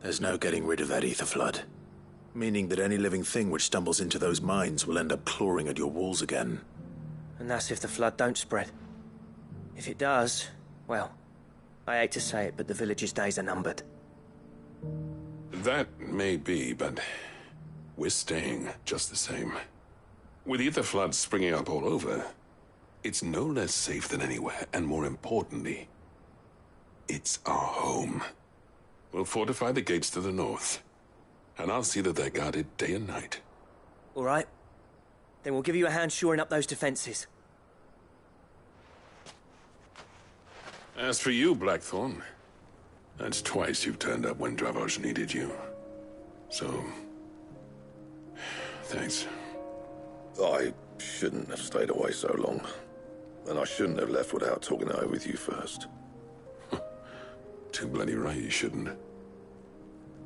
There's no getting rid of that ether flood. Meaning that any living thing which stumbles into those mines will end up clawing at your walls again. And that's if the flood don't spread. If it does, well, I hate to say it, but the village's days are numbered. That may be, but we're staying just the same. With ether floods springing up all over, it's no less safe than anywhere, and more importantly, it's our home. We'll fortify the gates to the north, and I'll see that they're guarded day and night. All right. Then we'll give you a hand shoring up those defenses. As for you, Blackthorn, that's twice you've turned up when Dravos needed you. So, thanks. I shouldn't have stayed away so long. And I shouldn't have left without talking it over with you first. Too bloody right you shouldn't.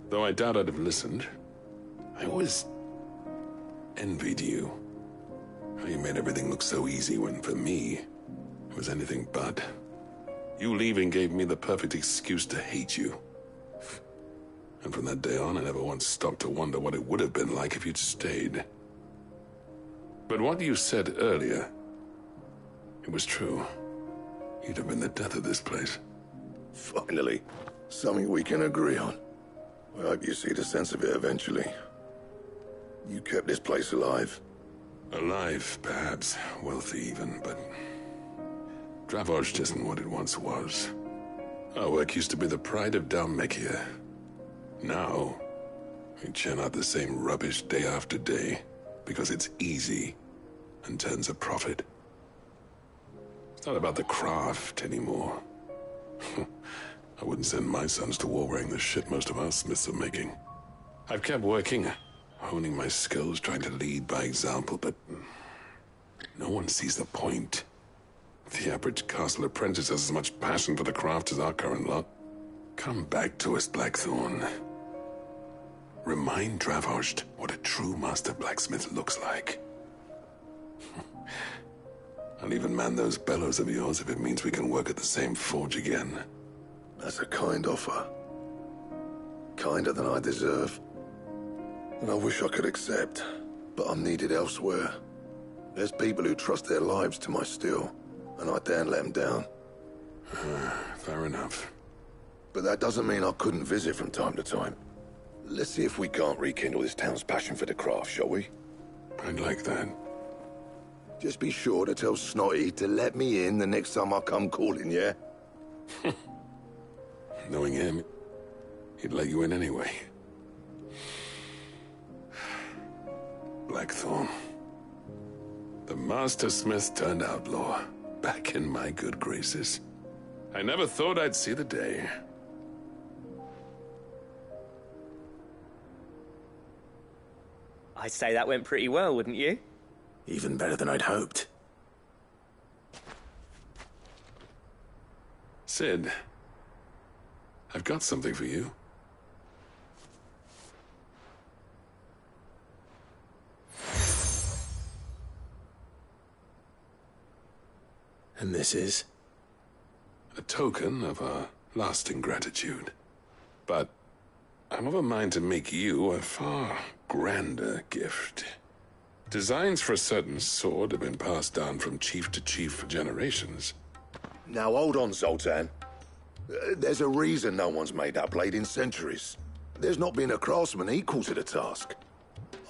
Though I doubt I'd have listened. I always envied you. How you made everything look so easy when, for me, it was anything but. You leaving gave me the perfect excuse to hate you. And from that day on, I never once stopped to wonder what it would have been like if you'd stayed. But what you said earlier, it was true. You'd have been the death of this place. Finally, something we can agree on. I hope you see the sense of it eventually. You kept this place alive. Alive, perhaps. Wealthy even, but Dravoged isn't what it once was. Our work used to be the pride of Dalmekia. Now, we churn out the same rubbish day after day because it's easy and turns a profit. It's not about the craft anymore. I wouldn't send my sons to war wearing the shit most of our smiths are making. I've kept working, honing my skills, trying to lead by example, but no one sees the point. The average castle apprentice has as much passion for the craft as our current lot. Come back to us, Blackthorn. Remind Dravoged what a true master blacksmith looks like. I'll even man those bellows of yours if it means we can work at the same forge again. That's a kind offer. Kinder than I deserve. And I wish I could accept, but I'm needed elsewhere. There's people who trust their lives to my steel, and I daren't let them down. Fair enough. But that doesn't mean I couldn't visit from time to time. Let's see if we can't rekindle this town's passion for the craft, shall we? I'd like that. Just be sure to tell Snotty to let me in the next time I come calling, yeah? Knowing him, he'd let you in anyway. Blackthorn. The Master Smith turned outlaw, back in my good graces. I never thought I'd see the day. I'd say that went pretty well, wouldn't you? Even better than I'd hoped. Sid, I've got something for you. And this is? A token of our lasting gratitude. But I'm of a mind to make you a far grander gift. Designs for a certain sword have been passed down from chief to chief for generations. Now hold on, Zoltan. There's a reason no one's made that blade in centuries. There's not been a craftsman equal to the task.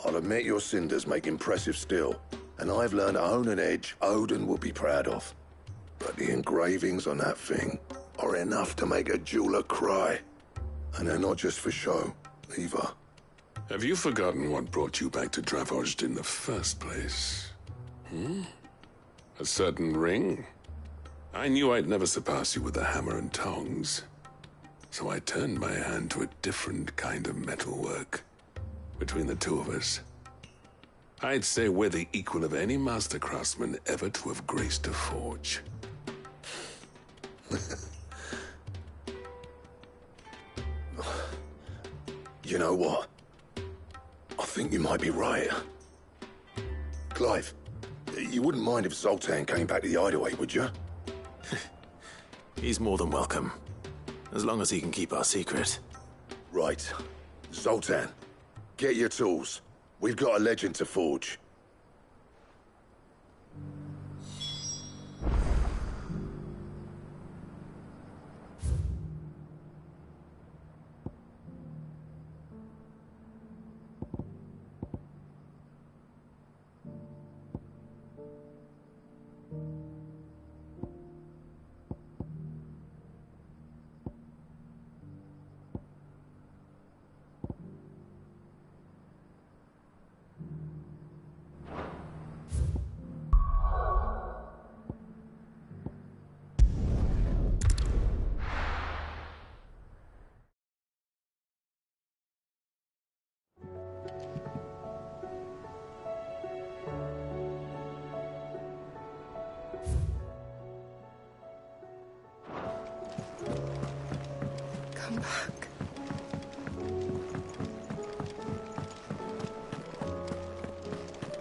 I'll admit your cinders make impressive steel, and I've learned to own an edge Odin will be proud of. But the engravings on that thing are enough to make a jeweler cry. And they're not just for show, either. Have you forgotten what brought you back to Dravojd in the first place? A certain ring? I knew I'd never surpass you with the hammer and tongs. So I turned my hand to a different kind of metalwork. Between the two of us, I'd say we're the equal of any master craftsman ever to have graced a forge. You know what? I think you might be right. Clive, you wouldn't mind if Zoltan came back to the hideaway, would you? He's more than welcome. As long as he can keep our secret. Right. Zoltan, get your tools. We've got a legend to forge. Come back.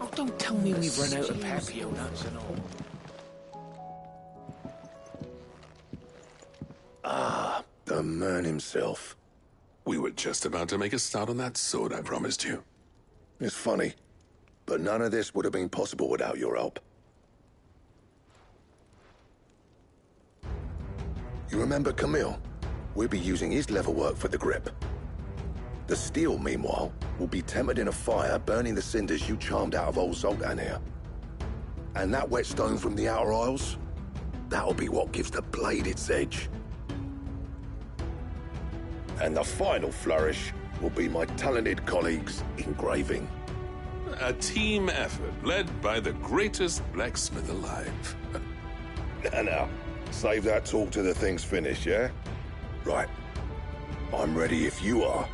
Oh, don't tell me we've run out of papio nuts and all. Ah, the man himself. We were just about to make a start on that sword I promised you. It's funny, but none of this would have been possible without your help. You remember Camille? We'll be using his leather work for the grip. The steel, meanwhile, will be tempered in a fire, burning the cinders you charmed out of old Zoltan here. And that whetstone from the Outer Isles? That'll be what gives the blade its edge. And the final flourish will be my talented colleagues' engraving. A team effort led by the greatest blacksmith alive. Now, save that talk till the thing's finished, yeah? Right. I'm ready if you are.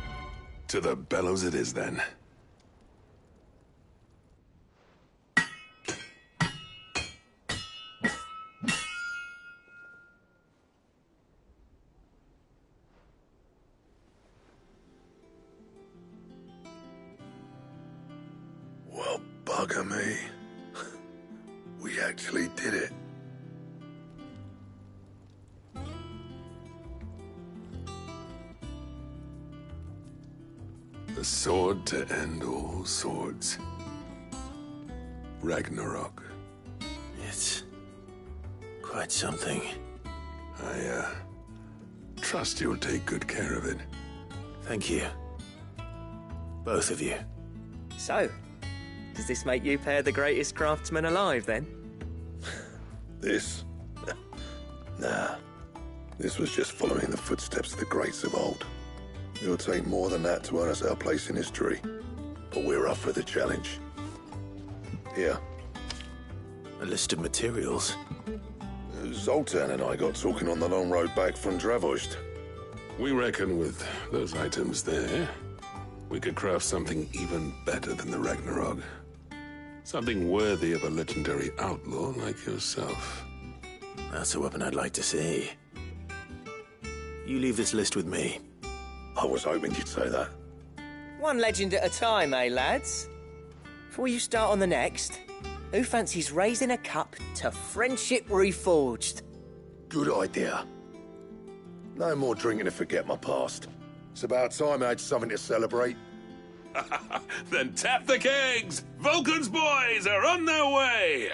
To the bellows it is, then. Well, bugger me. We actually did it. The sword to end all swords. Ragnarok. It's quite something. I trust you'll take good care of it. Thank you. Both of you. So, does this make you pair the greatest craftsman alive, then? This? Nah. This was just following the footsteps of the greats of old. It'll take more than that to earn us our place in history. But we're up for the challenge. Here. A list of materials. Zoltan and I got talking on the long road back from Dravojd. We reckon with those items there, we could craft something even better than the Ragnarok. Something worthy of a legendary outlaw like yourself. That's a weapon I'd like to see. You leave this list with me. I was hoping you'd say that. One legend at a time, eh, lads? Before you start on the next, Who fancies raising a cup to friendship reforged? Good idea. No more drinking to forget my past. It's about time I had something to celebrate. Then tap the kegs! Vulcan's boys are on their way!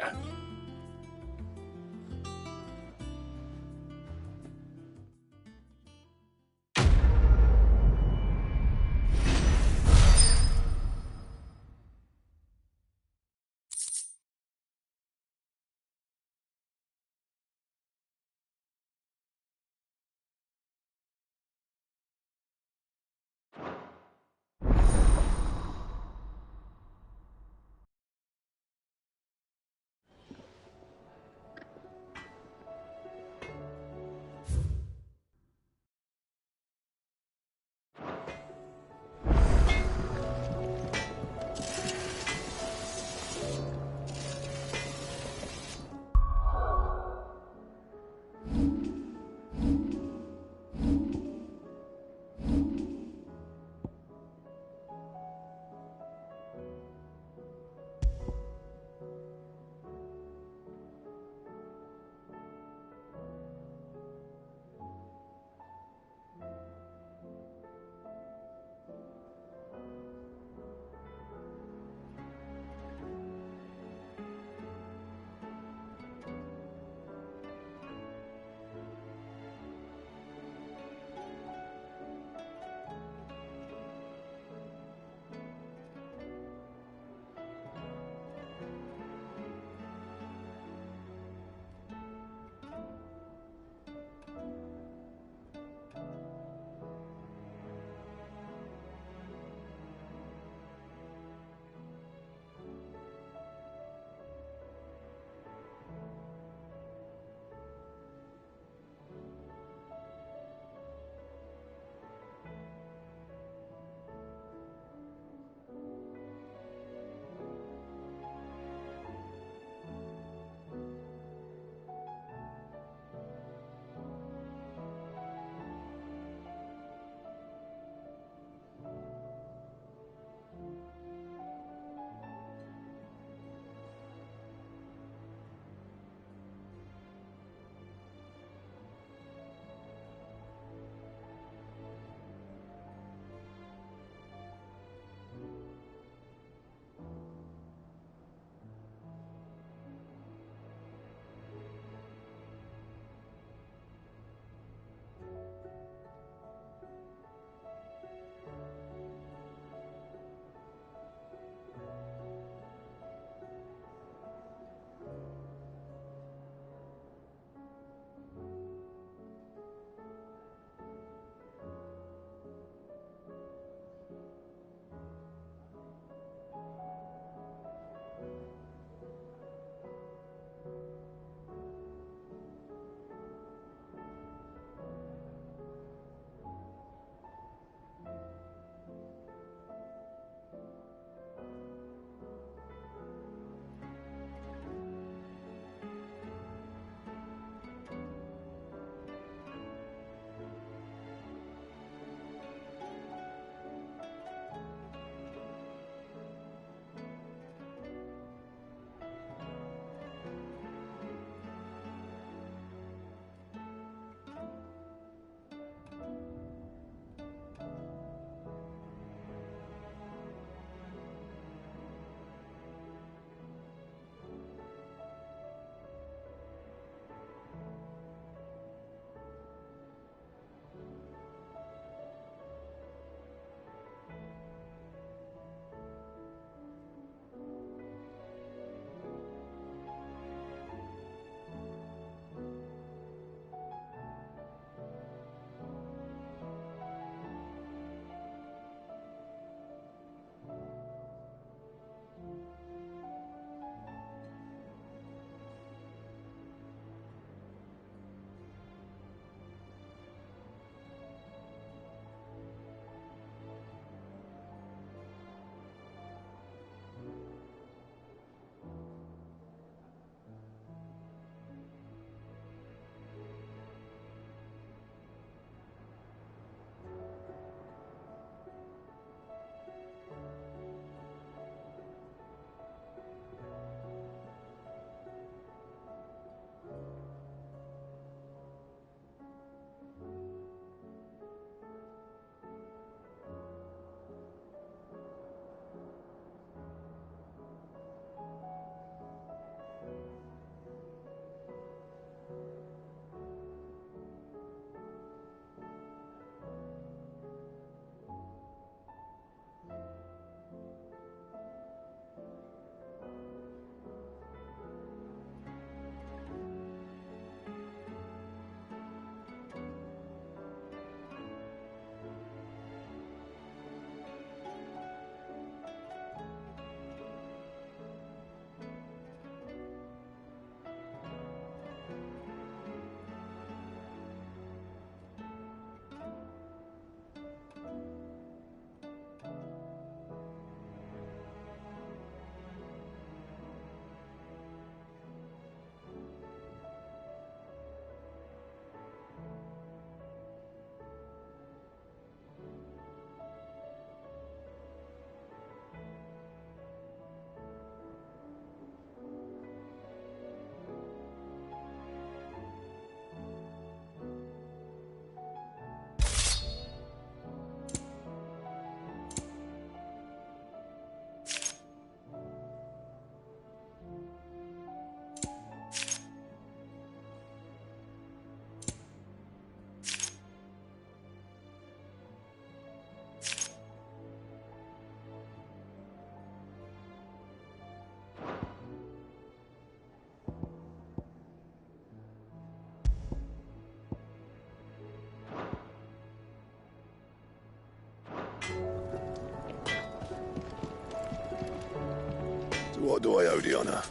To what do I owe the honour?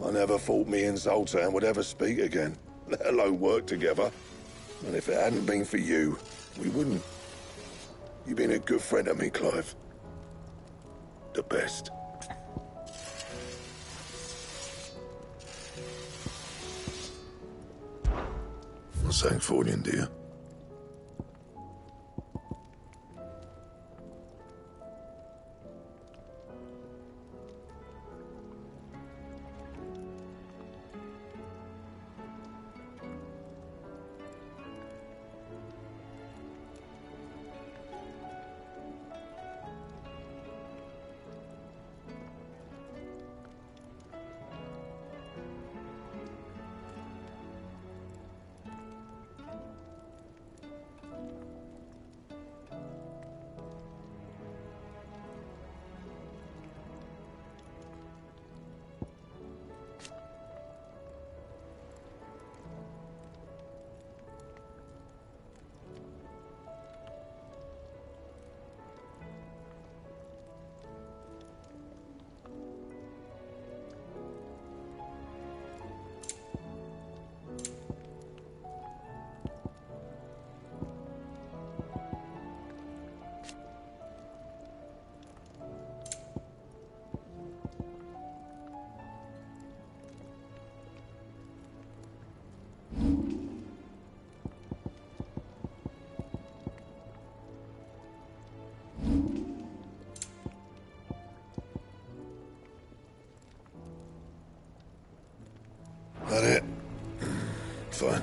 I never thought me and Zoltan would ever speak again, let alone work together. And if it hadn't been for you, we wouldn't. You've been a good friend to me, Clive. The best. Thanks for you, dear. That it? Fine.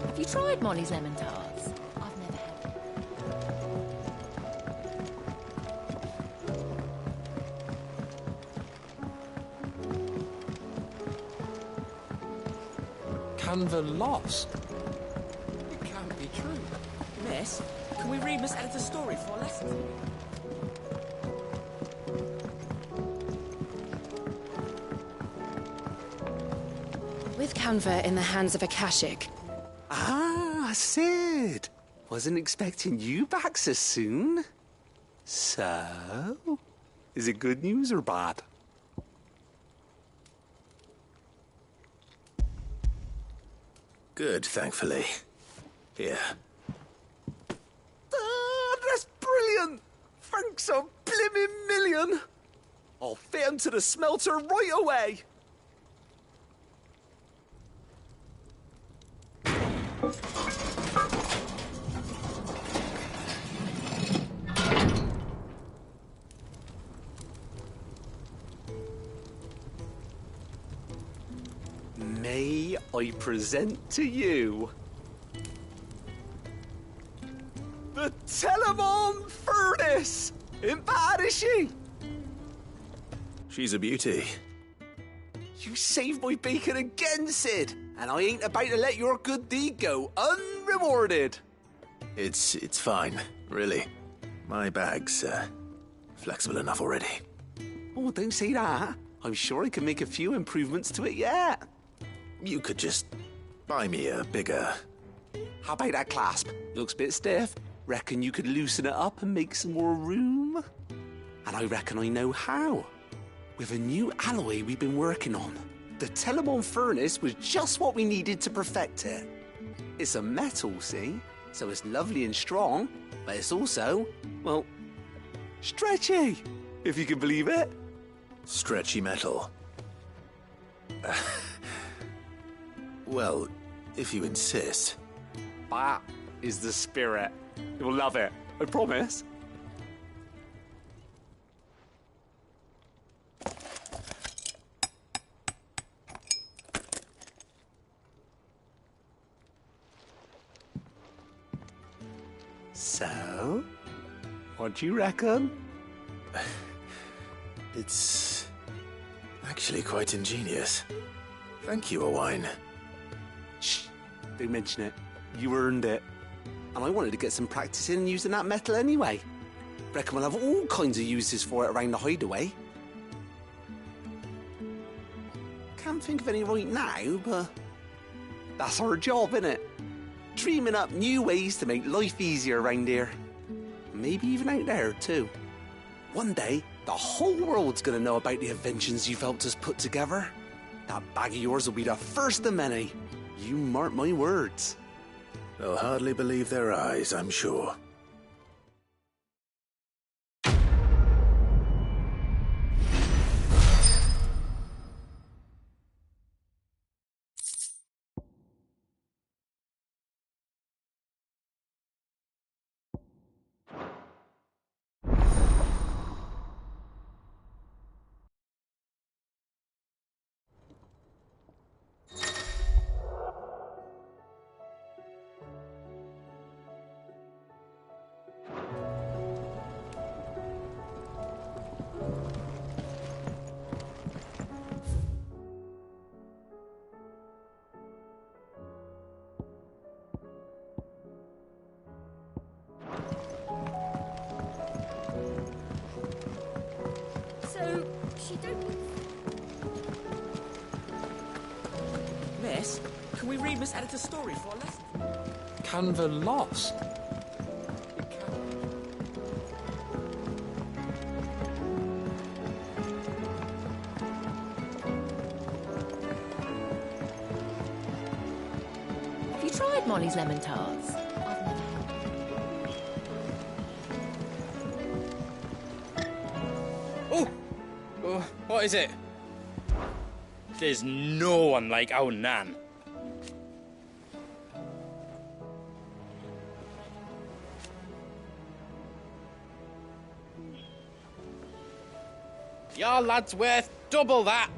Have you tried Molly's lemon tarts? I've never had them. Canva lost? It can't be true. Miss, can we read Miss Editor's story for a lesson? With Canva in the hands of Akashic. Ah, Sid. Wasn't expecting you back so soon. So, is it good news or bad? Good, thankfully. Here. Ah, that's brilliant! Thanks a blimmin' million! I'll fit 'em to the smelter right away! May I present to you the Telemon Furnace! Ain't bad, is she? She's a beauty. You saved my bacon again, Sid, and I ain't about to let your good deed go unrewarded. It's fine, really. My bag's flexible enough already. Oh, don't say that. I'm sure I can make a few improvements to it yet. You could just buy me a bigger... How about that clasp? Looks a bit stiff. Reckon you could loosen it up and make some more room? And I reckon I know how. With a new alloy we've been working on. The Telemon Furnace was just what we needed to perfect it. It's a metal, see? So it's lovely and strong, but it's also, well, stretchy, if you can believe it. Stretchy metal. Well, if you insist. That is the spirit. You'll love it, I promise. So, what do you reckon? It's actually quite ingenious. Thank you, Owain. Shh, don't mention it. You earned it. And I wanted to get some practice in using that metal anyway. Reckon we'll have all kinds of uses for it around the hideaway. Can't think of any right now, but That's our job, innit? Dreaming up new ways to make life easier around here. Maybe even out there, too. One day, the whole world's gonna know about the inventions you've helped us put together. That bag of yours will be the first of many. You mark my words. They'll hardly believe their eyes, I'm sure. So, she don't... Miss, can we read Miss Editor's story for a lesson? Canva lost. Have you tried Molly's lemon tarts? Oh, what is it? There's no one like our Nan. Your lad's worth double that.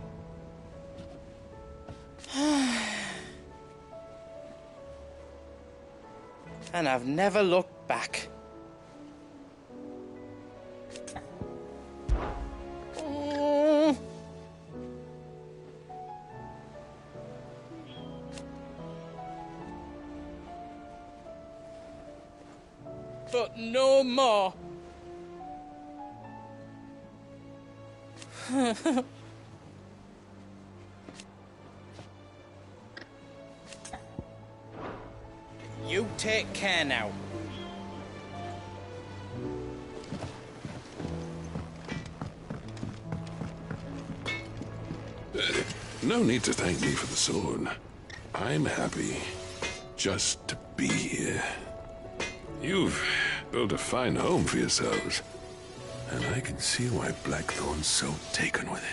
And I've never looked back. But no more. You take care now. No need to thank me for the sword. I'm happy just to be here. You've built a fine home for yourselves, and I can see why Blackthorn's so taken with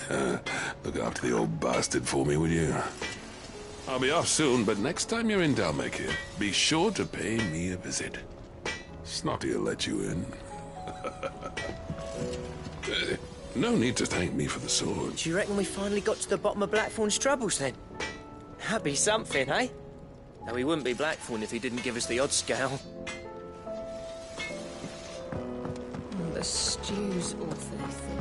it. Look after the old bastard for me, will you? I'll be off soon, but next time you're in Dalmekir, be sure to pay me a visit. Snotty'll let you in. No need to thank me for the sword. Do you reckon we finally got to the bottom of Blackthorn's troubles, then? That'd be something, eh? Though he wouldn't be Blackthorn if he didn't give us the odd scale. Oh, the stew's awfully thin.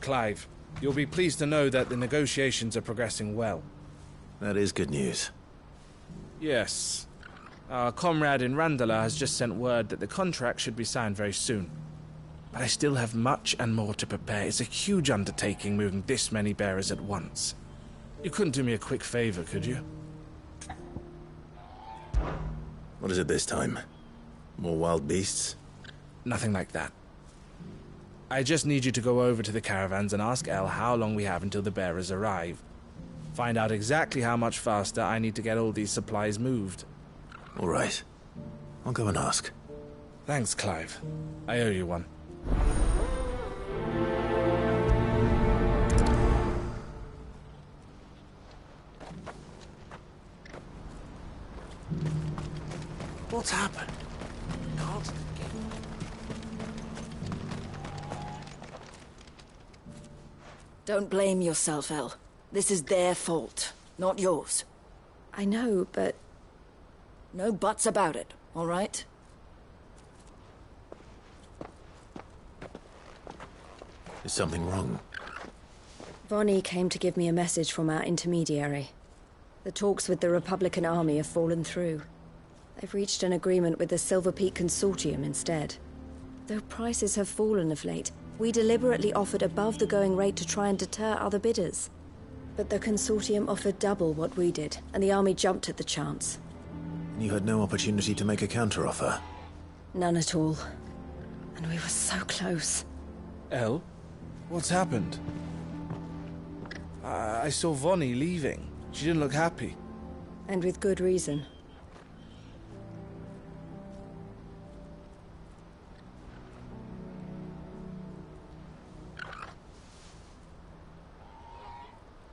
Clive, you'll be pleased to know that the negotiations are progressing well. That is good news. Yes. Our comrade in Randala has just sent word that the contract should be signed very soon. But I still have much and more to prepare. It's a huge undertaking moving this many bearers at once. You couldn't do me a quick favor, could you? What is it this time? More wild beasts? Nothing like that. I just need you to go over to the caravans and ask El how long we have until the bearers arrive. Find out exactly how much faster I need to get all these supplies moved. All right. I'll go and ask. Thanks, Clive. I owe you one. What's happened? God. Don't blame yourself, El. This is their fault, not yours. I know, but... No buts about it, all right? Is something wrong? Vonnie came to give me a message from our intermediary. The talks with the Republican army have fallen through. They've reached an agreement with the Silver Peak Consortium instead. Though prices have fallen of late, we deliberately offered above the going rate to try and deter other bidders. But the Consortium offered double what we did, and the army jumped at the chance. You had no opportunity to make a counteroffer? None at all. And we were so close. El? What's happened? I saw Vonnie leaving. She didn't look happy. And with good reason.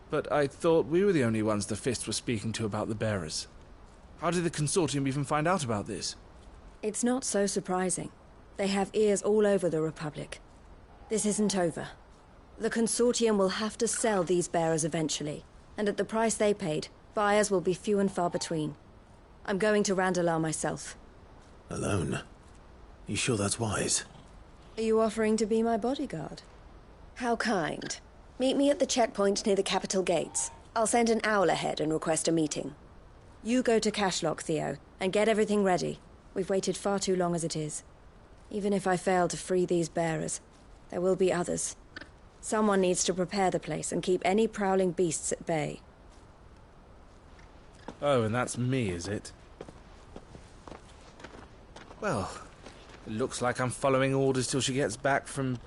But I thought we were the only ones the Fist were speaking to about the bearers. How did the Consortium even find out about this? It's not so surprising. They have ears all over the Republic. This isn't over. The Consortium will have to sell these bearers eventually, and at the price they paid, buyers will be few and far between. I'm going to Randalar myself. Alone? You sure that's wise? Are you offering to be my bodyguard? How kind. Meet me at the checkpoint near the capital gates. I'll send an owl ahead and request a meeting. You go to Cashlock, Theo, and get everything ready. We've waited far too long as it is. Even if I fail to free these bearers, there will be others. Someone needs to prepare the place and keep any prowling beasts at bay. Oh, and that's me, is it? Well, it looks like I'm following orders till she gets back from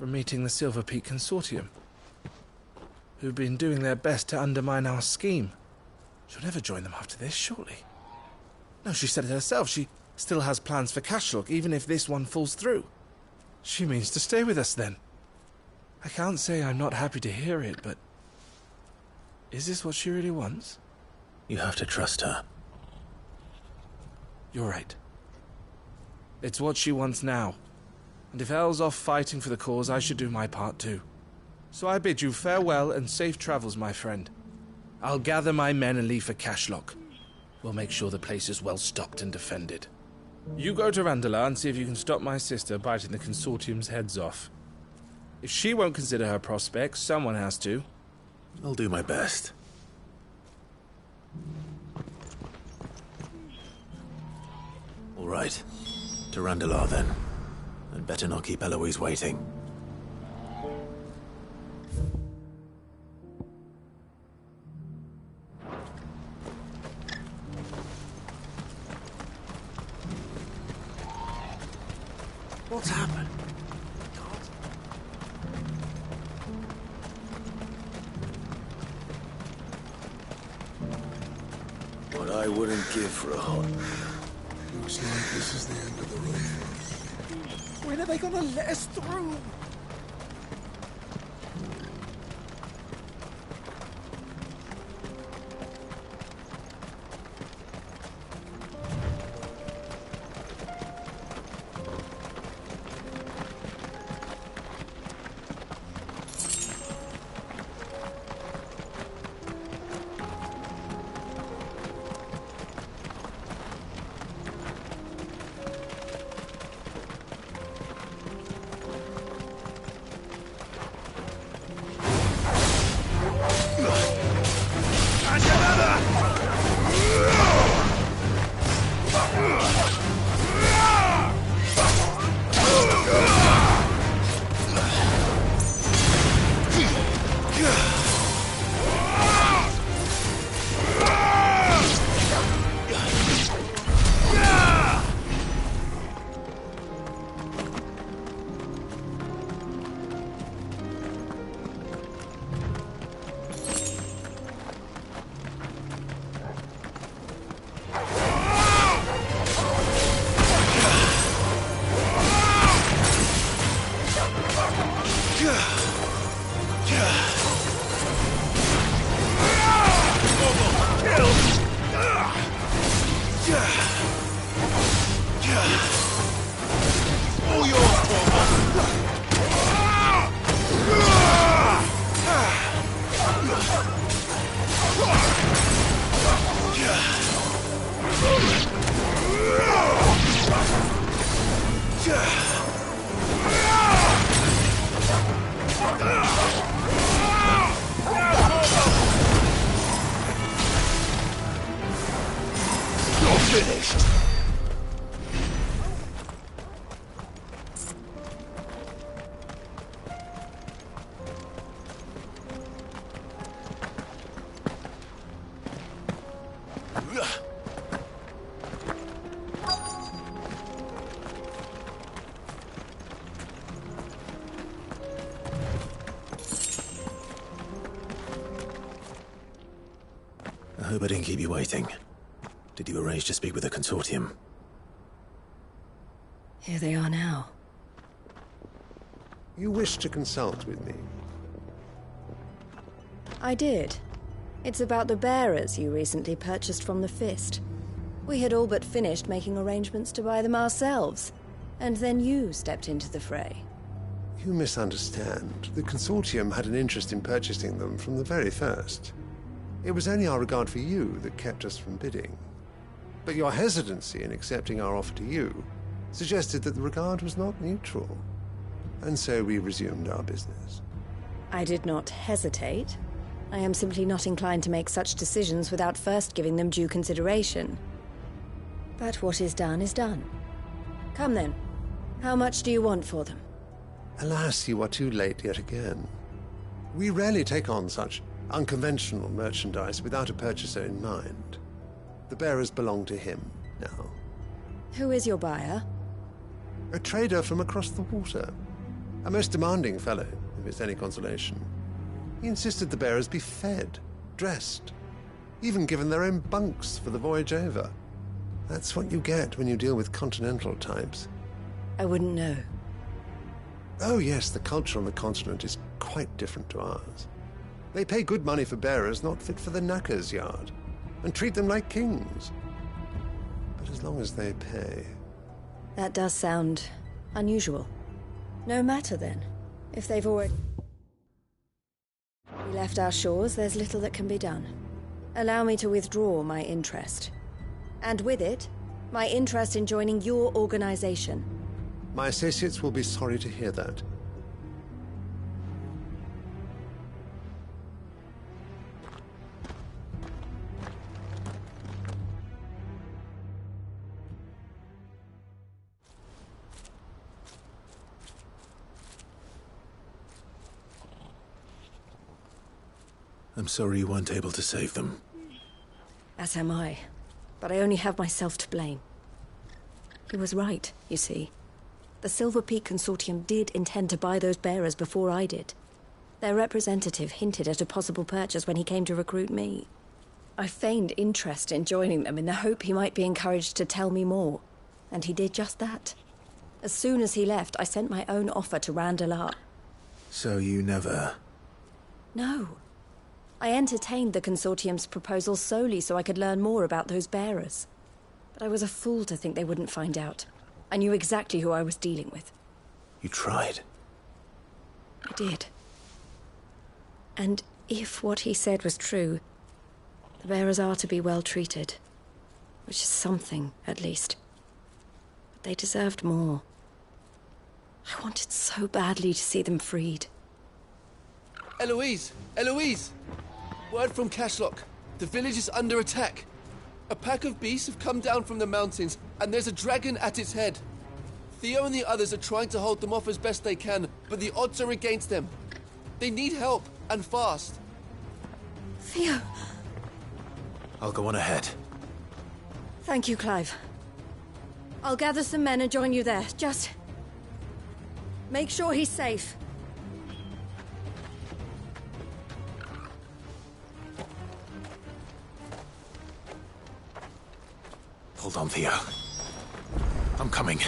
meeting the Silver Peak Consortium, who've been doing their best to undermine our scheme. She'll never join them after this, surely. No, she said it herself. She still has plans for Cashlock, even if this one falls through. She means to stay with us, then. I can't say I'm not happy to hear it, but... Is this what she really wants? You have to trust her. You're right. It's what she wants now. And if El's off fighting for the cause, I should do my part too. So I bid you farewell and safe travels, my friend. I'll gather my men and leave for Cashlock. We'll make sure the place is well stocked and defended. You go to Randalar and see if you can stop my sister biting the Consortium's heads off. If she won't consider her prospects, someone has to. I'll do my best. All right. To Randalar, then. And better not keep Eloise waiting. What's happened? What I wouldn't give for a hot meal. Looks like this is the end of the road for us. When are they gonna let us through? I hope I didn't keep you waiting. Did you arrange to speak with the Consortium? Here they are now. You wish to consult with me? I did. It's about the bearers you recently purchased from the Fist. We had all but finished making arrangements to buy them ourselves, and then you stepped into the fray. You misunderstand. The Consortium had an interest in purchasing them from the very first. It was only our regard for you that kept us from bidding. But your hesitancy in accepting our offer to you suggested that the regard was not mutual. And so we resumed our business. I did not hesitate. I am simply not inclined to make such decisions without first giving them due consideration. But what is done is done. Come then. How much do you want for them? Alas, you are too late yet again. We rarely take on such unconventional merchandise without a purchaser in mind. The bearers belong to him now. Who is your buyer? A trader from across the water. A most demanding fellow, if it's any consolation. He insisted the bearers be fed, dressed, even given their own bunks for the voyage over. That's what you get when you deal with continental types. I wouldn't know. Oh yes, the culture on the continent is quite different to ours. They pay good money for bearers not fit for the knacker's yard, and treat them like kings. But as long as they pay... That does sound unusual. No matter then. If they've already left our shores, there's little that can be done. Allow me to withdraw my interest. And with it, my interest in joining your organization. My associates will be sorry to hear that. I'm sorry you weren't able to save them. As am I. But I only have myself to blame. He was right, you see. The Silver Peak Consortium did intend to buy those bearers before I did. Their representative hinted at a possible purchase when he came to recruit me. I feigned interest in joining them in the hope he might be encouraged to tell me more. And he did just that. As soon as he left, I sent my own offer to Randalar. So you never... No. I entertained the Consortium's proposal solely so I could learn more about those bearers. But I was a fool to think they wouldn't find out. I knew exactly who I was dealing with. You tried. I did. And if what he said was true, the bearers are to be well treated. Which is something, at least. But they deserved more. I wanted so badly to see them freed. Eloise! Eloise! Word from Cashlock. The village is under attack. A pack of beasts have come down from the mountains, and there's a dragon at its head. Theo and the others are trying to hold them off as best they can, but the odds are against them. They need help, and fast. Theo! I'll go on ahead. Thank you, Clive. I'll gather some men and join you there. Just... make sure he's safe. Hold on, Theo. I'm coming.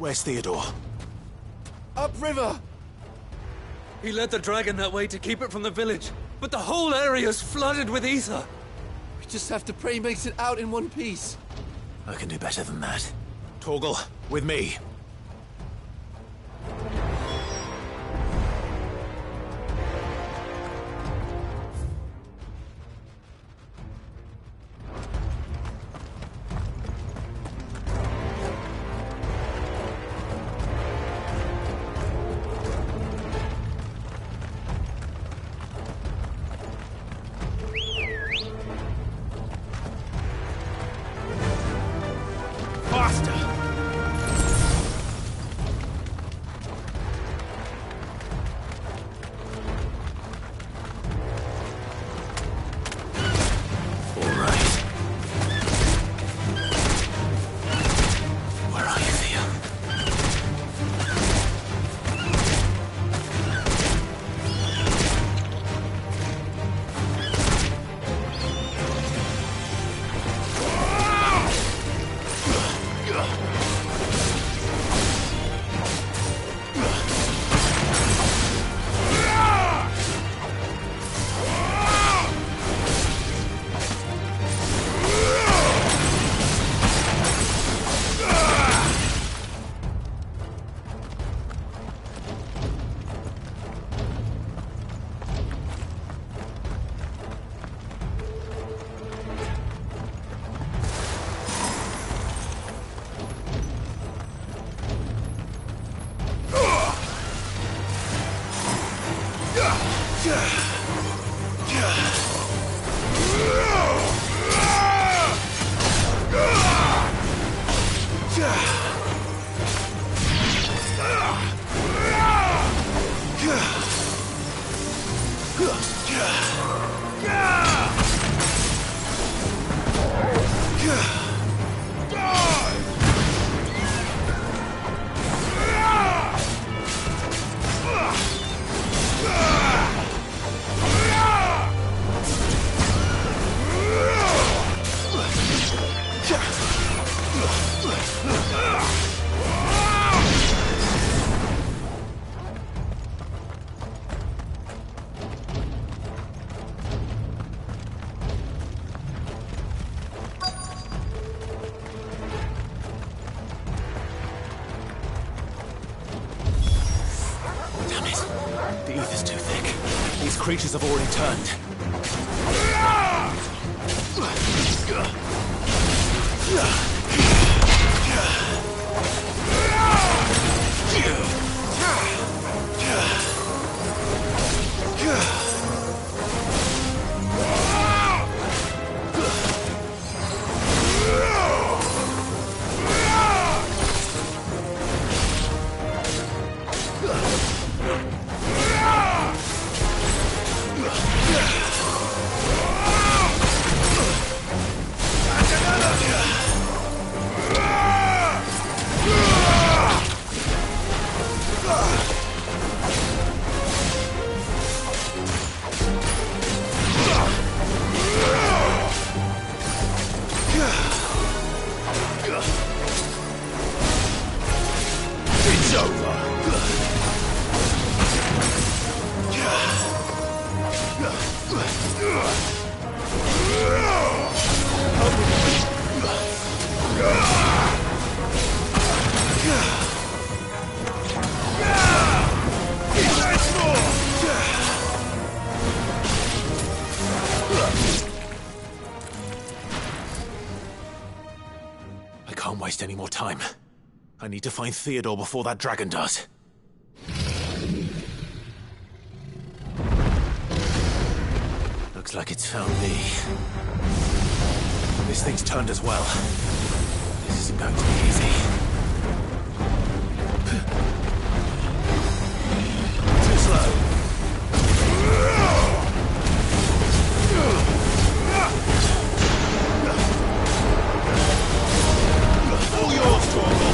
Where's Theodore? Upriver! He led the dragon that way to keep it from the village, but the whole area's flooded with ether. We just have to pray he makes it out in one piece. I can do better than that. Torgal, with me. creatures have already turned. It's over. I can't waste any more time. I need to find Theodore before that dragon does. Looks like it's found me. This thing's turned as well. This isn't going to be easy. Too slow. All yours, Torgal.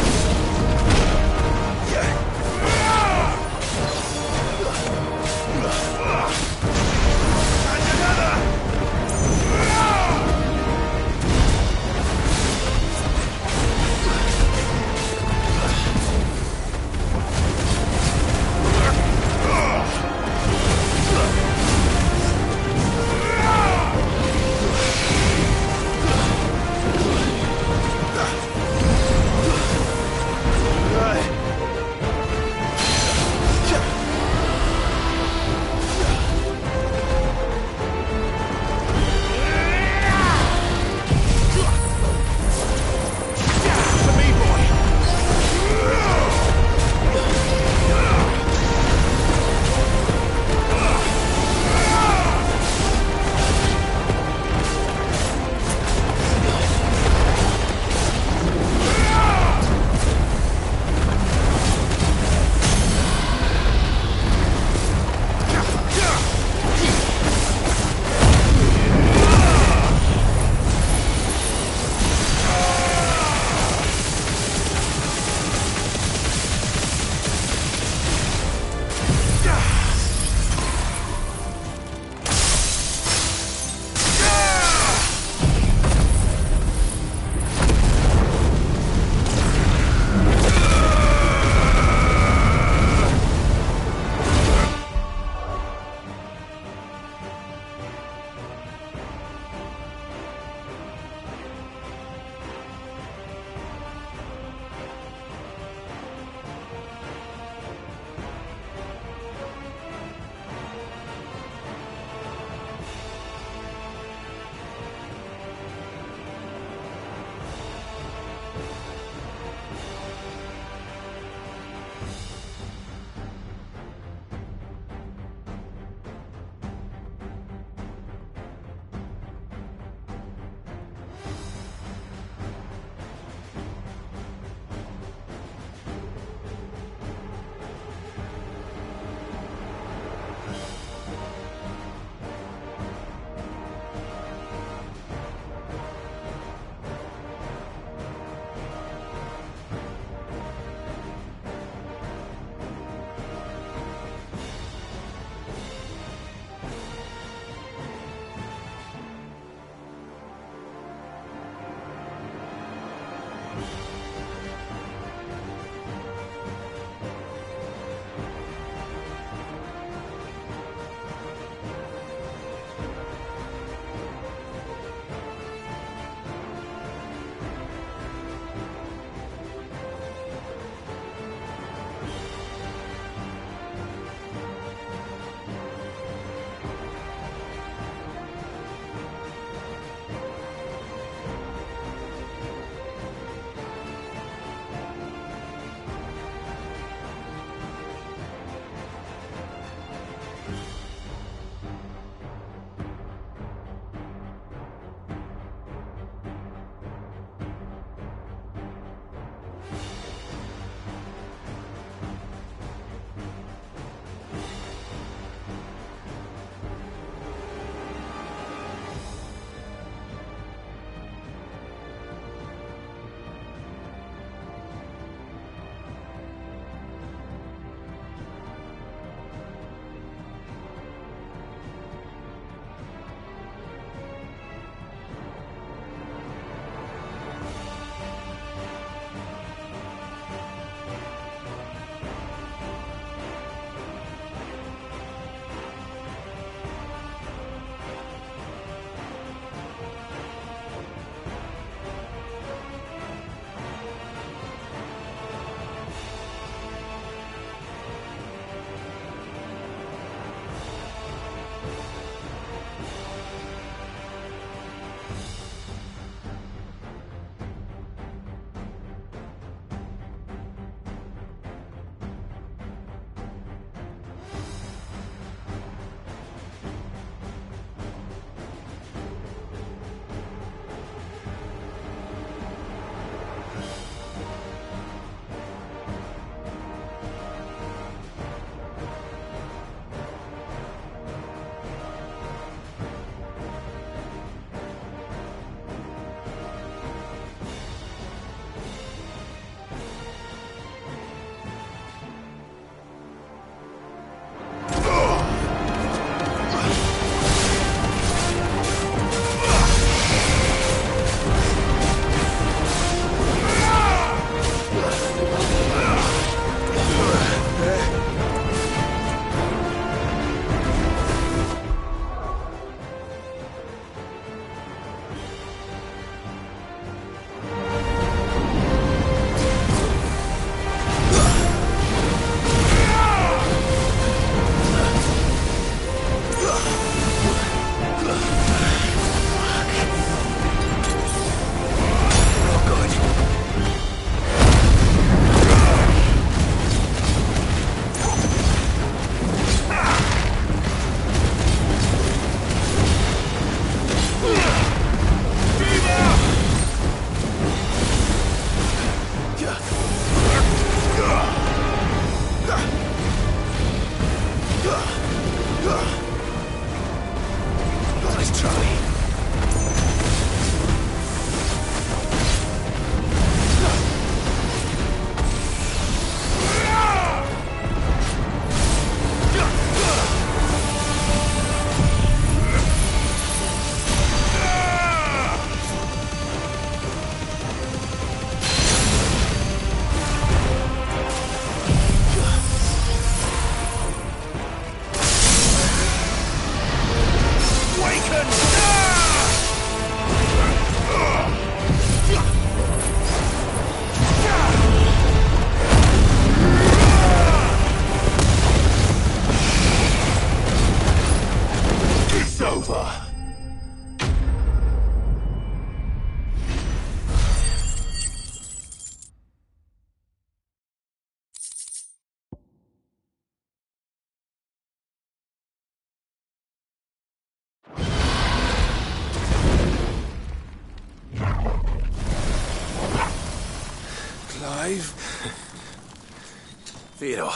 Theodore,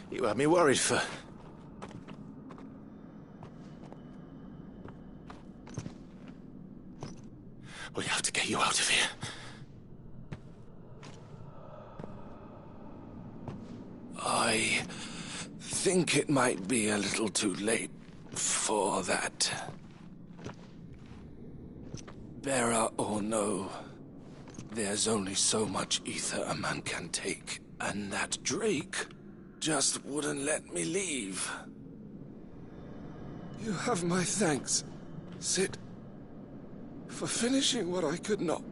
you had me worried for... We have to get you out of here. I think it might be a little too late for that. Bearer or no, there's only so much ether a man can take, and that Drake just wouldn't let me leave. You have my thanks, Sid, for finishing what I could not.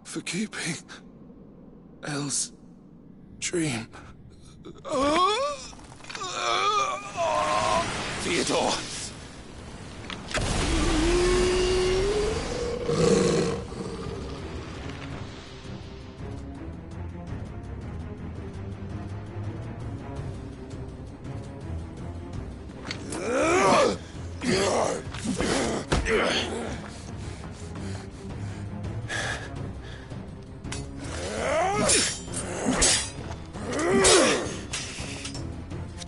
For keeping Elle's dream. Theodore!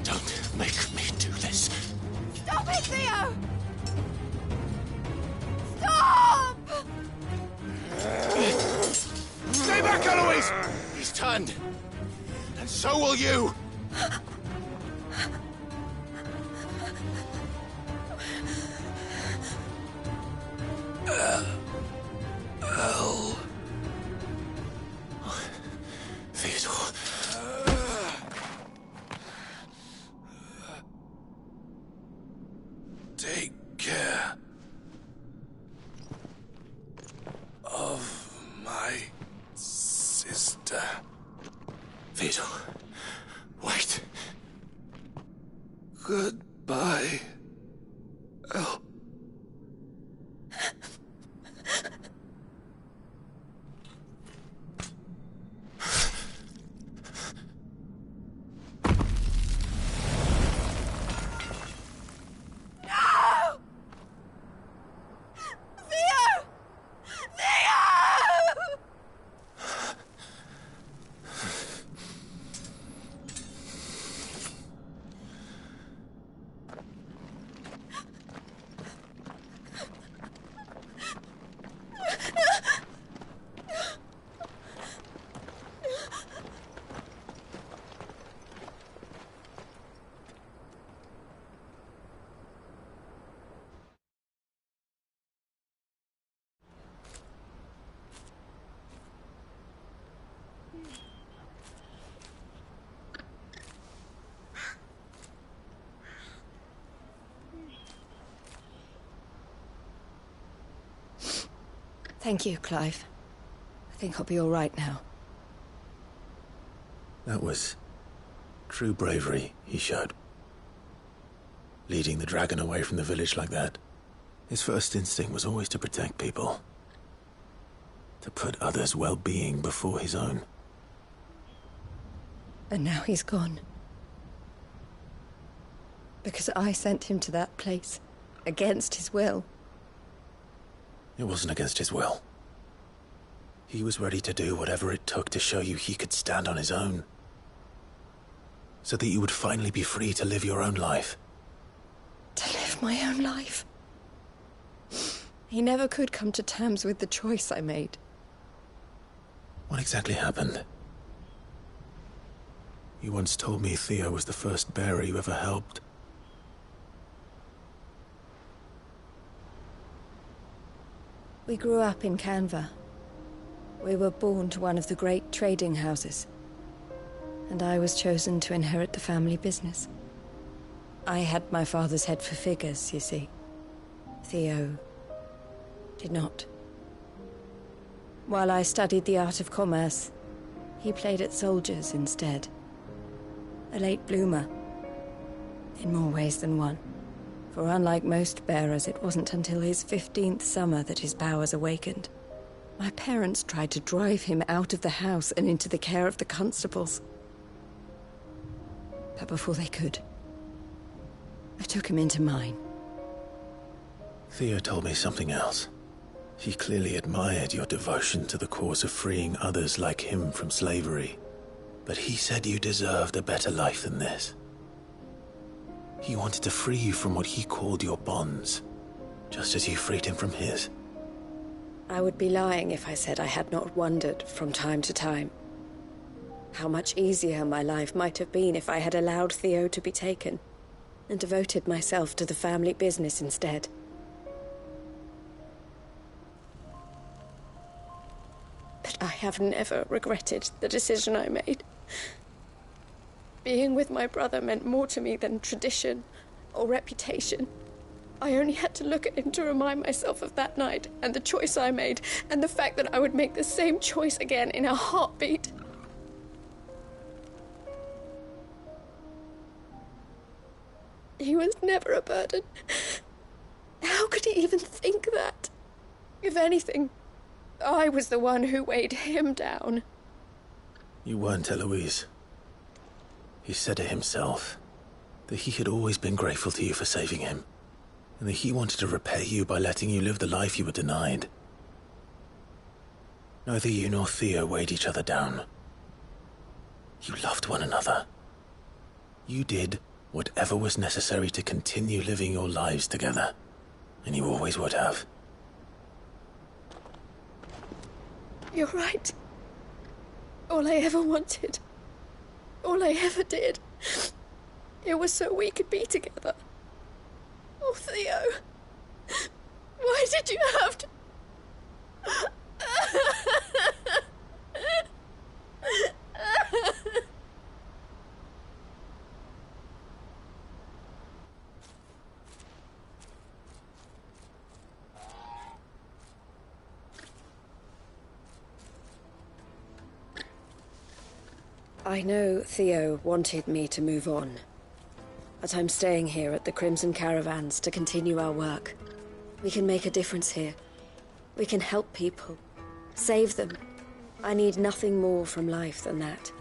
Don't make me do this. Stop it, Theo! Stop! Stay back, Eloise! He's turned. And so will you! Elle. Theodore. Take care of my sister. Theodore, wait. Goodbye, Elle. Thank you, Clive. I think I'll be all right now. That was true bravery he showed. Leading the dragon away from the village like that. His first instinct was always to protect people. To put others' well-being before his own. And now he's gone. Because I sent him to that place, against his will. It wasn't against his will. He was ready to do whatever it took to show you he could stand on his own. So that you would finally be free to live your own life. To live my own life. He never could come to terms with the choice I made. What exactly happened? You once told me Theo was the first bearer you ever helped. We grew up in Canva. We were born to one of the great trading houses. And I was chosen to inherit the family business. I had my father's head for figures, you see. Theo did not. While I studied the art of commerce, he played at soldiers instead. A late bloomer. In more ways than one. For unlike most bearers, it wasn't until his 15th summer that his powers awakened. My parents tried to drive him out of the house and into the care of the constables. But before they could, I took him into mine. Theo told me something else. He clearly admired your devotion to the cause of freeing others like him from slavery. But he said you deserved a better life than this. He wanted to free you from what he called your bonds, just as you freed him from his. I would be lying if I said I had not wondered from time to time how much easier my life might have been if I had allowed Theo to be taken and devoted myself to the family business instead. But I have never regretted the decision I made. Being with my brother meant more to me than tradition or reputation. I only had to look at him to remind myself of that night and the choice I made and the fact that I would make the same choice again in a heartbeat. He was never a burden. How could he even think that? If anything, I was the one who weighed him down. You weren't, Eloise. He said it himself, that he had always been grateful to you for saving him, and that he wanted to repay you by letting you live the life you were denied. Neither you nor Theo weighed each other down. You loved one another. You did whatever was necessary to continue living your lives together, and you always would have. You're right. All I ever wanted, all I ever did, it was so we could be together. Oh, Theo, why did you have to... I know Theo wanted me to move on, but I'm staying here at the Crimson Caravans to continue our work. We can make a difference here. We can help people, save them. I need nothing more from life than that.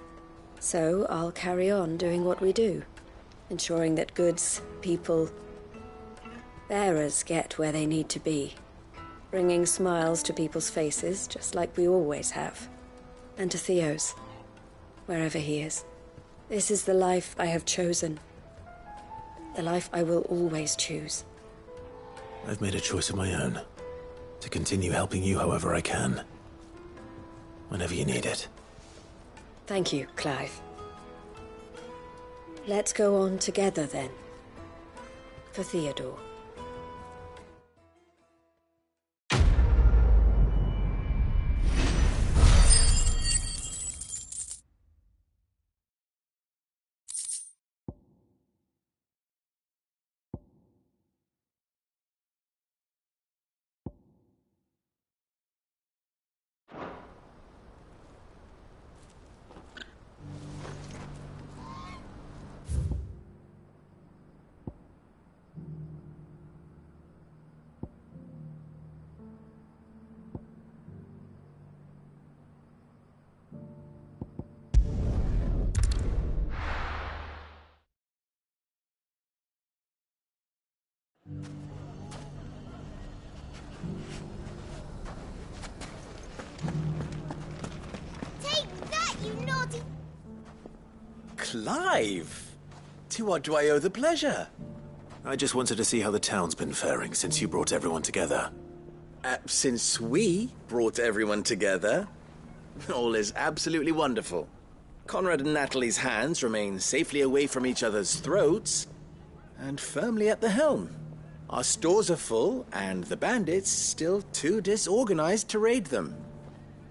So I'll carry on doing what we do, ensuring that goods, people, bearers get where they need to be, bringing smiles to people's faces just like we always have, and to Theo's. Wherever he is. This is the life I have chosen. The life I will always choose. I've made a choice of my own, to continue helping you however I can, whenever you need it. Thank you, Clive. Let's go on together then. For Theodore. Clive! To what do I owe the pleasure? I just wanted to see how the town's been faring since you brought everyone together. Since we brought everyone together, all is absolutely wonderful. Conrad and Natalie's hands remain safely away from each other's throats and firmly at the helm. Our stores are full, and the bandits still too disorganized to raid them.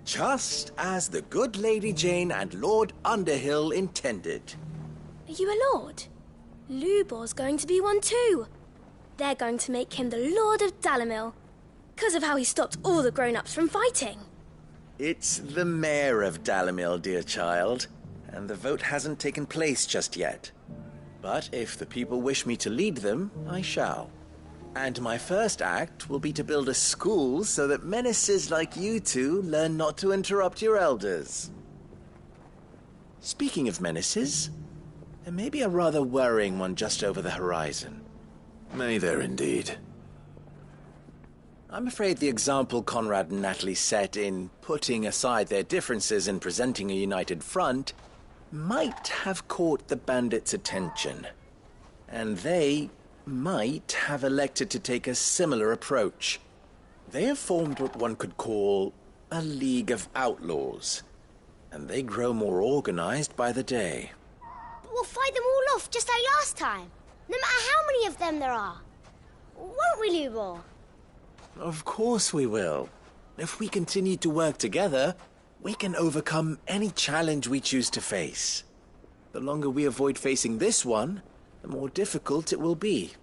Just as the good Lady Jane and Lord Underhill intended. Are you a lord? Lubor's going to be one too. They're going to make him the Lord of Dalimil, because of how he stopped all the grown-ups from fighting. It's the mayor of Dalimil, dear child, and the vote hasn't taken place just yet. But if the people wish me to lead them, I shall. And my first act will be to build a school so that menaces like you two learn not to interrupt your elders. Speaking of menaces, there may be a rather worrying one just over the horizon. May there indeed. I'm afraid the example Conrad and Natalie set in putting aside their differences and presenting a united front might have caught the bandits' attention. And they might have elected to take a similar approach. They have formed what one could call a League of Outlaws, and they grow more organized by the day. But we'll fight them all off just like last time, no matter how many of them there are. Won't we, Lubor? Of course we will. If we continue to work together, we can overcome any challenge we choose to face. The longer we avoid facing this one, the more difficult it will be,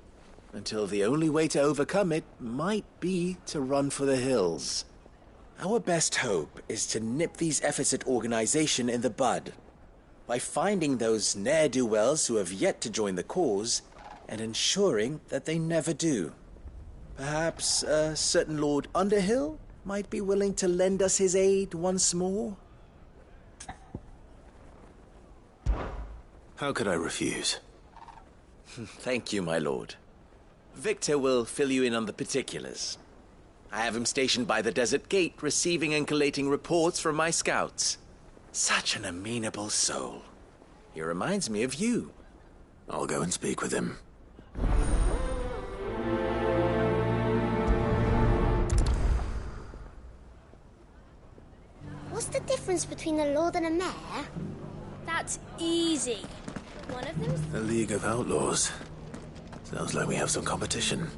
until the only way to overcome it might be to run for the hills. Our best hope is to nip these efforts at organization in the bud, by finding those ne'er-do-wells who have yet to join the cause, and ensuring that they never do. Perhaps a certain Lord Underhill might be willing to lend us his aid once more? How could I refuse? Thank you, my lord. Victor will fill you in on the particulars. I have him stationed by the desert gate, receiving and collating reports from my scouts. Such an amenable soul. He reminds me of you. I'll go and speak with him. What's the difference between a lord and a mayor? That's easy. One of them's... The League of Outlaws. Sounds like we have some competition.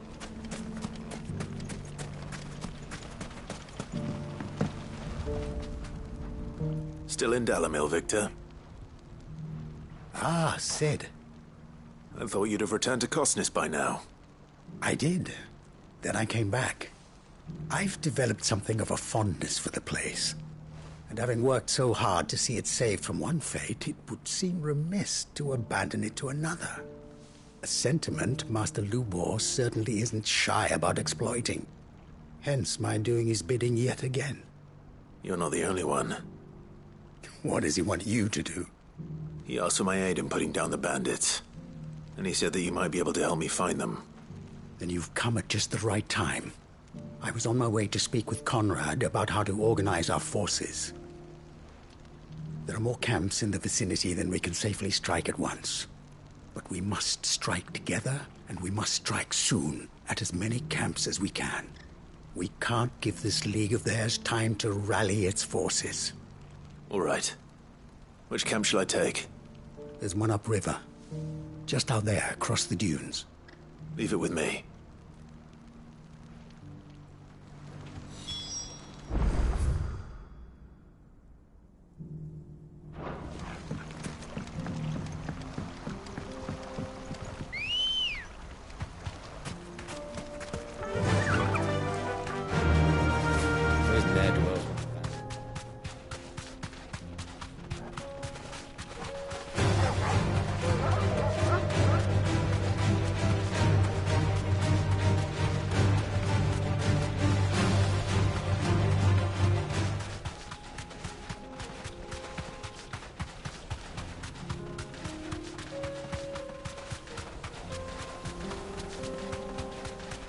Still in Dalamil, Victor? Ah, Sid. I thought you'd have returned to Cosnis by now. I did. Then I came back. I've developed something of a fondness for the place. And having worked so hard to see it saved from one fate, it would seem remiss to abandon it to another. A sentiment Master Lubor certainly isn't shy about exploiting. Hence my doing his bidding yet again. You're not the only one. What does he want you to do? He asked for my aid in putting down the bandits. And he said that you might be able to help me find them. Then you've come at just the right time. I was on my way to speak with Conrad about how to organize our forces. There are more camps in the vicinity than we can safely strike at once. But we must strike together, and we must strike soon at as many camps as we can. We can't give this league of theirs time to rally its forces. All right. Which camp shall I take? There's one upriver. Just out there, across the dunes. Leave it with me.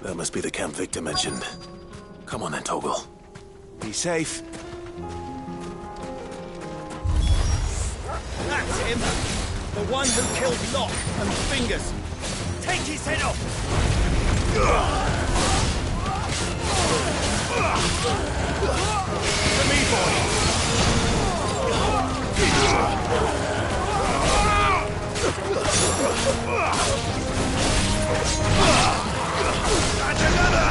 That must be the camp Victor mentioned. Come on then, Toggle. Be safe. That's him! The one who killed Locke and Fingers! Take his head off! To me, That's another!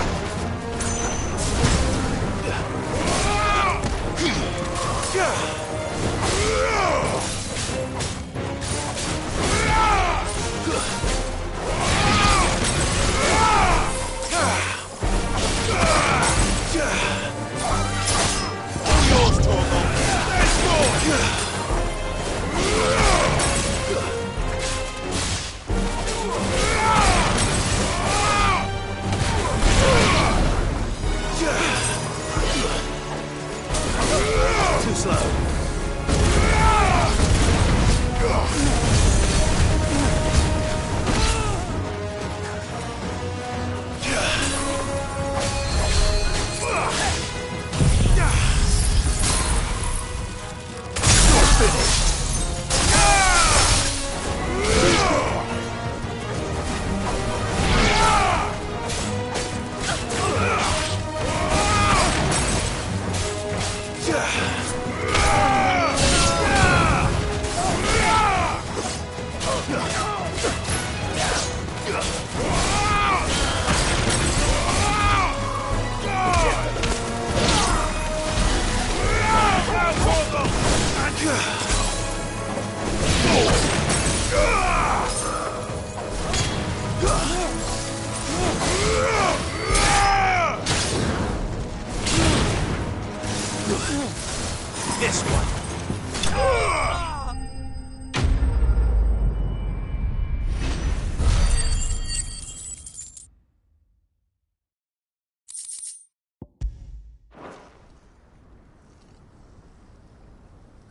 this one!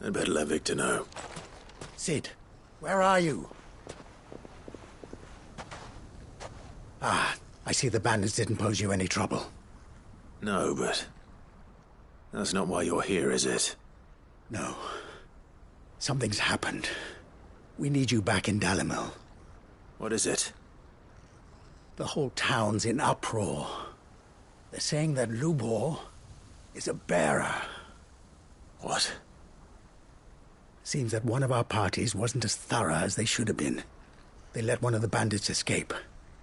I'd better let Victor know. Sid, where are you? Ah, I see the bandits didn't pose you any trouble. No, but that's not why you're here, is it? No. Something's happened. We need you back in Dalimil. What is it? The whole town's in uproar. They're saying that Lubor is a bearer. What? Seems that one of our parties wasn't as thorough as they should have been. They let one of the bandits escape,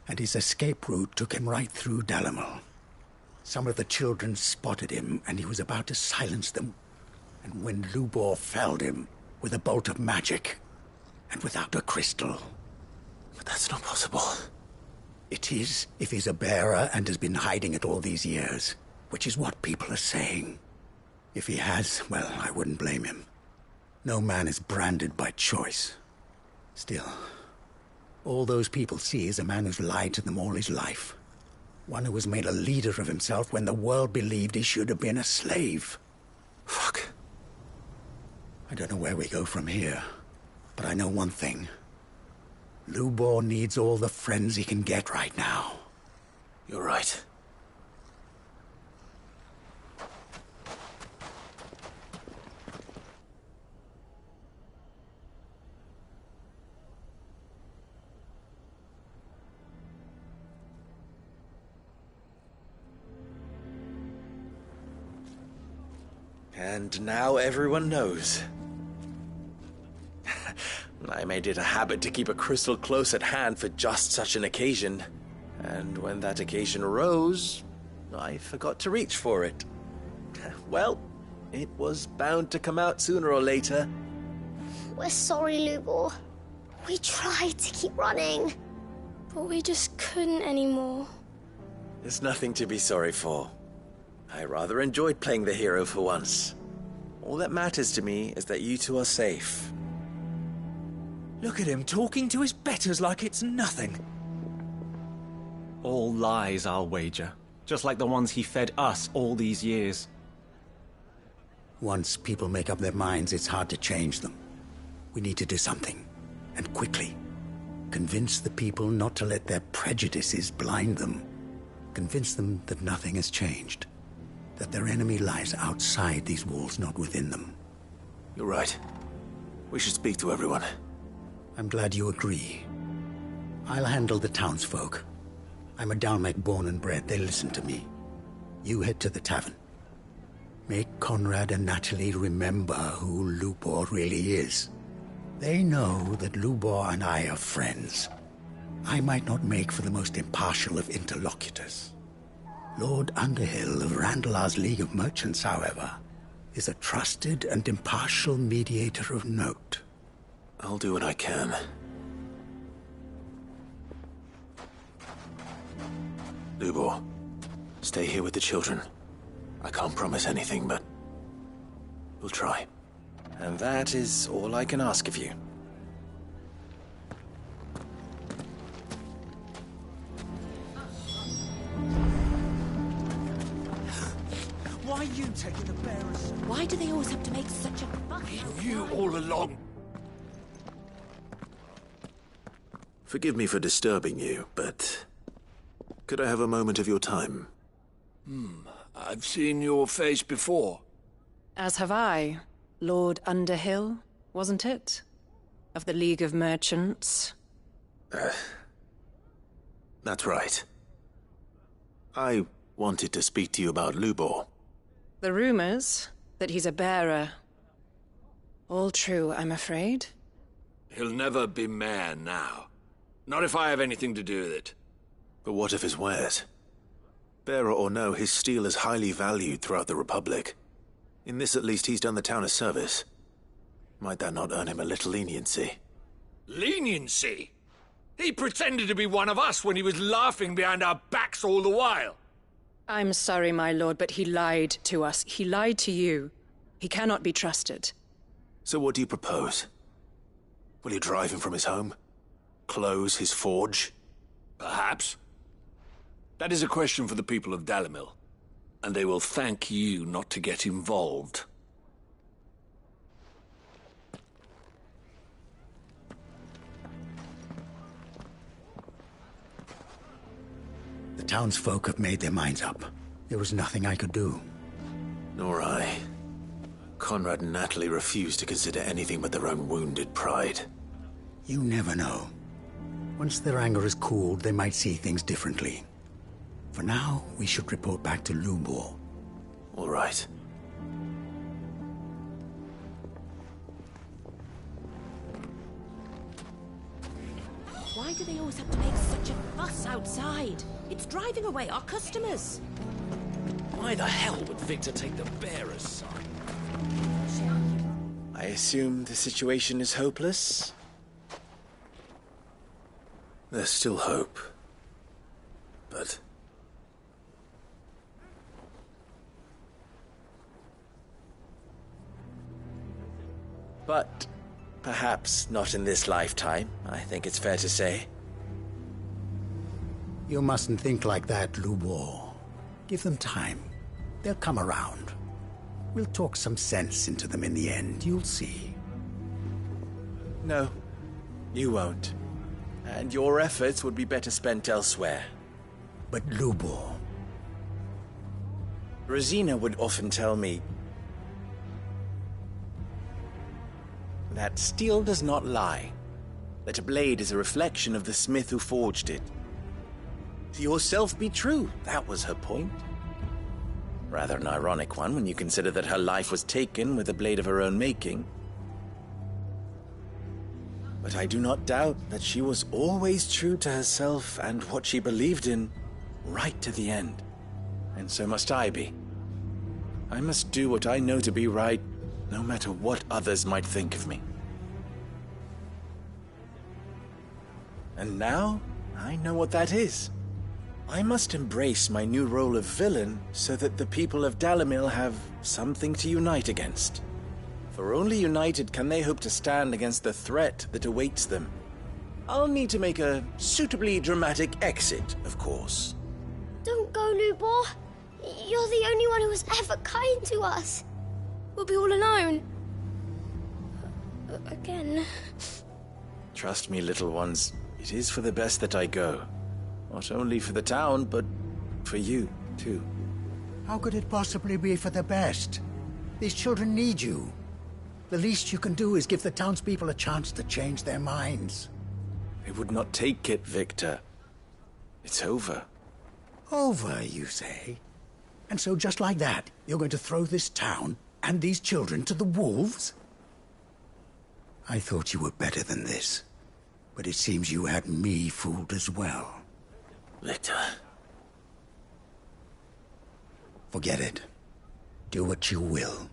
and his escape route took him right through Dalimil. Some of the children spotted him, and he was about to silence them. And when Lubor felled him with a bolt of magic, and without a crystal. But that's not possible. It is, if he's a bearer and has been hiding it all these years, which is what people are saying. If he has, well, I wouldn't blame him. No man is branded by choice. Still, all those people see is a man who's lied to them all his life. One who has made a leader of himself when the world believed he should have been a slave. Fuck. I don't know where we go from here, but I know one thing. Lubor needs all the friends he can get right now. You're right. And now everyone knows. I made it a habit to keep a crystal close at hand for just such an occasion. And when that occasion arose, I forgot to reach for it. Well, it was bound to come out sooner or later. We're sorry, Lubor. We tried to keep running, but we just couldn't anymore. There's nothing to be sorry for. I rather enjoyed playing the hero for once. All that matters to me is that you two are safe. Look at him talking to his betters like it's nothing. All lies, I'll wager. Just like the ones he fed us all these years. Once people make up their minds, it's hard to change them. We need to do something, and quickly. Convince the people not to let their prejudices blind them. Convince them that nothing has changed. That their enemy lies outside these walls, not within them. You're right. We should speak to everyone. I'm glad you agree. I'll handle the townsfolk. I'm a Dalmec born and bred. They listen to me. You head to the tavern. Make Conrad and Natalie remember who Lubor really is. They know that Lubor and I are friends. I might not make for the most impartial of interlocutors. Lord Underhill of Randalar's League of Merchants, however, is a trusted and impartial mediator of note. I'll do what I can. Lubor, stay here with the children. I can't promise anything, but we'll try. And that is all I can ask of you. Why are you taking the bearers? Why do they always have to make such a fuss? You all along. Forgive me for disturbing you, but could I have a moment of your time? I've seen your face before. As have I. Lord Underhill, wasn't it? Of the League of Merchants. That's right. I wanted to speak to you about Lubor. The rumors that he's a bearer. All true, I'm afraid. He'll never be mayor now. Not if I have anything to do with it. But what of his wares? Bearer or no, his steel is highly valued throughout the Republic. In this at least he's done the town a service. Might that not earn him a little leniency? Leniency? He pretended to be one of us when he was laughing behind our backs all the while. I'm sorry, my lord, but he lied to us. He lied to you. He cannot be trusted. So what do you propose? Will you drive him from his home? Close his forge? Perhaps. That is a question for the people of Dalimil, and they will thank you not to get involved. The townsfolk have made their minds up. There was nothing I could do. Nor I. Conrad and Natalie refused to consider anything but their own wounded pride. You never know. Once their anger is cooled, they might see things differently. For now, we should report back to Lubor. All right. Why do they always have to make such a fuss outside? It's driving away our customers. Why the hell would Victor take the bearer's side? I assume the situation is hopeless? There's still hope. But... But perhaps not in this lifetime, I think it's fair to say. You mustn't think like that, Lubor. Give them time. They'll come around. We'll talk some sense into them in the end, you'll see. No, you won't. And your efforts would be better spent elsewhere. But Lubor... Rosina would often tell me that steel does not lie, that a blade is a reflection of the smith who forged it. To yourself be true, that was her point. Rather an ironic one when you consider that her life was taken with a blade of her own making. But I do not doubt that she was always true to herself and what she believed in, right to the end. And so must I be. I must do what I know to be right, no matter what others might think of me. And now, I know what that is. I must embrace my new role of villain so that the people of Dalimil have something to unite against. For only united can they hope to stand against the threat that awaits them. I'll need to make a suitably dramatic exit, of course. Don't go, Lubor. You're the only one who was ever kind to us. We'll be all alone. Again. Trust me, little ones. It is for the best that I go. Not only for the town, but for you, too. How could it possibly be for the best? These children need you. The least you can do is give the townspeople a chance to change their minds. They would not take it, Victor. It's over. Over, you say? And so just like that, you're going to throw this town and these children to the wolves? I thought you were better than this. But it seems you had me fooled as well. Victor. Forget it. Do what you will.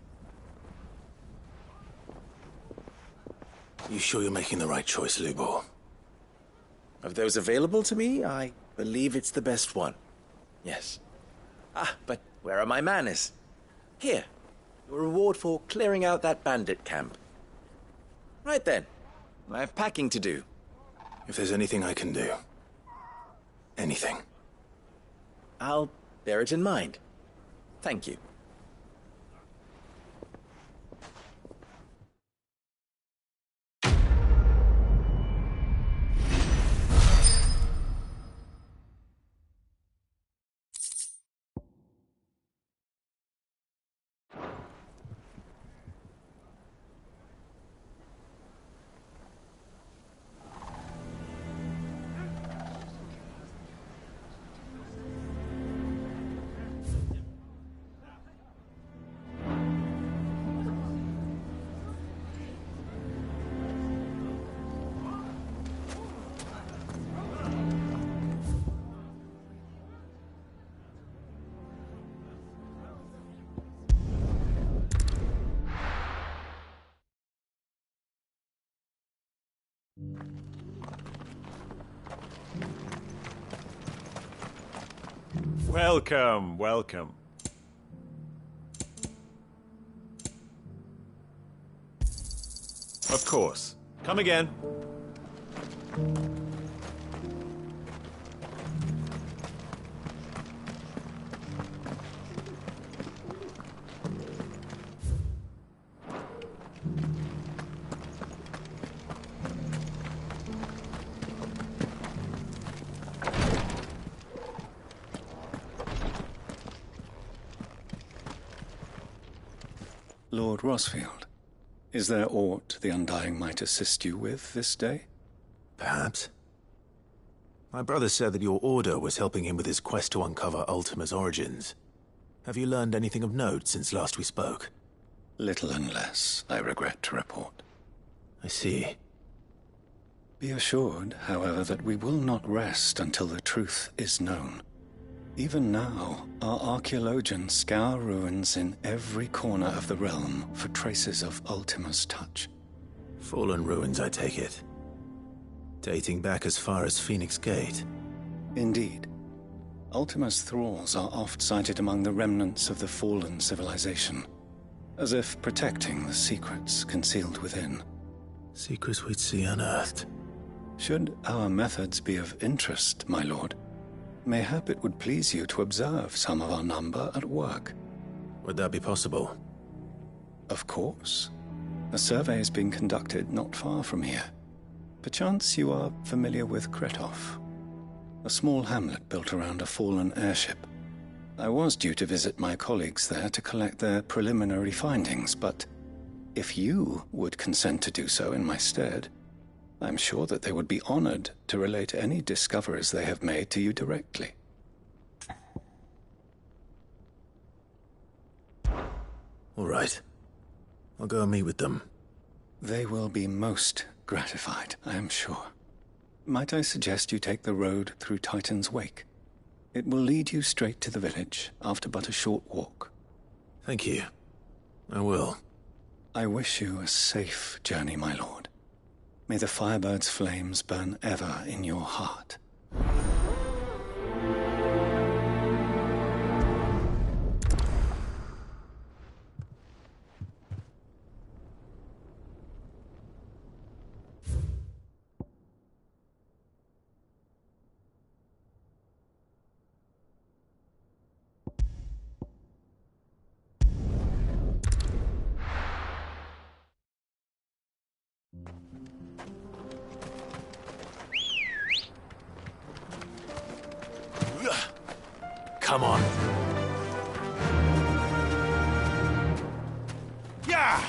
You sure you're making the right choice, Lubor? Of those available to me, I believe it's the best one. Yes. Ah, but where are my manners? Here. Your reward for clearing out that bandit camp. Right then. I have packing to do. If there's anything I can do. Anything. I'll bear it in mind. Thank you. Welcome, welcome. Of course. Come again. Lord Rosfield, is there aught the Undying might assist you with this day? Perhaps. My brother said that your order was helping him with his quest to uncover Ultima's origins. Have you learned anything of note since last we spoke? Little and less, I regret to report. I see. Be assured, however, that we will not rest until the truth is known. Even now, our archaeologians scour ruins in every corner of the realm for traces of Ultima's touch. Fallen ruins, I take it. Dating back as far as Phoenix Gate. Indeed. Ultima's thralls are oft sighted among the remnants of the fallen civilization, as if protecting the secrets concealed within. Secrets we'd see unearthed. Should our methods be of interest, my lord, mayhap it would please you to observe some of our number at work. Would that be possible? Of course. A survey is being conducted not far from here. Perchance you are familiar with Kretov, a small hamlet built around a fallen airship. I was due to visit my colleagues there to collect their preliminary findings, but if you would consent to do so in my stead, I'm sure that they would be honored to relate any discoveries they have made to you directly. All right. I'll go and meet with them. They will be most gratified, I am sure. Might I suggest you take the road through Titan's Wake? It will lead you straight to the village after but a short walk. Thank you. I will. I wish you a safe journey, my lord. May the Firebird's flames burn ever in your heart. Come on. Yeah!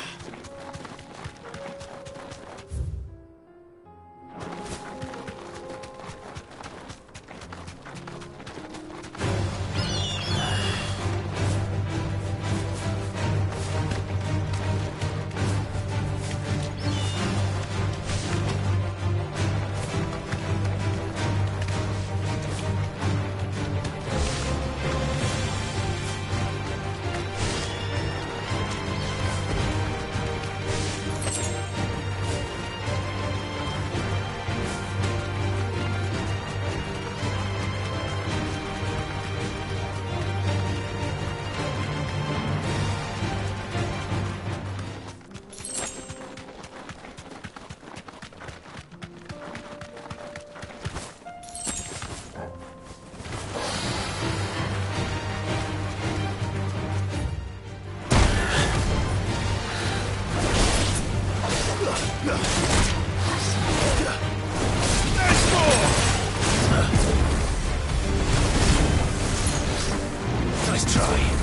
Nice try.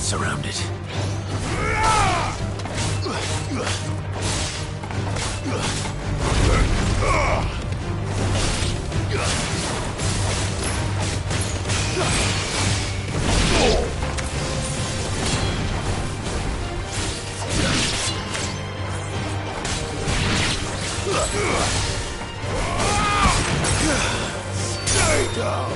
surrounded. Stay down.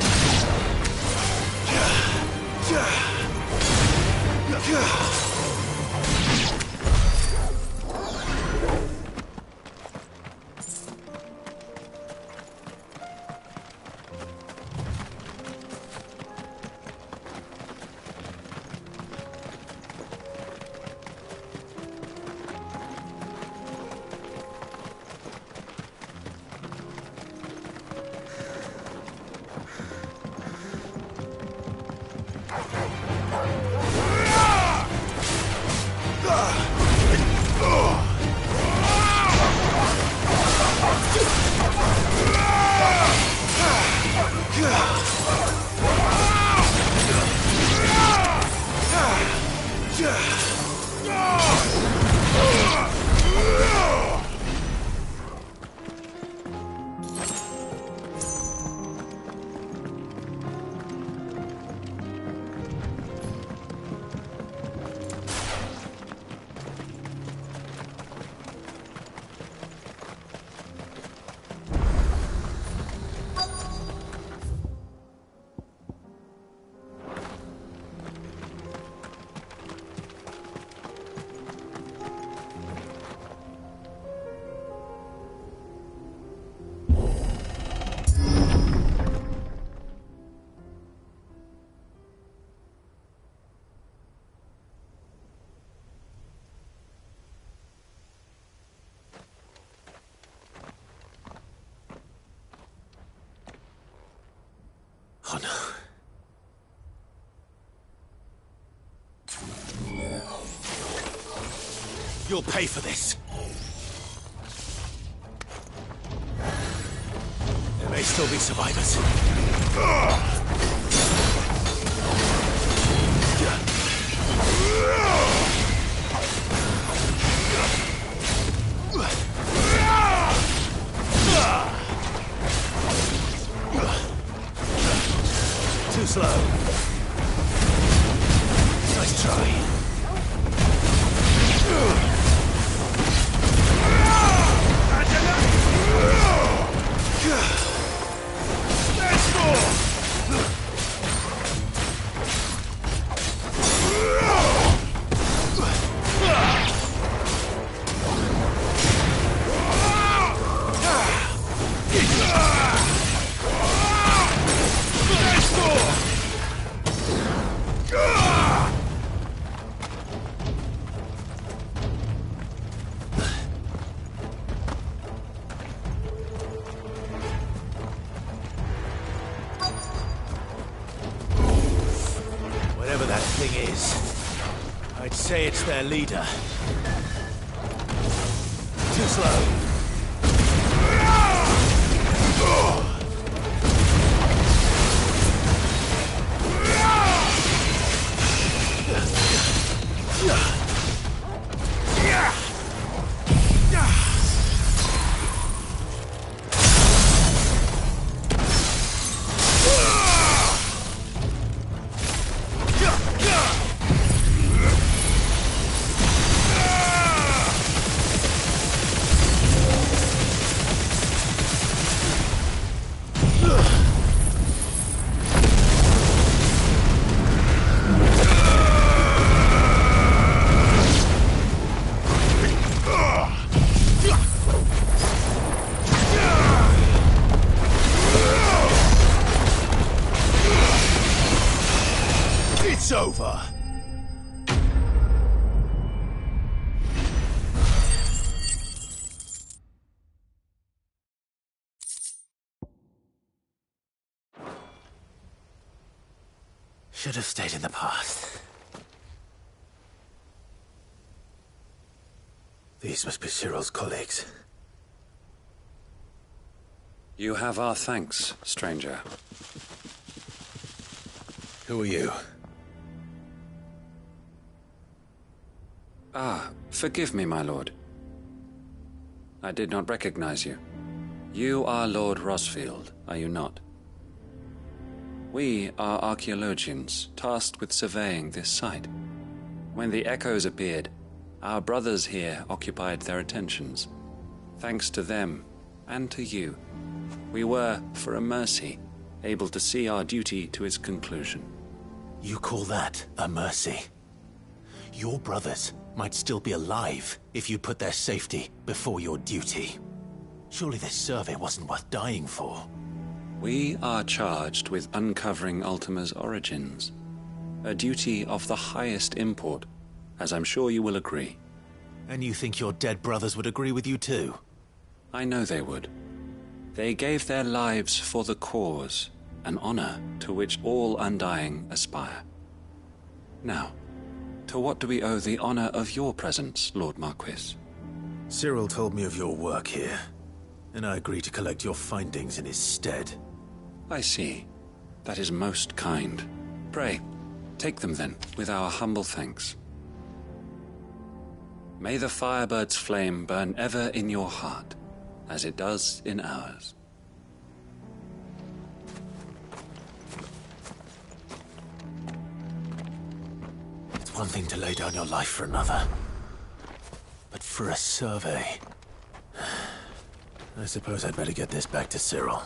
Oh no. You'll pay for this. There may still be survivors. Too slow. Nice try. There's more! Whatever that thing is, I'd say it's their leader. Too slow. It's over. Should have stayed in the past. These must be Cyril's colleagues. You have our thanks, stranger. Who are you? Ah, forgive me, my lord. I did not recognize you. You are Lord Rosfield, are you not? We are archaeologians, tasked with surveying this site. When the echoes appeared, our brothers here occupied their attentions. Thanks to them, and to you, we were, for a mercy, able to see our duty to its conclusion. You call that a mercy? Your brothers might still be alive if you put their safety before your duty. Surely this survey wasn't worth dying for. We are charged with uncovering Ultima's origins. A duty of the highest import, as I'm sure you will agree. And you think your dead brothers would agree with you too? I know they would. They gave their lives for the cause, an honor to which all Undying aspire. Now, to what do we owe the honor of your presence, Lord Marquis? Cyril told me of your work here, and I agree to collect your findings in his stead. I see. That is most kind. Pray, take them then, with our humble thanks. May the Firebird's flame burn ever in your heart, as it does in ours. It's one thing to lay down your life for another, but for a survey... I suppose I'd better get this back to Cyril.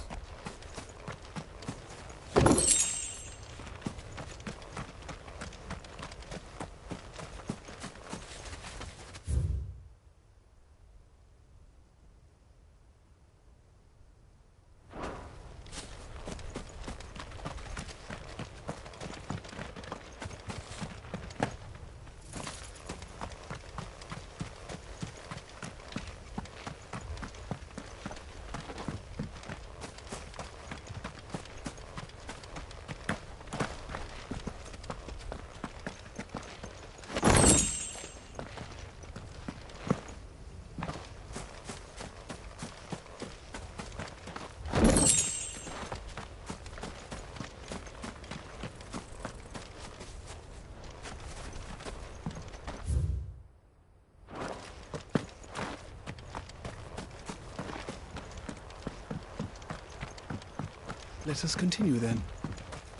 Let us continue then.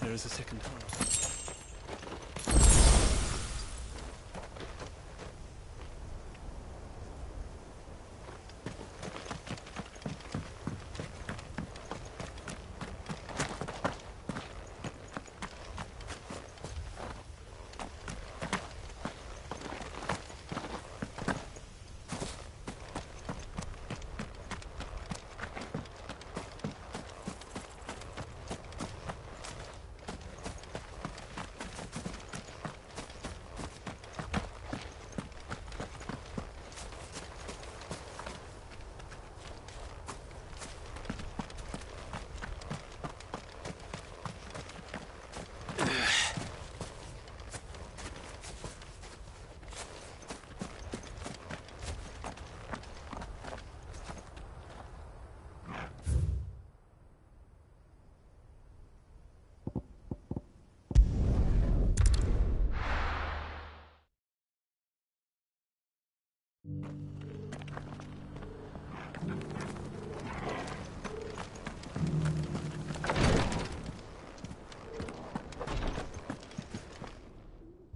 There is a second task.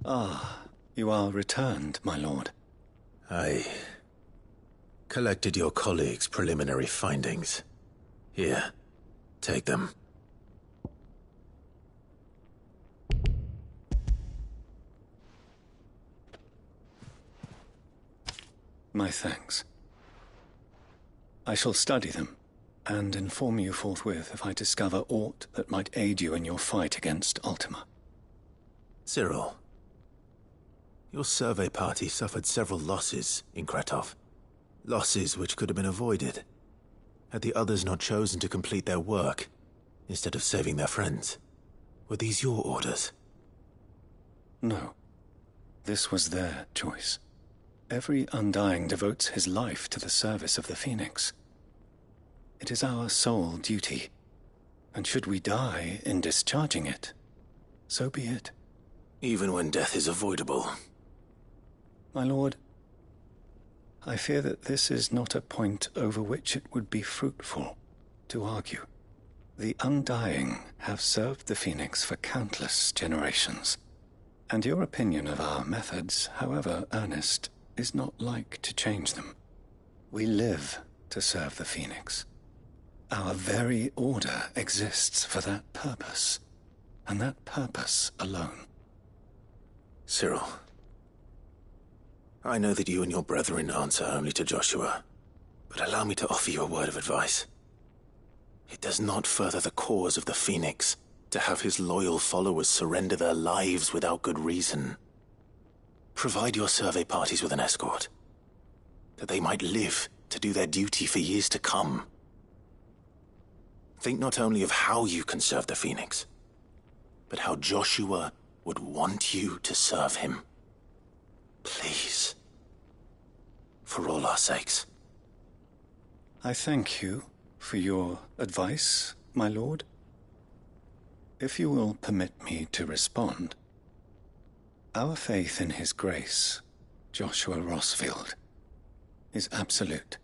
Ah, you are returned, my lord. I collected your colleagues' preliminary findings. Here, take them. My thanks. I shall study them, and inform you forthwith if I discover aught that might aid you in your fight against Ultima. Cyril, your survey party suffered several losses in Kretov. Losses which could have been avoided, had the others not chosen to complete their work, instead of saving their friends. Were these your orders? No. This was their choice. Every Undying devotes his life to the service of the Phoenix. It is our sole duty, and should we die in discharging it, so be it. Even when death is avoidable. My lord, I fear that this is not a point over which it would be fruitful to argue. The Undying have served the Phoenix for countless generations, and your opinion of our methods, however earnest, is not like to change them. We live to serve the Phoenix. Our very order exists for that purpose, and that purpose alone. Cyril, I know that you and your brethren answer only to Joshua, but allow me to offer you a word of advice. It does not further the cause of the Phoenix to have his loyal followers surrender their lives without good reason. Provide your survey parties with an escort, that they might live to do their duty for years to come. Think not only of how you can serve the Phoenix, but how Joshua would want you to serve him. Please. For all our sakes. I thank you for your advice, my lord. If you will permit me to respond, our faith in his grace, Joshua Rossfield, is absolute.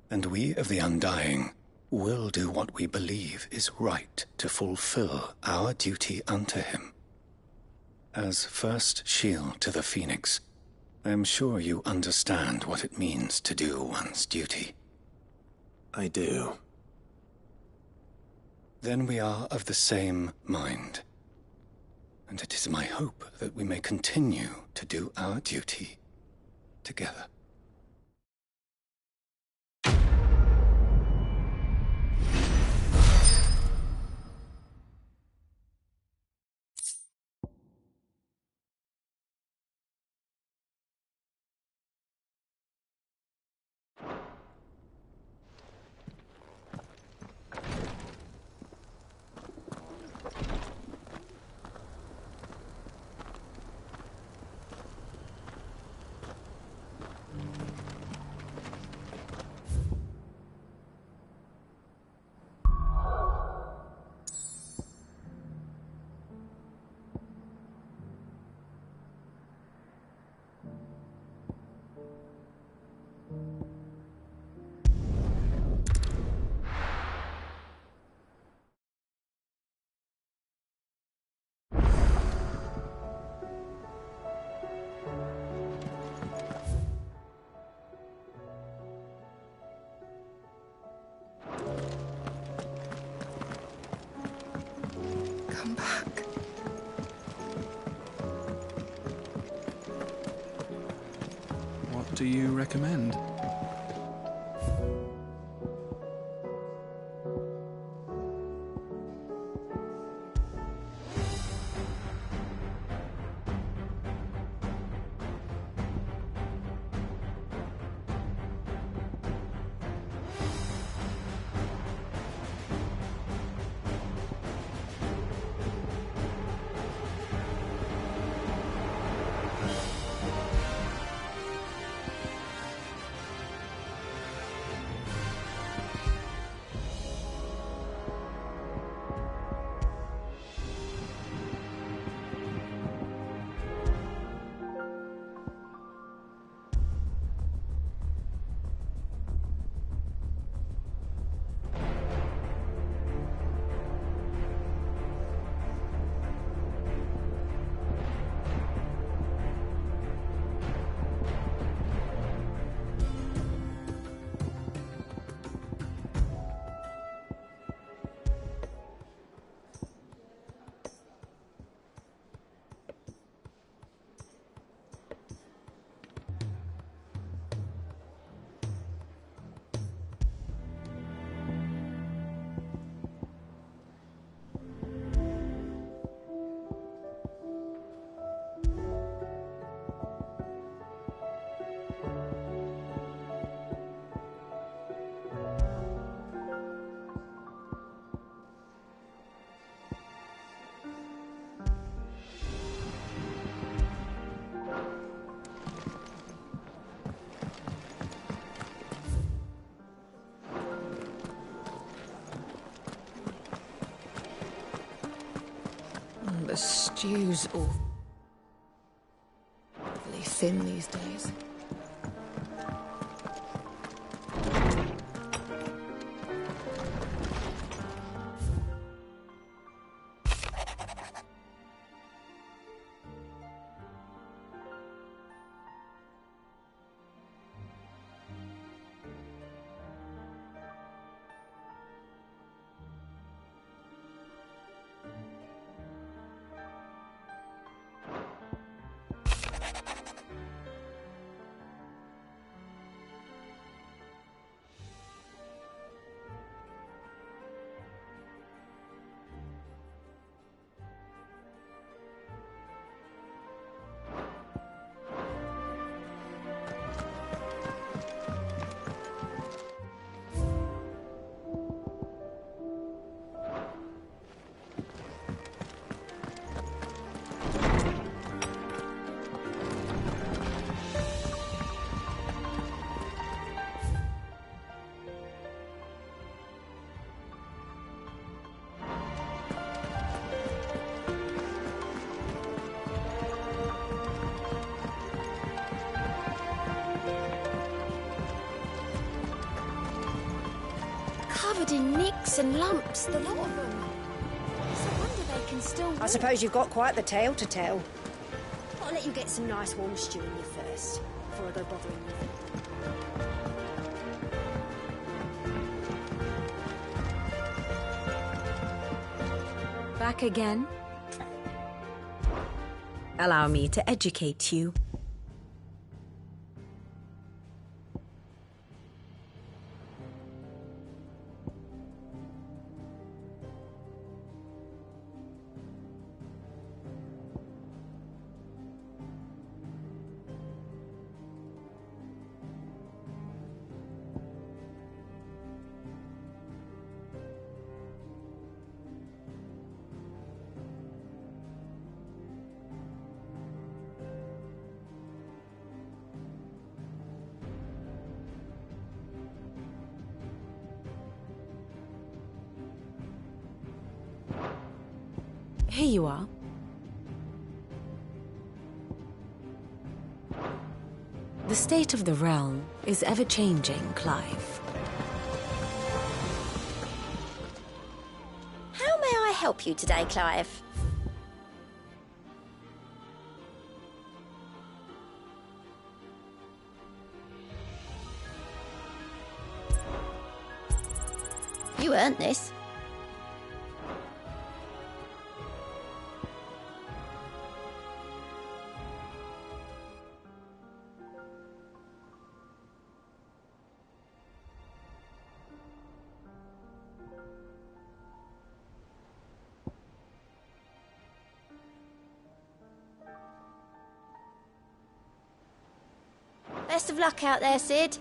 And we of the Undying will do what we believe is right to fulfill our duty unto him. As first shield to the Phoenix, I am sure you understand what it means to do one's duty. I do. Then we are of the same mind, and it is my hope that we may continue to do our duty together. Come back. What do you recommend? The stew's awfully thin these days. covered in nicks and lumps, the lot of them. It's a wonder they can still walk. I suppose you've got quite the tale to tell. I'll let you get some nice warm stew in you first, before I go bothering you. Back again? Allow me to educate you. Here you are. The state of the realm is ever-changing, Clive. How may I help you today, Clive? You earned this. Best of luck out there, Sid.